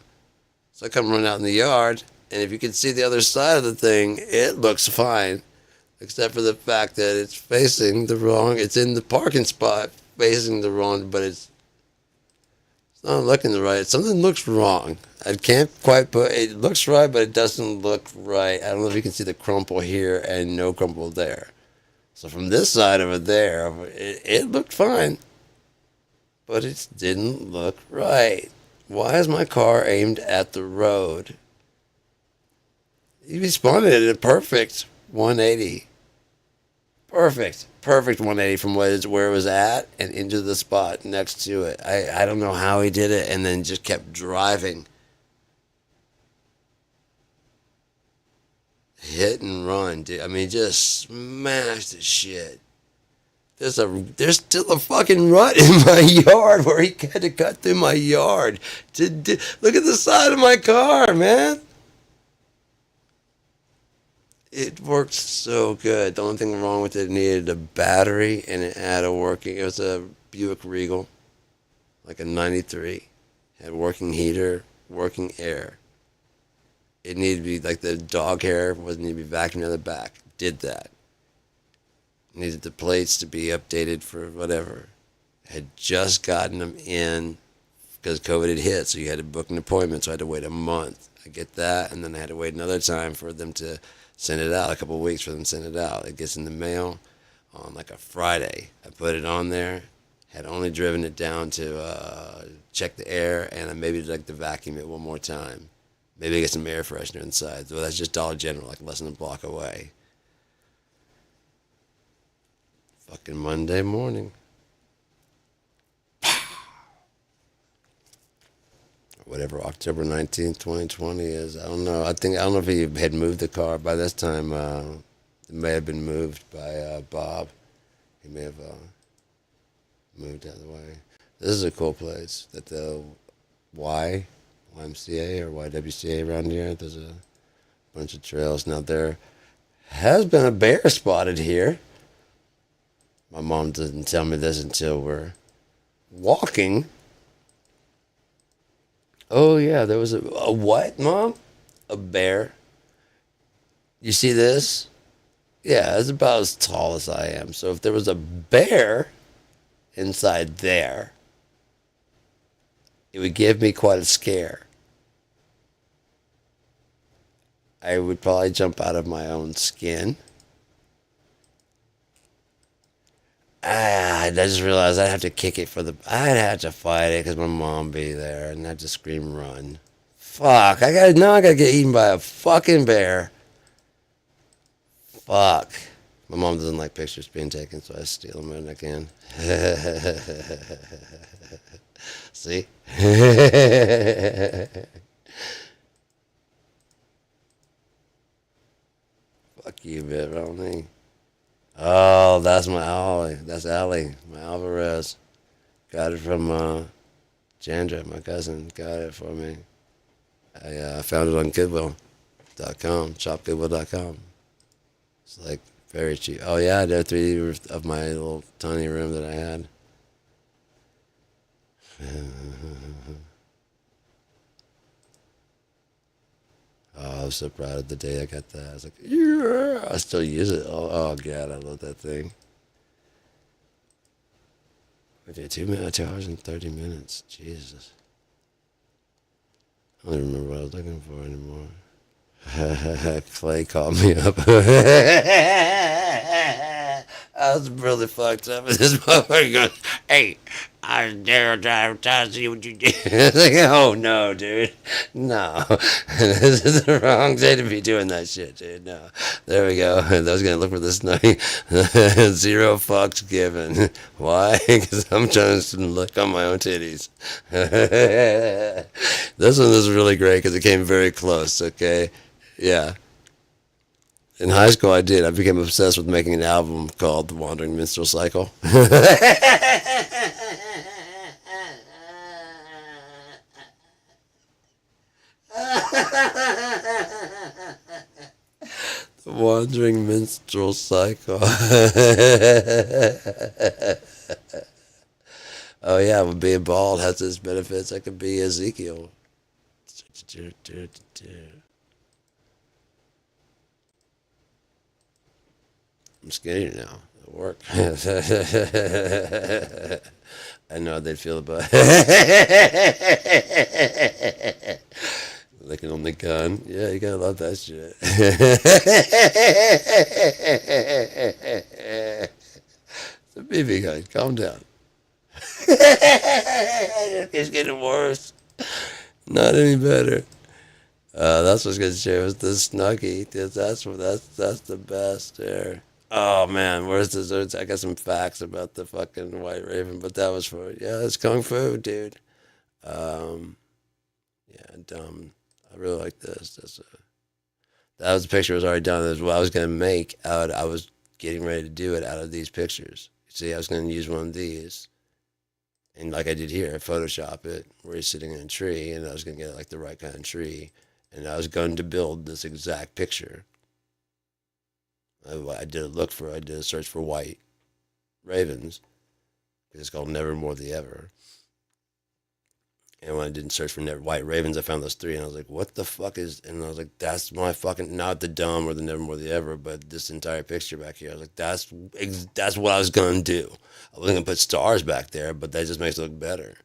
So I come running out in the yard, and if you can see the other side of the thing, it looks fine. Except for the fact that it's facing the wrong, it's in the parking spot, facing the wrong, but it's not looking the right. Something looks wrong. I can't quite put, it looks right, but it doesn't look right. I don't know if you can see the crumple here and no crumple there. So from this side over there, it looked fine, but it didn't look right. Why is my car aimed at the road? You responded at a perfect 180. Perfect 180 from where it was at and into the spot next to it. I don't know how he did it, and then just kept driving. Hit and run, dude. I mean, just smashed the shit. There's still a fucking rut in my yard where he had to cut through my yard. Look at the side of my car, man. It worked so good. The only thing wrong with it needed a battery, and it had it was a Buick Regal, like a 93. Had working heater, working air. It needed to be, like the dog hair wasn't need to be vacuumed out of the back. Did that. Needed the plates to be updated for whatever. Had just gotten them in because COVID had hit, so you had to book an appointment, so I had to wait a month. I get that, and then I had to wait another time for them to send it out, a couple of weeks for them to send it out. It gets in the mail on like a Friday. I put it on there, had only driven it down to check the air, and I maybe like to vacuum it one more time. Maybe get some air freshener inside. So that's just Dollar General, like less than a block away. Fucking Monday morning. Whatever October 19th, 2020 is. I don't know. I don't know if he had moved the car. By this time, it may have been moved by Bob. He may have moved out of the way. This is a cool place. That the YMCA or YWCA around here, there's a bunch of trails. Now, there has been a bear spotted here. My mom didn't tell me this until we're walking. Oh, yeah, there was a what, Mom? A bear. You see this? Yeah, it's about as tall as I am. So if there was a bear inside there, it would give me quite a scare. I would probably jump out of my own skin. I just realized I'd have to kick it I'd have to fight it because my mom be there and I'd just scream run. Fuck, I gotta get eaten by a fucking bear. Fuck. My mom doesn't like pictures being taken, so I steal them when I can. See? Fuck you, Ronnie. Oh, that's my Ollie. That's Allie, my Alvarez. Got it from Chandra, my cousin. Got it for me. I found it on Goodwill.com, shopgoodwill.com. It's like very cheap. Oh yeah, there are 3D of my little tiny room that I had. Oh, I was so proud of the day I got that. I was like, yeah, I still use it. Oh God, I love that thing. We did 2 minutes, 2 hours and 30 minutes. Jesus. I don't even remember what I was looking for anymore. Clay called me up. I was really fucked up. This motherfucker goes, "Hey, I was there trying to see what you did." I was like, "Oh no, dude, no, this is the wrong day to be doing that shit, dude. No." There we go. I was gonna look for this night. 0 fucks given. Why? Because I'm trying to look on my own titties. This one is really great because it came very close. Okay, yeah. In high school, I did. I became obsessed with making an album called The Wandering Minstrel Cycle. The Wandering Minstrel Cycle. Oh, yeah, well, being bald has its benefits. I could be Ezekiel. I'm skinny now. At work. I know how they'd feel about it. Licking on the gun. Yeah, you gotta love that shit. It's a BB gun. Calm down. It's getting worse. Not any better. That's what's gonna share was the Snuggie. That's the best there. Oh man, where's the? I got some facts about the fucking White Raven, but that was for yeah, it's kung fu, dude. Um, yeah, dumb. I really like this. That was the picture was already done. That's what I was gonna make out. I was getting ready to do it out of these pictures. See, I was gonna use one of these, and like I did here, Photoshop it where he's sitting in a tree, and I was gonna get like the right kind of tree, and I was going to build this exact picture. I did I did a search for white ravens. It's called Never More the Ever. And when I didn't search for white ravens, I found those 3, and I was like, "What the fuck is?" And I was like, "That's my fucking not the dumb or the Never More the Ever, but this entire picture back here." I was like, "That's what I was gonna do. I wasn't gonna put stars back there, but that just makes it look better."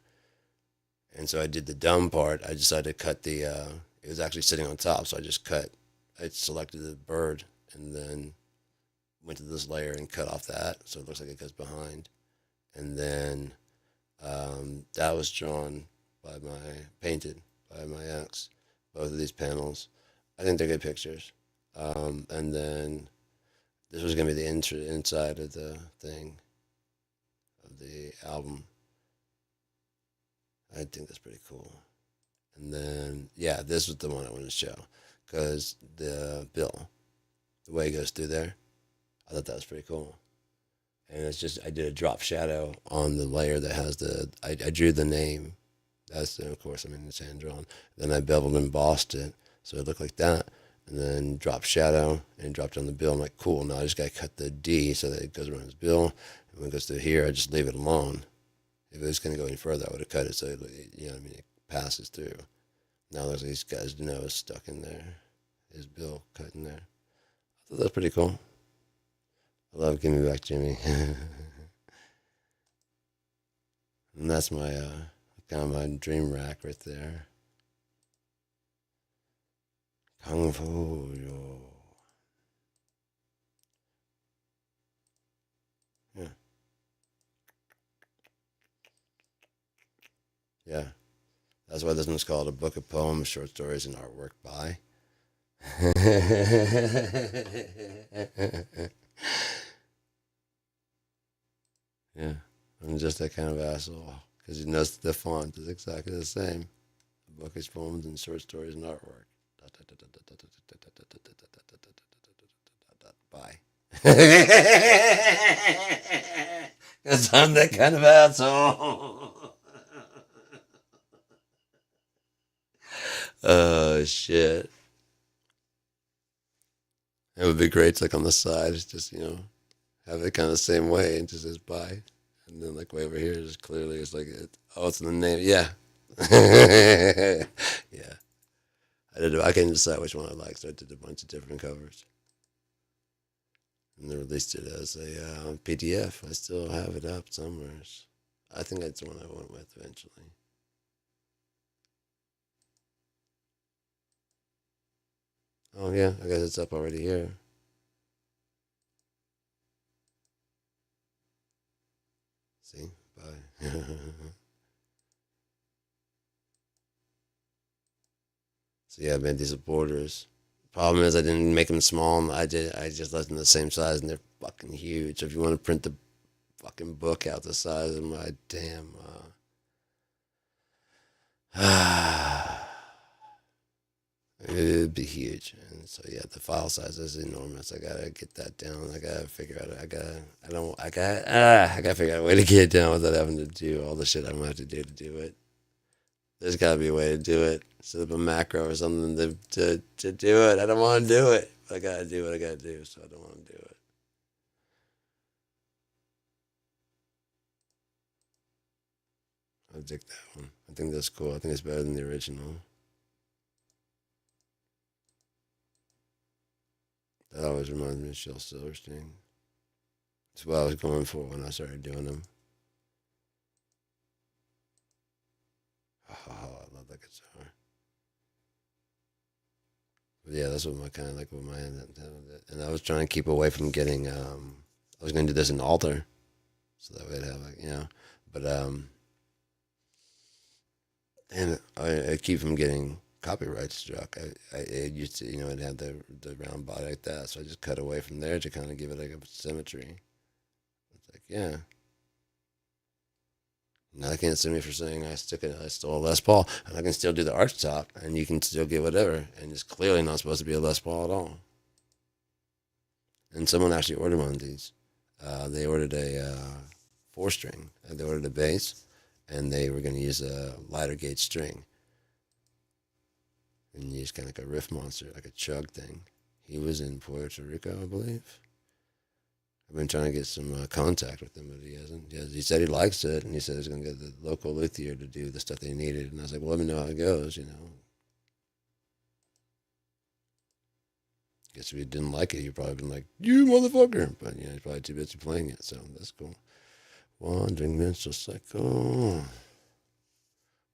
And so I did the dumb part. I decided to cut the. It was actually sitting on top, so I just cut. I selected the bird, and then went to this layer and cut off that, so it looks like it goes behind. And then that was drawn painted by my ex. Both of these panels, I think they're good pictures. And then this was gonna be the inside of the thing of the album. I think that's pretty cool. And then yeah, this was the one I wanted to show because the bill, the way it goes through there, I thought that was pretty cool. And it's just I did a drop shadow on the layer that has I drew the name. That's of course it's hand drawn. Then I beveled and embossed it so it looked like that. And then drop shadow and dropped on the bill. I'm like, cool. Now I just got to cut the D so that it goes around his bill. And when it goes through here, I just leave it alone. If it was going to go any further, I would have cut it so it passes through. Now there's these guys' nose stuck in there, his bill cut in there. I thought that was pretty cool. I love Give Me Back Jimmy. And that's my kind of my dream rack right there. Kung Fu Yo. Yeah. Yeah. That's why this one's called A Book of Poems, Short Stories, and Artwork by. Yeah. I'm just that kind of asshole. Because he knows the font is exactly the same. A book of poems and short stories and artwork. Bye. Because I'm that kind of asshole. Oh shit! It would be great, like on the side, it's just have it kind of the same way, and just says bye, and then like way over here is clearly it's like it's in the name, yeah, yeah. I couldn't decide which one I liked, so I did a bunch of different covers, and they released it as a PDF. I still have it up somewhere. I think that's the one I went with eventually. Oh yeah, I guess it's up already here. See, bye. So yeah, I made these borders. Problem is, I didn't make them small. I did. I just left them the same size, and they're fucking huge. So if you want to print the fucking book out the size of my damn, it'd be huge. And so yeah, the file size is enormous. I gotta get that down. I gotta figure out. I gotta. I don't. I gotta figure out a way to get it down without having to do all the shit I'm gonna have to do it. There's gotta be a way to do it. Set up a macro or something to do it. I don't want to do it. I gotta do what I gotta do, so I don't want to do it. I dig that one. I think that's cool. I think it's better than the original. That always reminds me of Shel Silverstein. That's what I was going for when I started doing them. Oh, I love that guitar. But yeah, that's what my kind of like what my and I was trying to keep away from getting. I was going to do this in altar, so that way I'd have like but and I keep from getting copyright struck. I used to it had the round body like that, so I just cut away from there to kind of give it like a symmetry. It's like now they can't sue me for saying I stole a Les Paul, and I can still do the arch top, and you can still get whatever, and it's clearly not supposed to be a Les Paul at all. And someone actually ordered one of these. They ordered a 4 string. They ordered a bass, and they were going to use a lighter gauge string, and use kind of like a riff monster, like a chug thing. He was in Puerto Rico, I believe. I've been trying to get some contact with him, but he hasn't. He said he likes it, and he said he's going to get the local luthier to do the stuff they needed. And I was like, well, let me know how it goes. Guess if he didn't like it, he'd probably been like, you motherfucker. But, he's probably too busy playing it, so that's cool. Wandering Minstrel Cycle.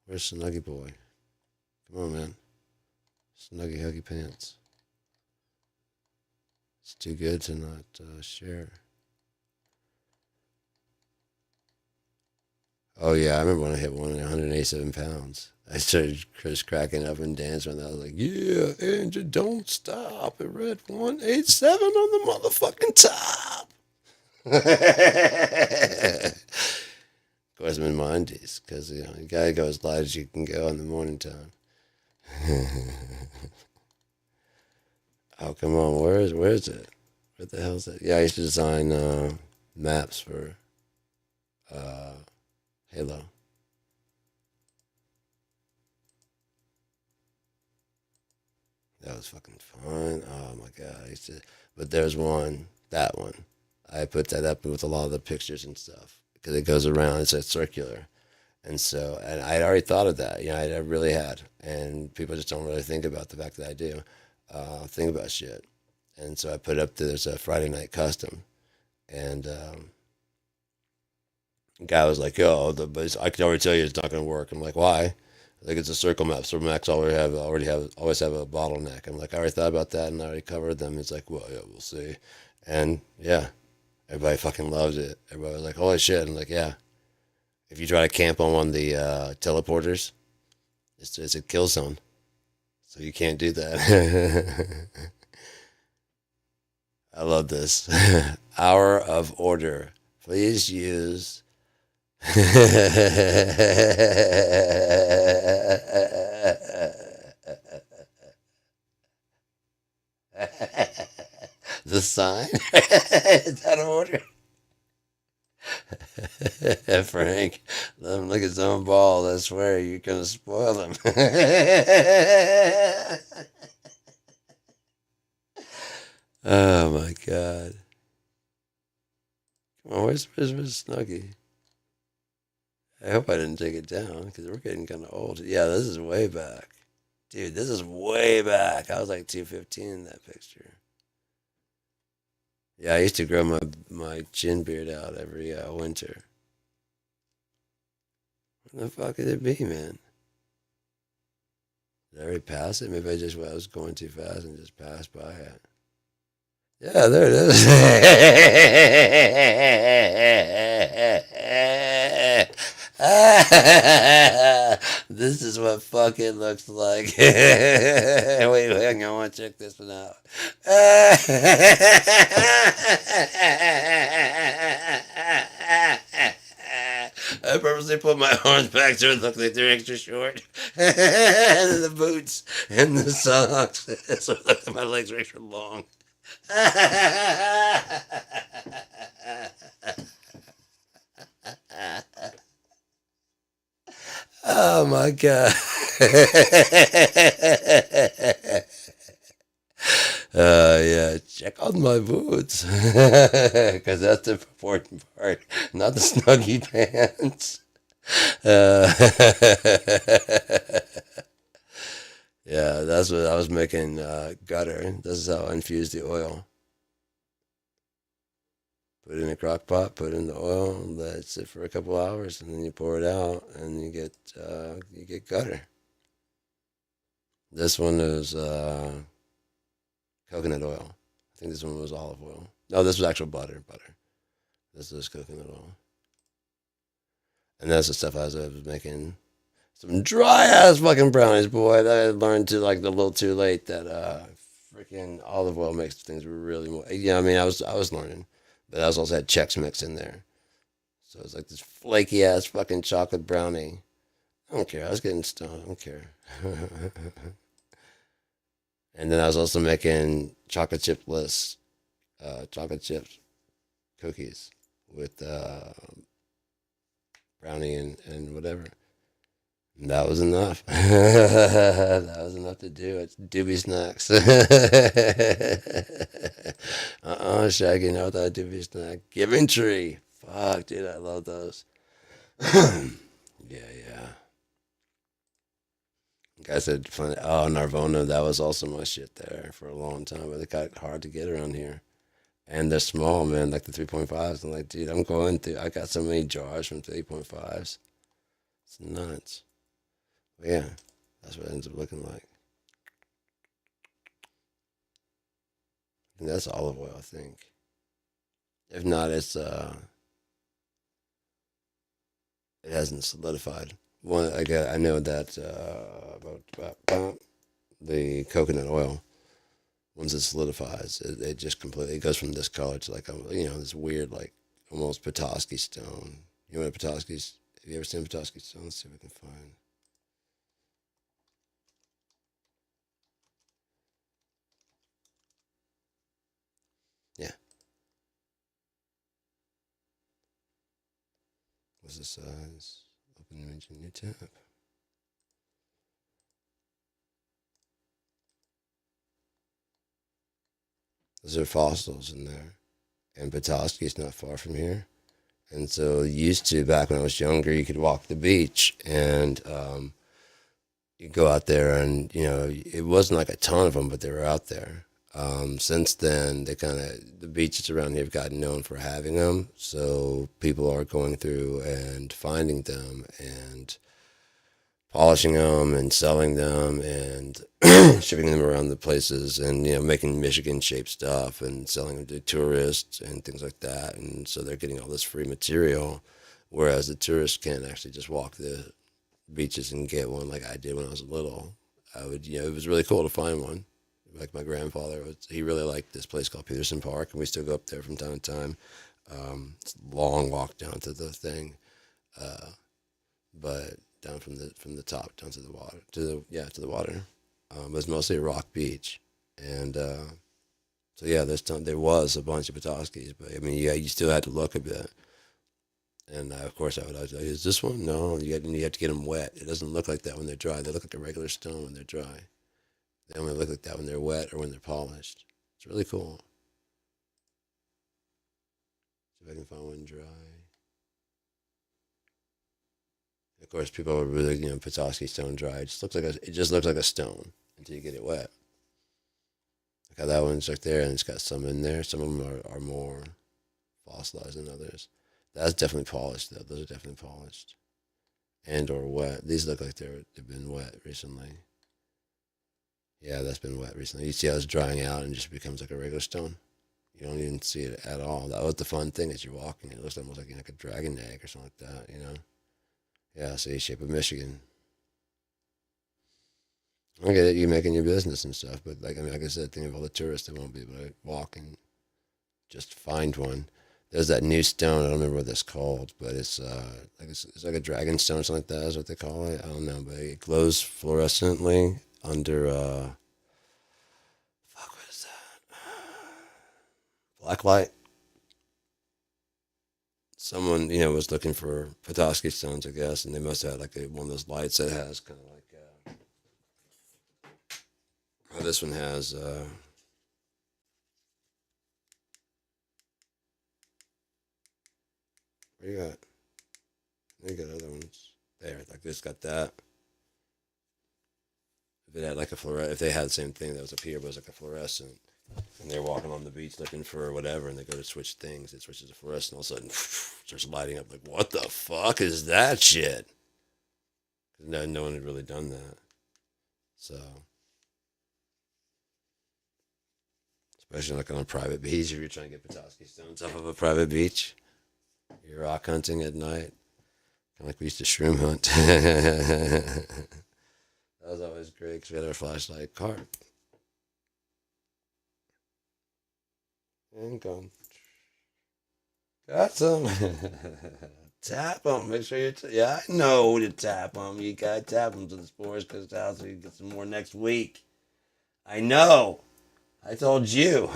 Where's Snuggy Boy? Come on, man. Snuggy Huggy Pants. It's too good to not share. Oh yeah, I remember when I hit 187 pounds. I started just cracking up and dancing. And I was like, "Yeah, Andrew, don't stop!" It read 187 on the motherfucking top. Of course, I'm in my undies because you gotta go as light as you can go in the morning time. Oh come on, where is it? Where the hell is it? Yeah, I used to design maps for uh, Halo. That was fucking fun. Oh my god, I used to. But there's one, that one. I put that up with a lot of the pictures and stuff because it goes around. It's a circular, and so and I already thought of that. I really had, and people just don't really think about the fact that I do think about shit. And so I put up there's a Friday night custom, and the guy was like, "Yo, but I can already tell you it's not going to work." I'm like, "Why?" Like it's a circle map, so Macs always have a bottleneck. I'm like, I already thought about that and I already covered them. He's like, well, yeah, we'll see, and yeah, everybody fucking loves it. Everybody was like, holy shit! I'm like, yeah. If you try to camp on one of the teleporters, it's a kill zone, so you can't do that. I love this. Hour of order. Please use. The sign? Is that an order? Frank, let him lick his own balls. I swear you're gonna spoil him. Oh my god! Come on, where's Snuggie? I hope I didn't take it down because we're getting kind of old. Yeah, this is way back, dude. This is way back. I was like 215 in that picture. Yeah, I used to grow my chin beard out every winter. What the fuck could it be, man? Did I already pass it? Maybe I was going too fast and just passed by it. Yeah, there it is. This is what fucking looks like. Wait, hang on, I want to check this one out. I purposely put my arms back so it look like they're extra short. And the boots and the socks. So it looks like my legs are extra long. Oh my god. Yeah, check out my boots. Because that's the important part, not the snuggy pants. Uh, yeah, that's what I was making gutter. This is how I infuse the oil. Put it in a crock pot, put in the oil, let it sit for a couple hours, and then you pour it out, and you get gutter. This one is coconut oil. I think this one was olive oil. No, this was actual butter. Butter. This is coconut oil, and that's the stuff I was making. Some dry ass fucking brownies, boy. That I learned to like a little too late that freaking olive oil makes things really more. Yeah, I mean, I was learning, but I was also had Chex Mix in there, so it's like this flaky ass fucking chocolate brownie. I don't care. I was getting stoned. I don't care. And then I was also making chocolate chip bliss, chocolate chip cookies with brownie and whatever. And that was enough. That was enough to do it. Doobie snacks. Shaggy, no, that doobie snack. Giving tree. Fuck, dude, I love those. Yeah, yeah. Like I said, funny. Oh, Narvona, that was also my shit there for a long time, but it got hard to get around here. And they're small, man, like the 3.5s. I'm like, dude, I'm going through, I got so many jars from 3.5s. It's nuts. But yeah, that's what it ends up looking like. And that's olive oil, I think. If not, it hasn't solidified. One, I know that about the coconut oil. Once it solidifies, it just completely it goes from this color to like this weird like almost Petoskey stone. You know what Petoskey's? Have you ever seen Petoskey stone? Let's see if we can find. Yeah, what's the size? Open image in new tab. Those are fossils in there, and Petoskey's not far from here. And so used to back when I was younger, you could walk the beach and you go out there and it wasn't like a ton of them, but they were out there. Since then, the beaches around here have gotten known for having them, so people are going through and finding them and polishing them and selling them and shipping them around the places and making Michigan shaped stuff and selling them to tourists and things like that. And so they're getting all this free material, whereas the tourists can't actually just walk the beaches and get one like I did when I was little. I would, it was really cool to find one. Like my grandfather, he really liked this place called Peterson Park, and we still go up there from time to time. It's a long walk down to the thing, but down from the top down to the water to the water. It was mostly a rock beach, and so yeah, there was a bunch of Petoskey's, but I mean, yeah, you still had to look a bit. And of course, I would always say, "Is this one?" No, you have to get them wet. It doesn't look like that when they're dry. They look like a regular stone when they're dry. They only look like that when they're wet or when they're polished. It's really cool. See if I can find one dry. Of course, people are really, Petoskey stone dry. It just looks like a stone until you get it wet. Look how that one's right there, and it's got some in there. Some of them are more fossilized than others. That's definitely polished, though. Those are definitely polished and or wet. These look like they've been wet recently. Yeah, that's been wet recently. You see how it's drying out and just becomes like a regular stone. You don't even see it at all. That was the fun thing as you're walking. It looks almost like a dragon egg or something like that. Yeah, see, shape of Michigan. I get it, you making your business and stuff, but like I said, think of all the tourists that won't be able to walk and just find one. There's that new stone. I don't remember what that's called, but it's like a dragon stone or something like that is what they call it. I don't know, but it glows fluorescently under fuck, what is that? Black light. Someone was looking for Petoskey stones, I guess, and they must have had like one of those lights that has kind of like oh, this one has. Where you got? You got other ones there. Like this got that. If it had like if they had the same thing that was up here, but it was like a fluorescent, and they're walking on the beach looking for whatever, and they go to switch things, it switches to fluorescent, all of a sudden starts lighting up. Like, what the fuck is that shit? No one had really done that. So, especially like on a private beach, if you're trying to get Petoskey stones off of a private beach, you're rock hunting at night, kind of like we used to shroom hunt. That was always great because we had our flashlight cart and gun. Got some. Tap them. Make sure you. Yeah, I know to tap them. You gotta tap them to the Sports Coast House so you can get some more next week. I know. I told you.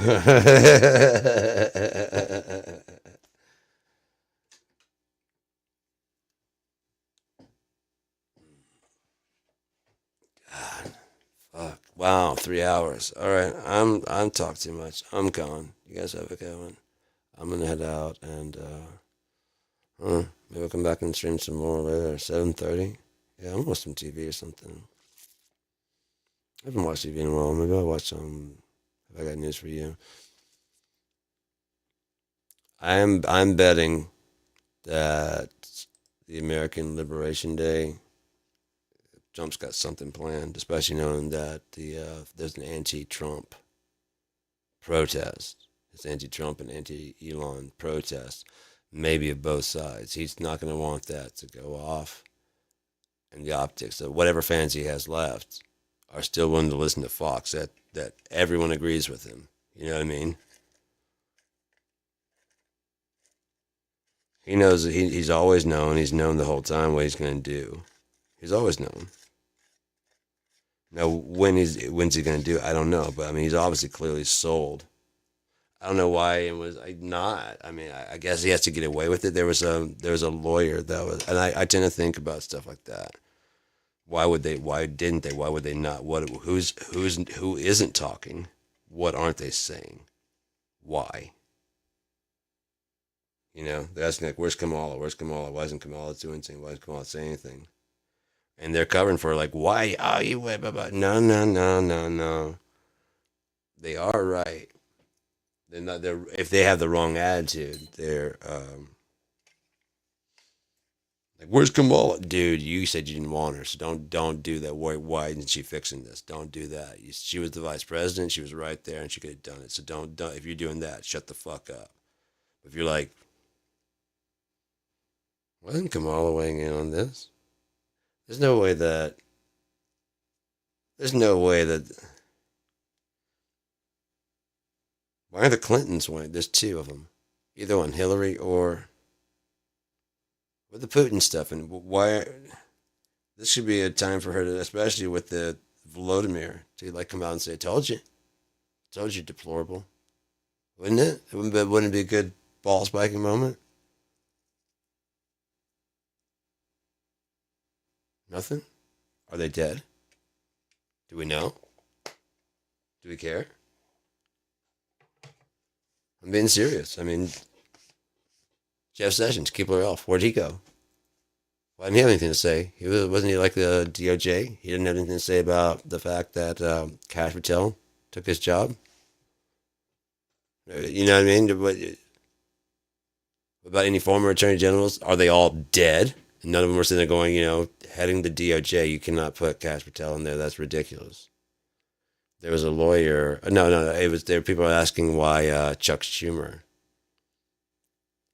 God, fuck. Wow, 3 hours. All right, I'm talking too much. I'm gone. You guys have a good one. I'm gonna head out and maybe I'll come back and stream some more later. 7:30. Yeah, I'm gonna watch some TV or something. I haven't watched TV in a while. Maybe I'll watch some. If I got news for you, I'm betting that the American Liberation Day, Trump's got something planned, especially knowing that there's an anti-Trump protest. It's anti-Trump and anti-Elon protest, maybe of both sides. He's not going to want that to go off, and the optics of whatever fans he has left are still willing to listen to Fox. That everyone agrees with him. You know what I mean? He knows he's always known. He's known the whole time what he's going to do. He's always known. Now, when's he going to do it? I don't know, but I mean, he's obviously clearly sold. I don't know why it was not. I mean, I guess he has to get away with it. There was a lawyer that was, and I tend to think about stuff like that. Why would they? Why didn't they? Why would they not? Who isn't talking? What aren't they saying? Why? They're asking like, "Where's Kamala? Where's Kamala? Why isn't Kamala doing anything? Why isn't Kamala saying anything?" And they're covering for like, "Why? Oh, you wait, blah, blah." No, no, no, no, no. They are right. They're not. They're if they have the wrong attitude, they're like, "Where's Kamala, dude? You said you didn't want her, so don't do that. Why isn't she fixing this? Don't do that. She was the vice president. She was right there, and she could have done it. So don't. If you're doing that, shut the fuck up. If you're like, wasn't Kamala weighing in on this? There's no way that. There's no way that. Why are the Clintons weighing? There's two of them, either on Hillary or with the Putin stuff, and why. This should be a time for her to, especially with the Volodymyr, to like come out and say, told you, deplorable." Wouldn't it? Wouldn't it be a good ball spiking moment? Nothing? Are they dead? Do we know? Do we care? I'm being serious. I mean, Jeff Sessions, Keebler Elf, where'd he go? Why didn't he have anything to say? Wasn't he like the DOJ? He didn't have anything to say about the fact that Kash Patel took his job. You know what I mean? What about any former attorney generals? Are they all dead? And none of them were sitting there going, heading the DOJ. You cannot put Kash Patel in there. That's ridiculous. There was a lawyer. No. It was there. People were asking why Chuck Schumer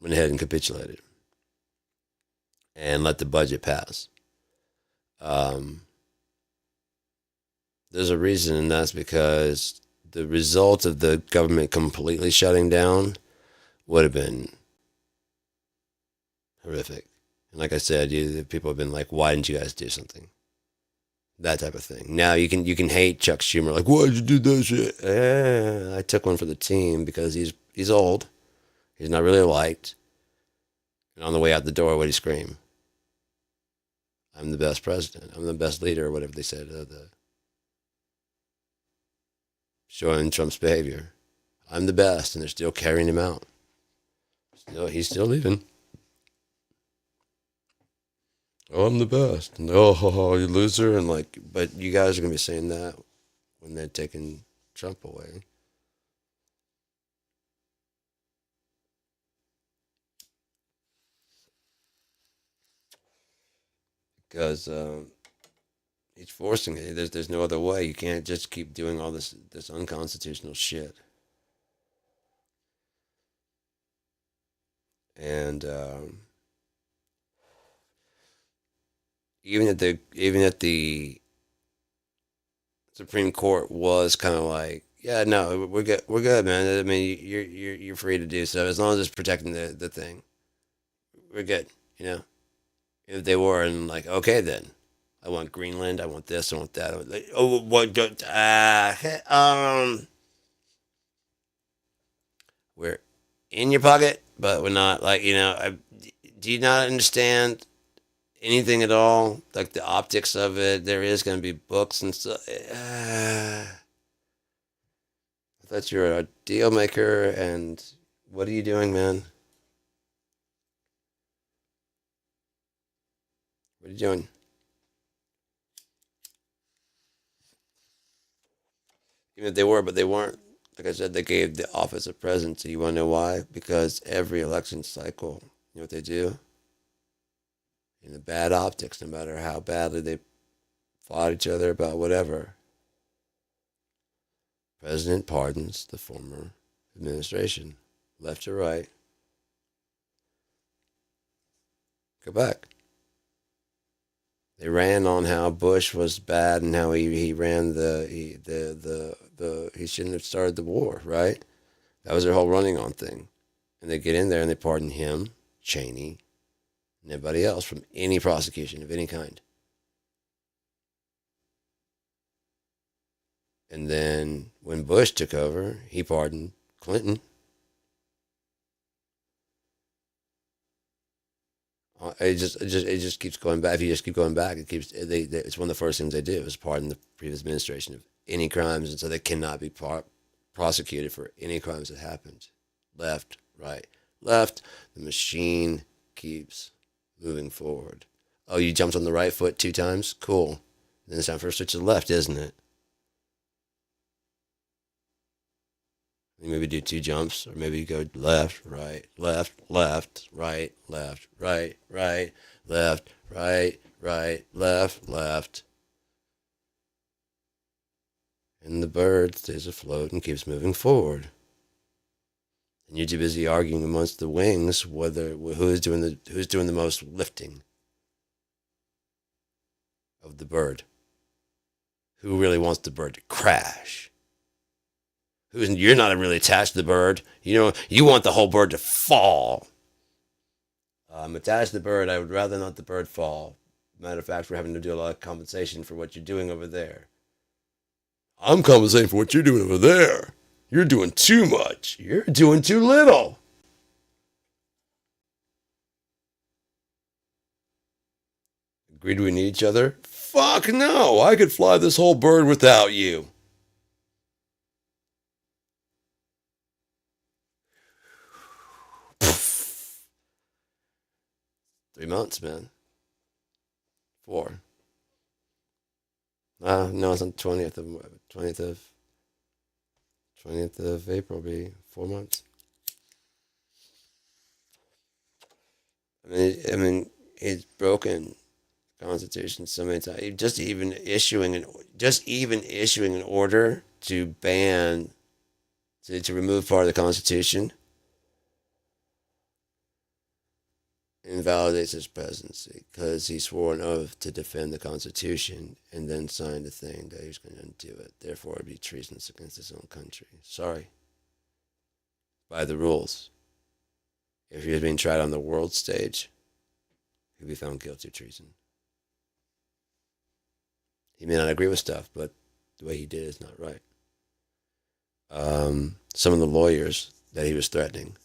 went ahead and capitulated and let the budget pass. There's a reason, and that's because the result of the government completely shutting down would have been horrific. And like I said, people have been like, "Why didn't you guys do something?" That type of thing. Now you can hate Chuck Schumer, like, "Why'd you do that shit?" I took one for the team because he's old, he's not really liked, and on the way out the door, what did he scream? "I'm the best president. I'm the best leader," or whatever they said. Showing Trump's behavior. I'm the best, and they're still carrying him out. He's still leaving. "Oh, I'm the best." And you loser. And but you guys are going to be saying that when they're taking Trump away. Because he's forcing it. There's no other way. You can't just keep doing all this unconstitutional shit. And even at the Supreme Court was kind of like, "Yeah, no, we're good, man. I mean, you're free to do so as long as it's protecting the thing. We're good, If they were, and like, okay, then I want Greenland, I want this, I want that. Like, oh, what? We're in your pocket, but we're not like, do you not understand anything at all? Like the optics of it, there is going to be books and stuff. I thought you were a deal maker, and what are you doing, man? What are you doing? Even if they were, but they weren't. Like I said, they gave the office of presidency. You want to know why? Because every election cycle, you know what they do? In the bad optics, no matter how badly they fought each other about whatever, president pardons the former administration, left or right. Go back. They ran on how Bush was bad and how he ran he shouldn't have started the war, right? That was their whole running on thing. And they get in there and they pardon him, Cheney, and everybody else from any prosecution of any kind. And then when Bush took over, he pardoned Clinton. It just keeps going back. If you just keep going back, it's one of the first things they do is pardon the previous administration of any crimes, and so they cannot be prosecuted for any crimes that happened. Left, right, left. The machine keeps moving forward. Oh, you jumped on the right foot 2 times? Cool. Then it's time for a switch to the left, isn't it? You maybe do 2 jumps, or maybe you go left, right, left, left, right, left, right, right, left, right, right, left, left. And the bird stays afloat and keeps moving forward. And you're too busy arguing amongst the wings who's doing the most lifting of the bird. Who really wants the bird to crash? You're not really attached to the bird. You want the whole bird to fall. I'm attached to the bird. I would rather not the bird fall. Matter of fact, we're having to do a lot of compensation for what you're doing over there. I'm compensating for what you're doing over there. You're doing too much. You're doing too little. Agreed we need each other? Fuck no! I could fly this whole bird without you. Pfft. 3 months, man. 4. No, it's on 20th of April. Be 4 months. I mean, it's broken Constitution so many times. Just even issuing an order to ban to remove part of the Constitution invalidates his presidency because he swore an oath to defend the Constitution and then signed a thing that he was going to undo it. Therefore, it'd be treasonous against his own country. Sorry. By the rules. If he was being tried on the world stage, he'd be found guilty of treason. He may not agree with stuff, but the way he did is not right. Some of the lawyers that he was threatening,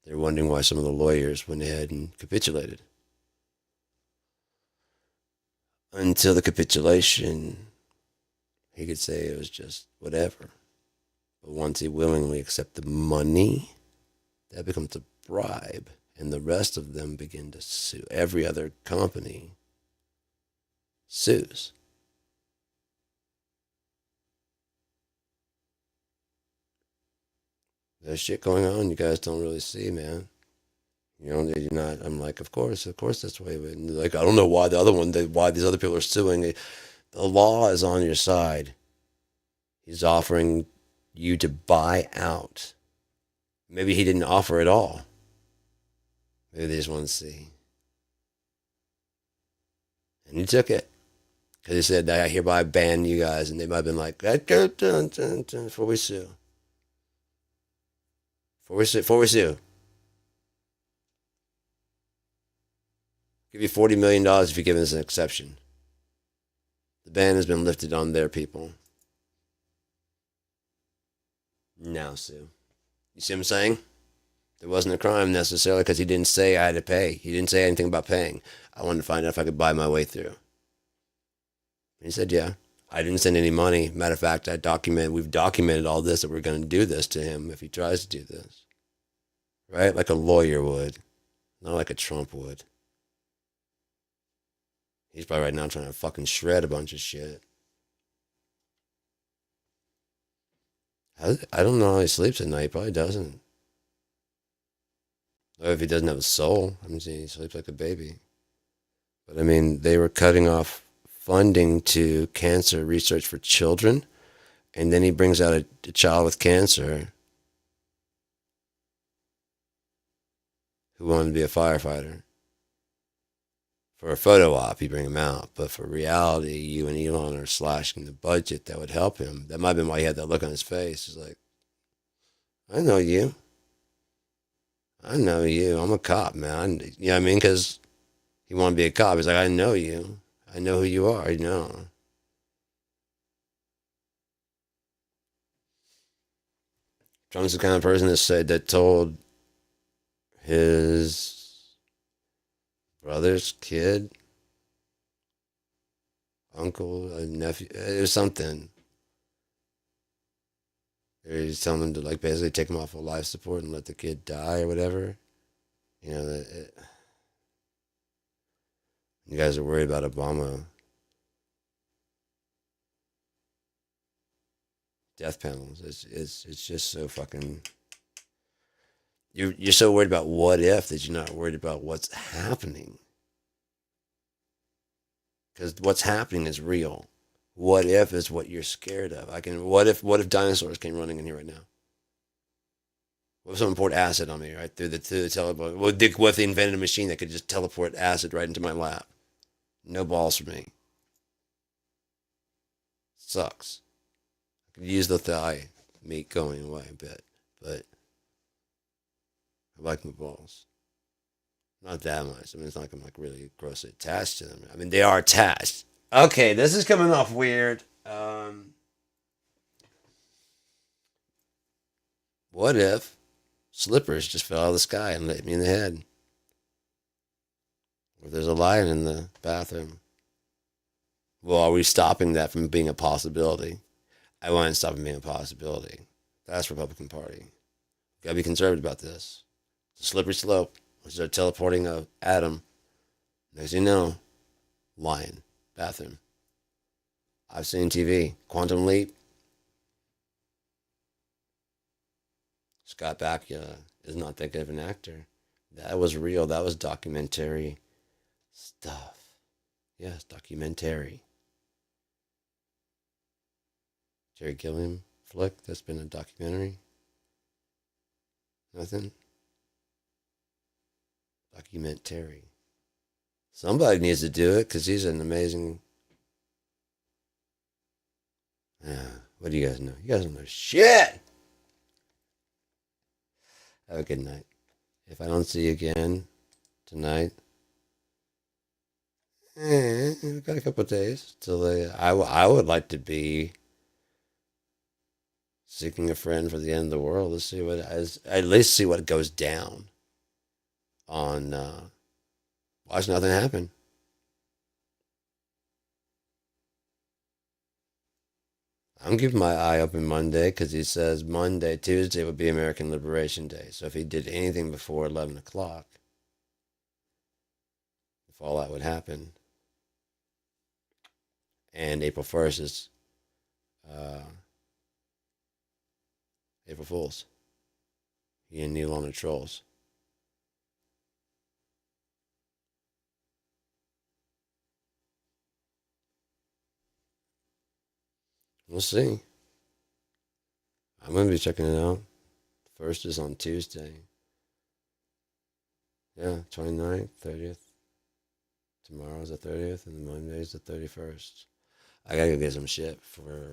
they're wondering why some of the lawyers went ahead and capitulated. Until the capitulation, he could say it was just whatever. But once he willingly accepts the money, that becomes a bribe, and the rest of them begin to sue. Every other company sues. There's shit going on you guys don't really see, man. You're not. I'm like, of course, that's the way. Like, I don't know why why these other people are suing. The law is on your side. He's offering you to buy out. Maybe he didn't offer at all. Maybe they just want to see. And he took it. Because he said, I hereby ban you guys. And they might have been like, before we sue. Before we sue. Give you $40 million if you give us an exception. The ban has been lifted on their people. Now sue. You see what I'm saying? There wasn't a crime necessarily because he didn't say I had to pay. He didn't say anything about paying. I wanted to find out if I could buy my way through. And he said, yeah. I didn't send any money. Matter of fact, we've documented all this, that we're going to do this to him if he tries to do this. Right? Like a lawyer would. Not like a Trump would. He's probably right now trying to fucking shred a bunch of shit. I don't know how he sleeps at night. He probably doesn't. Or if he doesn't have a soul, he sleeps like a baby. But I mean, they were cutting off funding to cancer research for children, and then he brings out a child with cancer who wanted to be a firefighter. For a photo op, you bring him out. But for reality, you and Elon are slashing the budget that would help him. That might have been why he had that look on his face. He's like, I know you. I'm a cop, man. You know what I mean? Because he wanted to be a cop. He's like, I know you. I know who you are. I know. Trump's the kind of person that told his brother's kid, uncle, a nephew, it was something. He's telling him to like basically take him off of life support and let the kid die or whatever. You know, you guys are worried about Obama death panels. It's just so fucking. You're so worried about what if that you're not worried about what's happening. Because what's happening is real. What if is what you're scared of. What if dinosaurs came running in here right now? What if someone poured acid on me right through the teleport? What if they invented a machine that could just teleport acid right into my lap? No balls for me. Sucks. I could use the thigh meat going away a bit, but I like my balls. Not that much. I mean, it's not like I'm like really grossly attached to them. I mean, they are attached. Okay, this is coming off weird. What if slippers just fell out of the sky and hit me in the head? If there's a lion in the bathroom, well, are we stopping that from being a possibility? I want to stop it from being a possibility. That's Republican Party. Gotta be conservative about this. It's a slippery slope. We start teleporting a atom. Next thing you know, lion, bathroom. I've seen TV. Quantum Leap. Scott Bakula is not that good of an actor. That was real. That was documentary stuff. Yes, documentary. Jerry Gilliam flick that's been a documentary. Nothing. Documentary. Somebody needs to do it because he's an amazing. What do you guys know? You guys don't know shit. Have a good night. If I don't see you again tonight, we've got a couple of days till I would like to be seeking a friend for the end of the world. Let's see what at least see what goes down on watch nothing happen. I'm keeping my eye open Monday because he says Tuesday would be American Liberation Day. So if he did anything before 11 o'clock, the fallout would happen. And April 1st is April Fools. He and Neil on the trolls. We'll see. I'm going to be checking it out. First is on Tuesday. Yeah, 29th, 30th. Tomorrow's the 30th, and Monday's the 31st. I gotta go get some shit for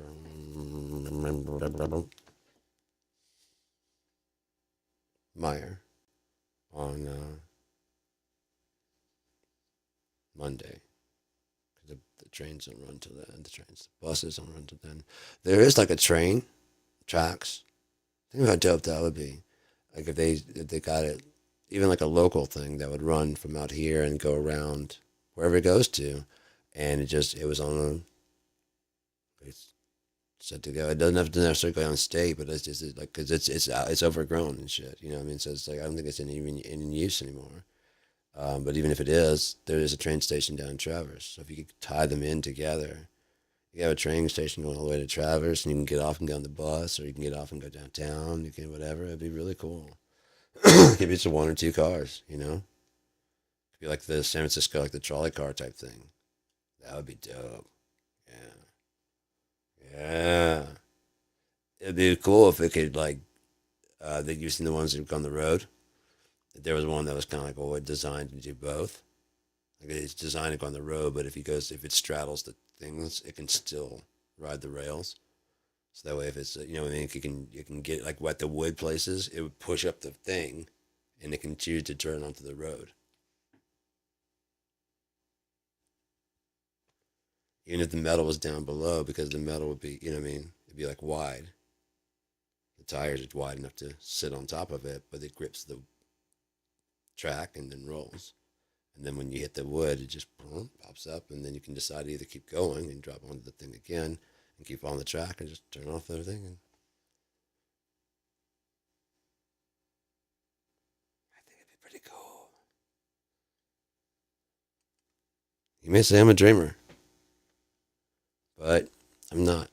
Meyer on Monday. The trains don't run till then. The buses don't run till then. There is like a train, tracks. Think of how dope that would be. Like if they got it, even like a local thing that would run from out here and go around wherever it goes to, and it was on it's set to go. It doesn't have to necessarily go on state, but it's just like because it's overgrown and shit. You know what I mean? So it's like I don't think it's in use anymore. But even if it is, there is a train station down in Traverse. So if you could tie them in together, you have a train station going all the way to Traverse, and you can get off and get on the bus, or you can get off and go downtown. You can whatever. It'd be really cool. It could be just one or two cars, you know. It could be like the San Francisco, like the trolley car type thing. That would be dope. Yeah, yeah. It'd be cool if it could like they using the ones that go on the road. There was one that was kind of like designed to do both. Like it's designed to go on the road, but if it straddles the things, it can still ride the rails. So that way, if it's I mean, you can get like what the wood places, it would push up the thing, and it can choose to turn onto the road. Even if the metal was down below, because the metal would be, what I mean, it'd be like wide. The tires are wide enough to sit on top of it, but it grips the track and then rolls. And then when you hit the wood, it just pops up, and then you can decide to either keep going and drop onto the thing again and keep on the track and just turn off everything. And I think it'd be pretty cool. You may say I'm a dreamer, but I'm not.